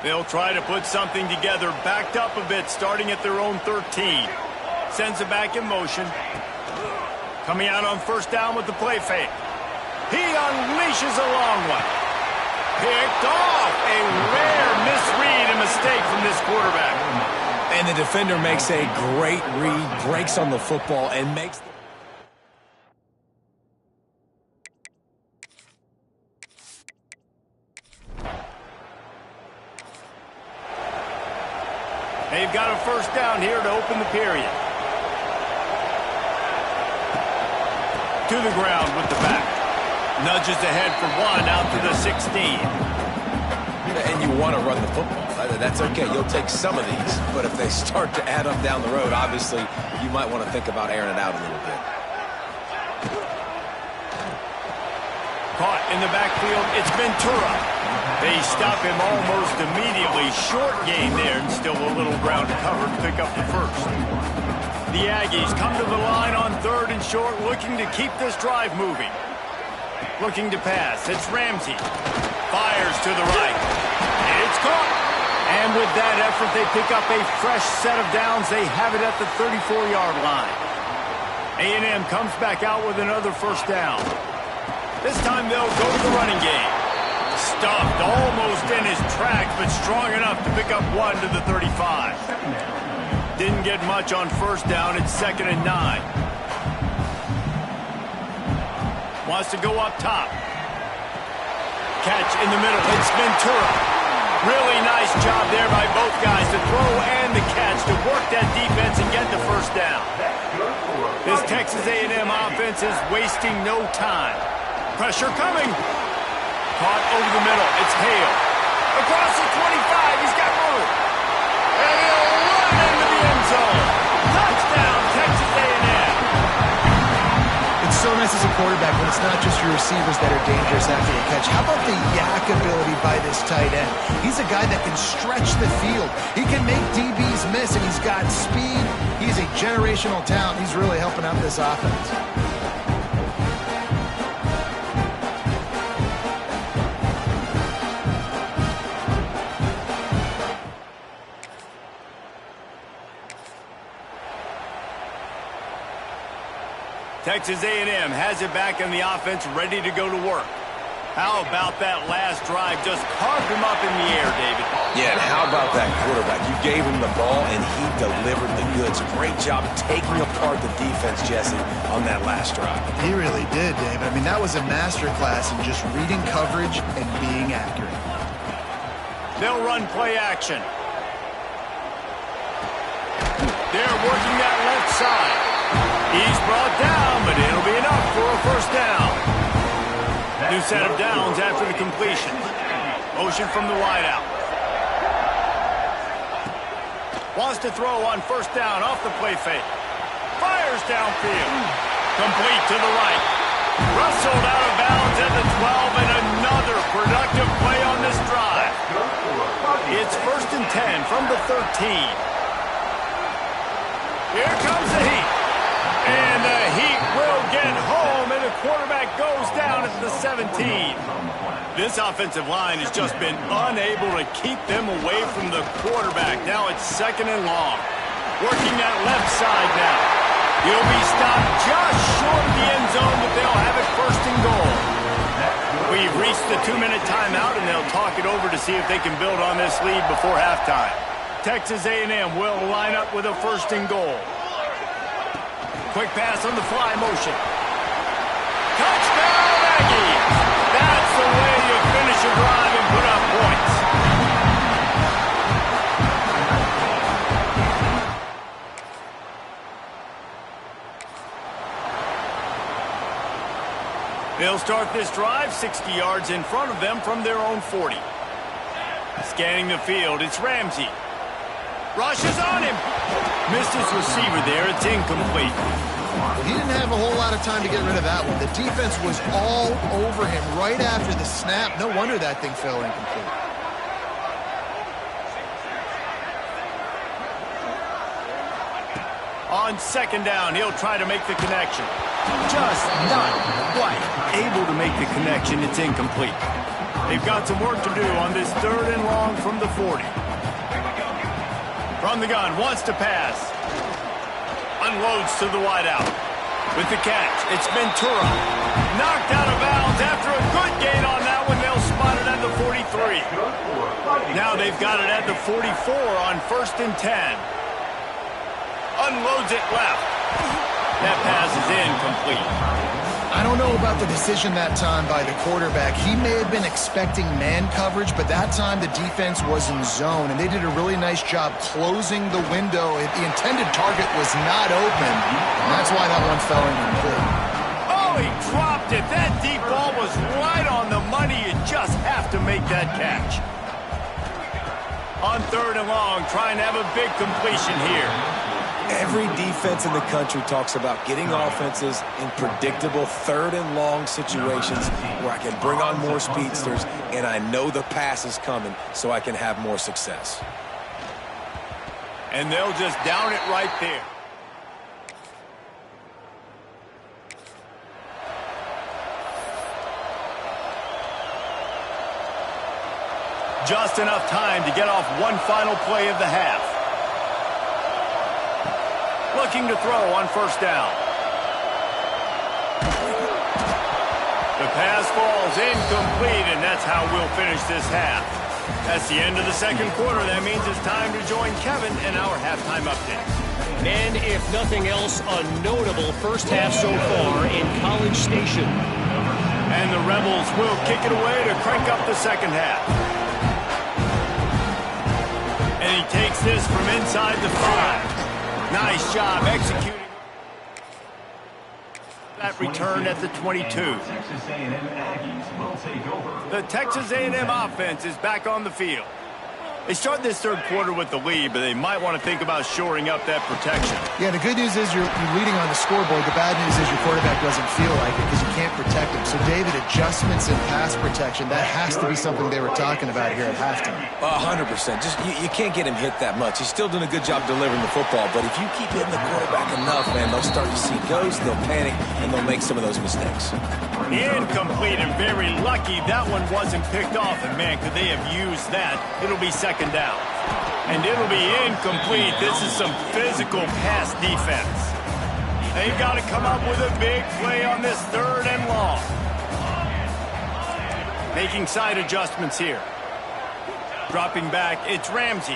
They'll try to put something together, backed up a bit, starting at their own 13. Sends it back in motion. Coming out on 1st down with the play fake. He unleashes a long one. Picked off. A rare misread and mistake from this quarterback.
And the defender makes a great read, breaks on the football, and makes...
They've got a 1st down here to open the period. To the ground with the back. Nudges ahead for 1 out to the 16.
And you want to run the football. That's okay. You'll take some of these. But if they start to add up down the road, obviously, you might want to think about airing it out a little bit.
Caught in the backfield, it's Ventura. They stop him almost immediately. Short gain there, and still a little ground to cover to pick up the 1st. The Aggies come to the line on 3rd and short, looking to keep this drive moving. Looking to pass. It's Ramsey. Fires to the right. It's caught. And with that effort, they pick up a fresh set of downs. They have it at the 34-yard line. A&M comes back out with another 1st down. This time they'll go to the running game. Stuffed almost in his tracks, but strong enough to pick up 1 to the 35. Didn't get much on 1st down. It's 2nd and 9. Wants to go up top. Catch in the middle. It's Ventura. Really nice job there by both guys to throw and the catch to work that defense and get the 1st down. This Texas A&M offense is wasting no time. Pressure coming. Caught over the middle. It's Hale. Across the 25. He's got room. And he'll run into the end zone. Touchdown, Texas A&M.
It's so nice as a quarterback when it's not just your receivers that are dangerous after the catch. How about the yak ability by this tight end? He's a guy that can stretch the field. He can make DBs miss, and he's got speed. He's a generational talent. He's really helping out this offense.
Texas A&M has it back in the offense, ready to go to work. How about that last drive? Just carved him up in the air, David.
Yeah, and how about that quarterback? You gave him the ball, and he delivered the goods. Great job taking apart the defense, Jesse, on that last drive.
He really did, David. I mean, that was a masterclass in just reading coverage and being accurate.
They'll run play action. They're working that left side. He's brought down, but it'll be enough for a first down. New set of downs after the completion. Motion from the wideout. Wants to throw on first down off the play fake. Fires downfield. Complete to the right. Rustled out of bounds at the 12, and another productive play on this drive. It's 1st and 10 from the 13. Here comes the heat. And the Heat will get home, and the quarterback goes down at the 17. This offensive line has just been unable to keep them away from the quarterback. Now it's 2nd and long. Working that left side now. He'll be stopped just short of the end zone, but they'll have it 1st and goal. We've reached the 2-minute timeout, and they'll talk it over to see if they can build on this lead before halftime. Texas A&M will line up with a 1st and goal. Quick pass on the fly motion. Touchdown, Aggies! That's the way you finish a drive and put up points. They'll start this drive 60 yards in front of them from their own 40. Scanning the field, it's Ramsey. Rushes on him. Missed his receiver there. It's incomplete.
He didn't have a whole lot of time to get rid of that one. The defense was all over him right after the snap. No wonder that thing fell incomplete.
On 2nd down, he'll try to make the connection. Just not quite able to make the connection. It's incomplete. They've got some work to do on this 3rd and long from the 40. From the gun, wants to pass. Unloads to the wideout. With the catch, it's Ventura. Knocked out of bounds after a good gain on that one. They'll spot it at the 43. Now they've got it at the 44 on 1st and 10. Unloads it left. That pass is incomplete.
I don't know about the decision that time by the quarterback. He may have been expecting man coverage, but that time the defense was in zone, and they did a really nice job closing the window. The intended target was not open, and that's why that one fell incomplete.
Oh, he dropped it. That deep ball was right on the money. You just have to make that catch. On 3rd and long, trying to have a big completion here.
Every defense in the country talks about getting offenses in predictable 3rd and long situations where I can bring on more speedsters, and I know the pass is coming, so I can have more success.
And they'll just down it right there. Just enough time to get off one final play of the half. Looking to throw on 1st down. The pass falls incomplete, and that's how we'll finish this half. That's the end of the 2nd quarter. That means it's time to join Kevin in our halftime update.
And if nothing else, a notable first half so far in College Station.
And the Rebels will kick it away to crank up the 2nd half. And he takes this from inside the 5. Nice job executing that return at the 22. The Texas A&M offense is back on the field. They start this 3rd quarter with the lead, but they might want to think about shoring up that protection.
Yeah, the good news is you're leading on the scoreboard. The bad news is your quarterback doesn't feel like it because you can't protect him. So, David, adjustments in pass protection, that has to be something they were talking about here at halftime.
100%. Just you can't get him hit that much. He's still doing a good job delivering the football, but if you keep hitting the quarterback enough, man, they'll start to see ghosts, they'll panic, and they'll make some of those mistakes.
Incomplete, and very lucky that one wasn't picked off. And, man, could they have used that? It'll be 2nd down. And it'll be incomplete. This is some physical pass defense. They've got to come up with a big play on this 3rd and long. Making side adjustments here. Dropping back, it's Ramsey.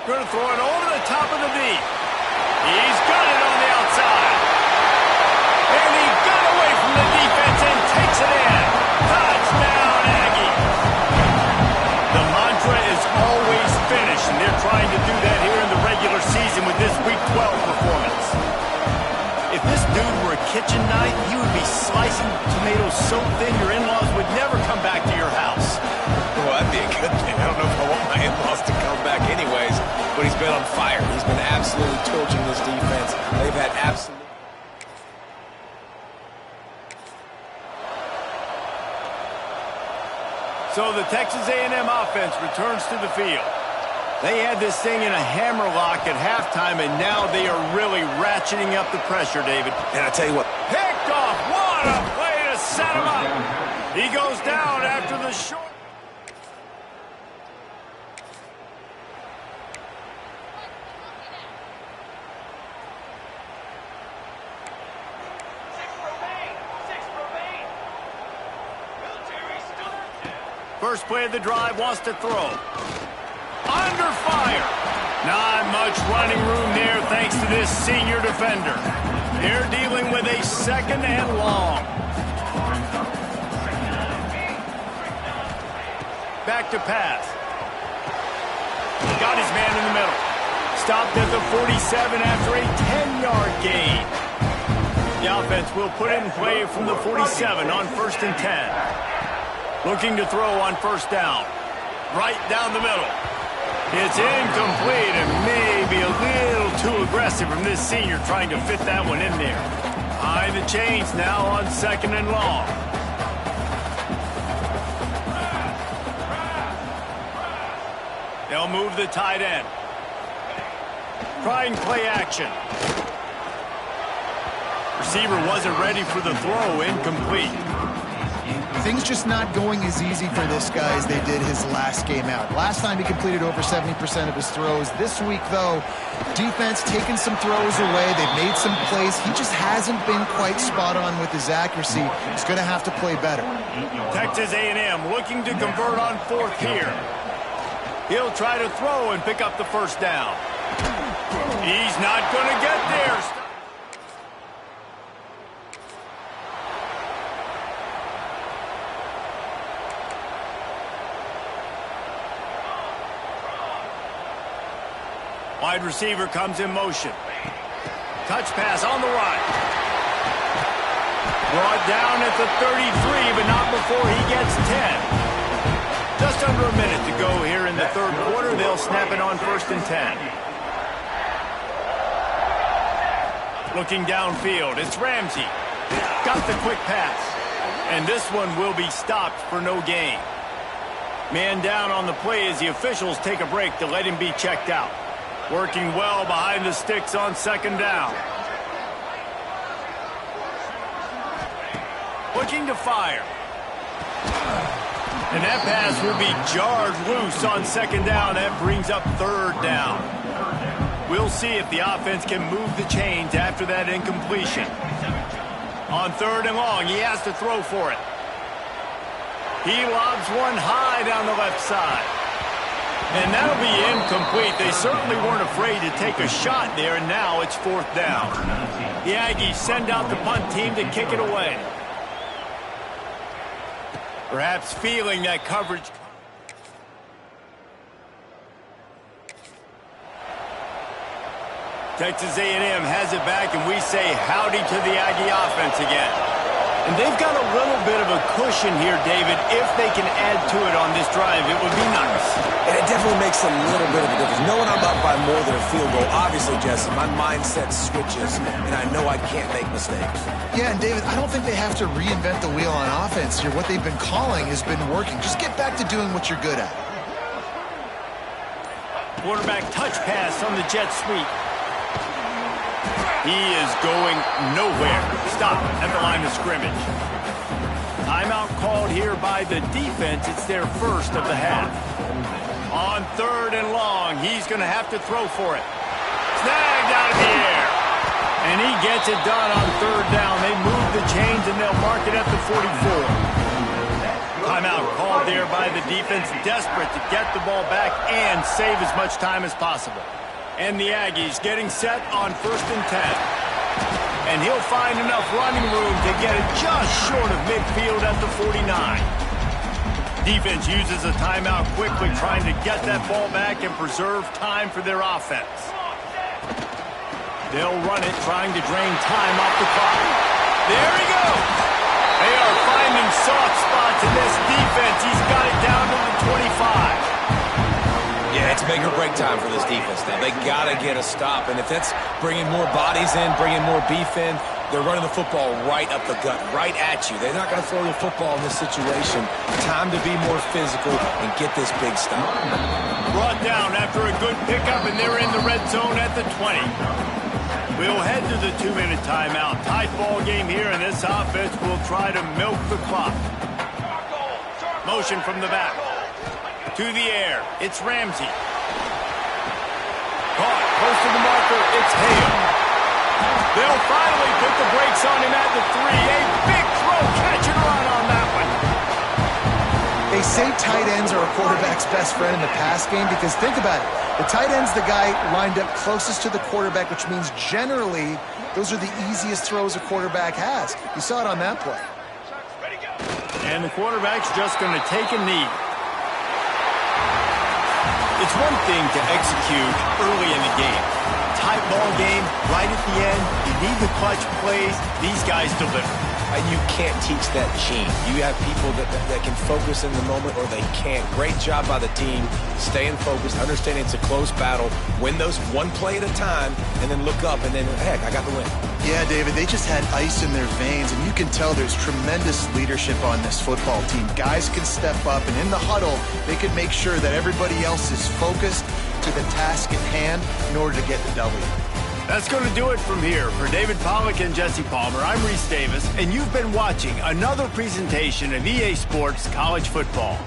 Going to throw it over the top of the knee. He's got it on the outside. And he got away from the defense and takes it in. Touchdown, Aggie. The mantra is always finish, and they're trying to do that here in the regular season with this Week 12 performance. If this dude were a kitchen knife, he would be slicing tomatoes so thin your in-laws would never come back to your house.
Well, that'd be a good thing. I don't know if I want my in-laws to come back anyways, but he's been on fire. He's been absolutely torching this defense. They've had absolute...
So the Texas A&M offense returns to the field. They had this thing in a hammerlock at halftime, and now they are really ratcheting up the pressure, David.
And I tell you what...
Picked off! What a play to set him up! He goes down after the short... First play of the drive, wants to throw. Under fire. Not much running room there thanks to this senior defender. They're dealing with a second and long. Back to pass. Got his man in the middle. Stopped at the 47 after a 10-yard gain. The offense will put it in play from the 47 on 1st and 10. Looking to throw on 1st down. Right down the middle. It's incomplete and maybe a little too aggressive from this senior trying to fit that one in there. Behind the chains now on 2nd and long. They'll move the tight end. Trying play action. Receiver wasn't ready for the throw, incomplete.
Things just not going as easy for this guy as they did his last game out. Last time he completed over 70% of his throws. This week, though, defense taking some throws away. They've made some plays. He just hasn't been quite spot on with his accuracy. He's going to have to play better.
Texas A&M looking to convert on 4th here. He'll try to throw and pick up the 1st down. He's not going to get there. Wide receiver comes in motion. Touch pass on the right. Brought down at the 33, but not before he gets 10. Just under a minute to go here in the 3rd quarter. They'll snap it on 1st and 10. Looking downfield, it's Ramsey. Got the quick pass. And this one will be stopped for no gain. Man down on the play as the officials take a break to let him be checked out. Working well behind the sticks on 2nd down. Looking to fire. And that pass will be jarred loose on 2nd down. That brings up 3rd down. We'll see if the offense can move the chains after that incompletion. On 3rd and long, he has to throw for it. He lobs one high down the left side. And that'll be incomplete. They certainly weren't afraid to take a shot there, and now it's 4th down. The Aggies send out the punt team to kick it away. Perhaps feeling that coverage. Texas A&M has it back, and we say howdy to the Aggie offense again. And they've got a little bit of a cushion here, David. If they can add to it on this drive, it would be nice.
And it definitely makes a little bit of a difference. Knowing I'm up by more than a field goal, obviously, Jesse, my mindset switches, and I know I can't make mistakes.
Yeah, and David, I don't think they have to reinvent the wheel on offense here. What they've been calling has been working. Just get back to doing what you're good at.
Quarterback touch pass on the jet sweep. He is going nowhere. Stop at the line of scrimmage. Timeout called here by the defense. It's their first of the half. On 3rd and long, he's going to have to throw for it. Snagged out of the air. And he gets it done on 3rd down. They move the chains, and they'll mark it at the 44. there by the defense, desperate to get the ball back and save as much time as possible. And the Aggies getting set on 1st and 10. And he'll find enough running room to get it just short of midfield at the 49. Defense uses a timeout quickly, trying to get that ball back and preserve time for their offense. They'll run it, trying to drain time off the clock. There he goes! They are finding soft spots in this defense. He's got it down to the 25.
Yeah, it's make or break time for this defense now. They got to get a stop, and if that's bringing more bodies in, bringing more beef in, they're running the football right up the gut, right at you. They're not going to throw the football in this situation. Time to be more physical and get this big stop.
Brought down after a good pickup, and they're in the red zone at the 20. We'll head to the 2-minute timeout. Tight ball game here, and this offense will try to milk the clock. Motion from the back. To the air. It's Ramsey. Caught. Close to the marker. It's Hale. They'll finally put the brakes on him at the 3. A big throw. Catch and run on that one.
They say tight ends are a quarterback's best friend in the pass game because think about it. The tight end's the guy lined up closest to the quarterback, which means generally those are the easiest throws a quarterback has. You saw it on that play.
And the quarterback's just going to take a knee. It's one thing to execute early in the game. Tight ball game, right at the end. You need the clutch plays. These guys deliver.
And you can't teach that gene. You have people that can focus in the moment or they can't. Great job by the team, staying focused, understanding it's a close battle, win those one play at a time, and then look up, and then, heck, I got the win.
Yeah, David, they just had ice in their veins, and you can tell there's tremendous leadership on this football team. Guys can step up, and in the huddle, they can make sure that everybody else is focused to the task at hand in order to get the W.
That's going to do it from here. For David Pollack and Jesse Palmer, I'm Reese Davis, and you've been watching another presentation of EA Sports College Football.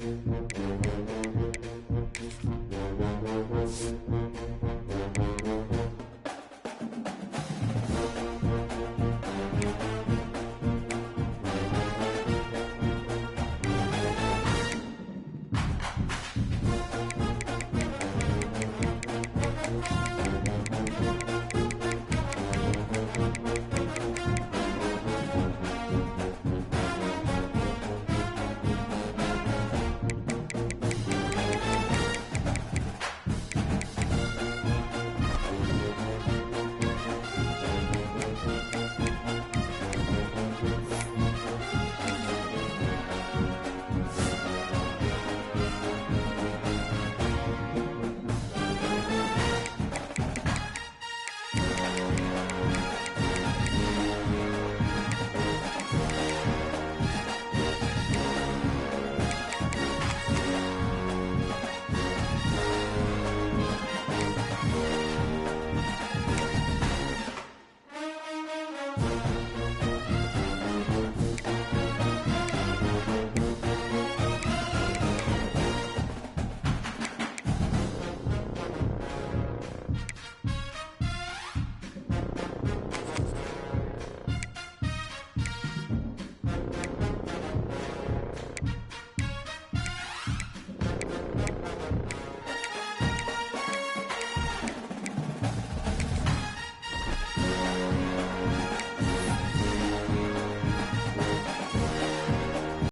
Bye.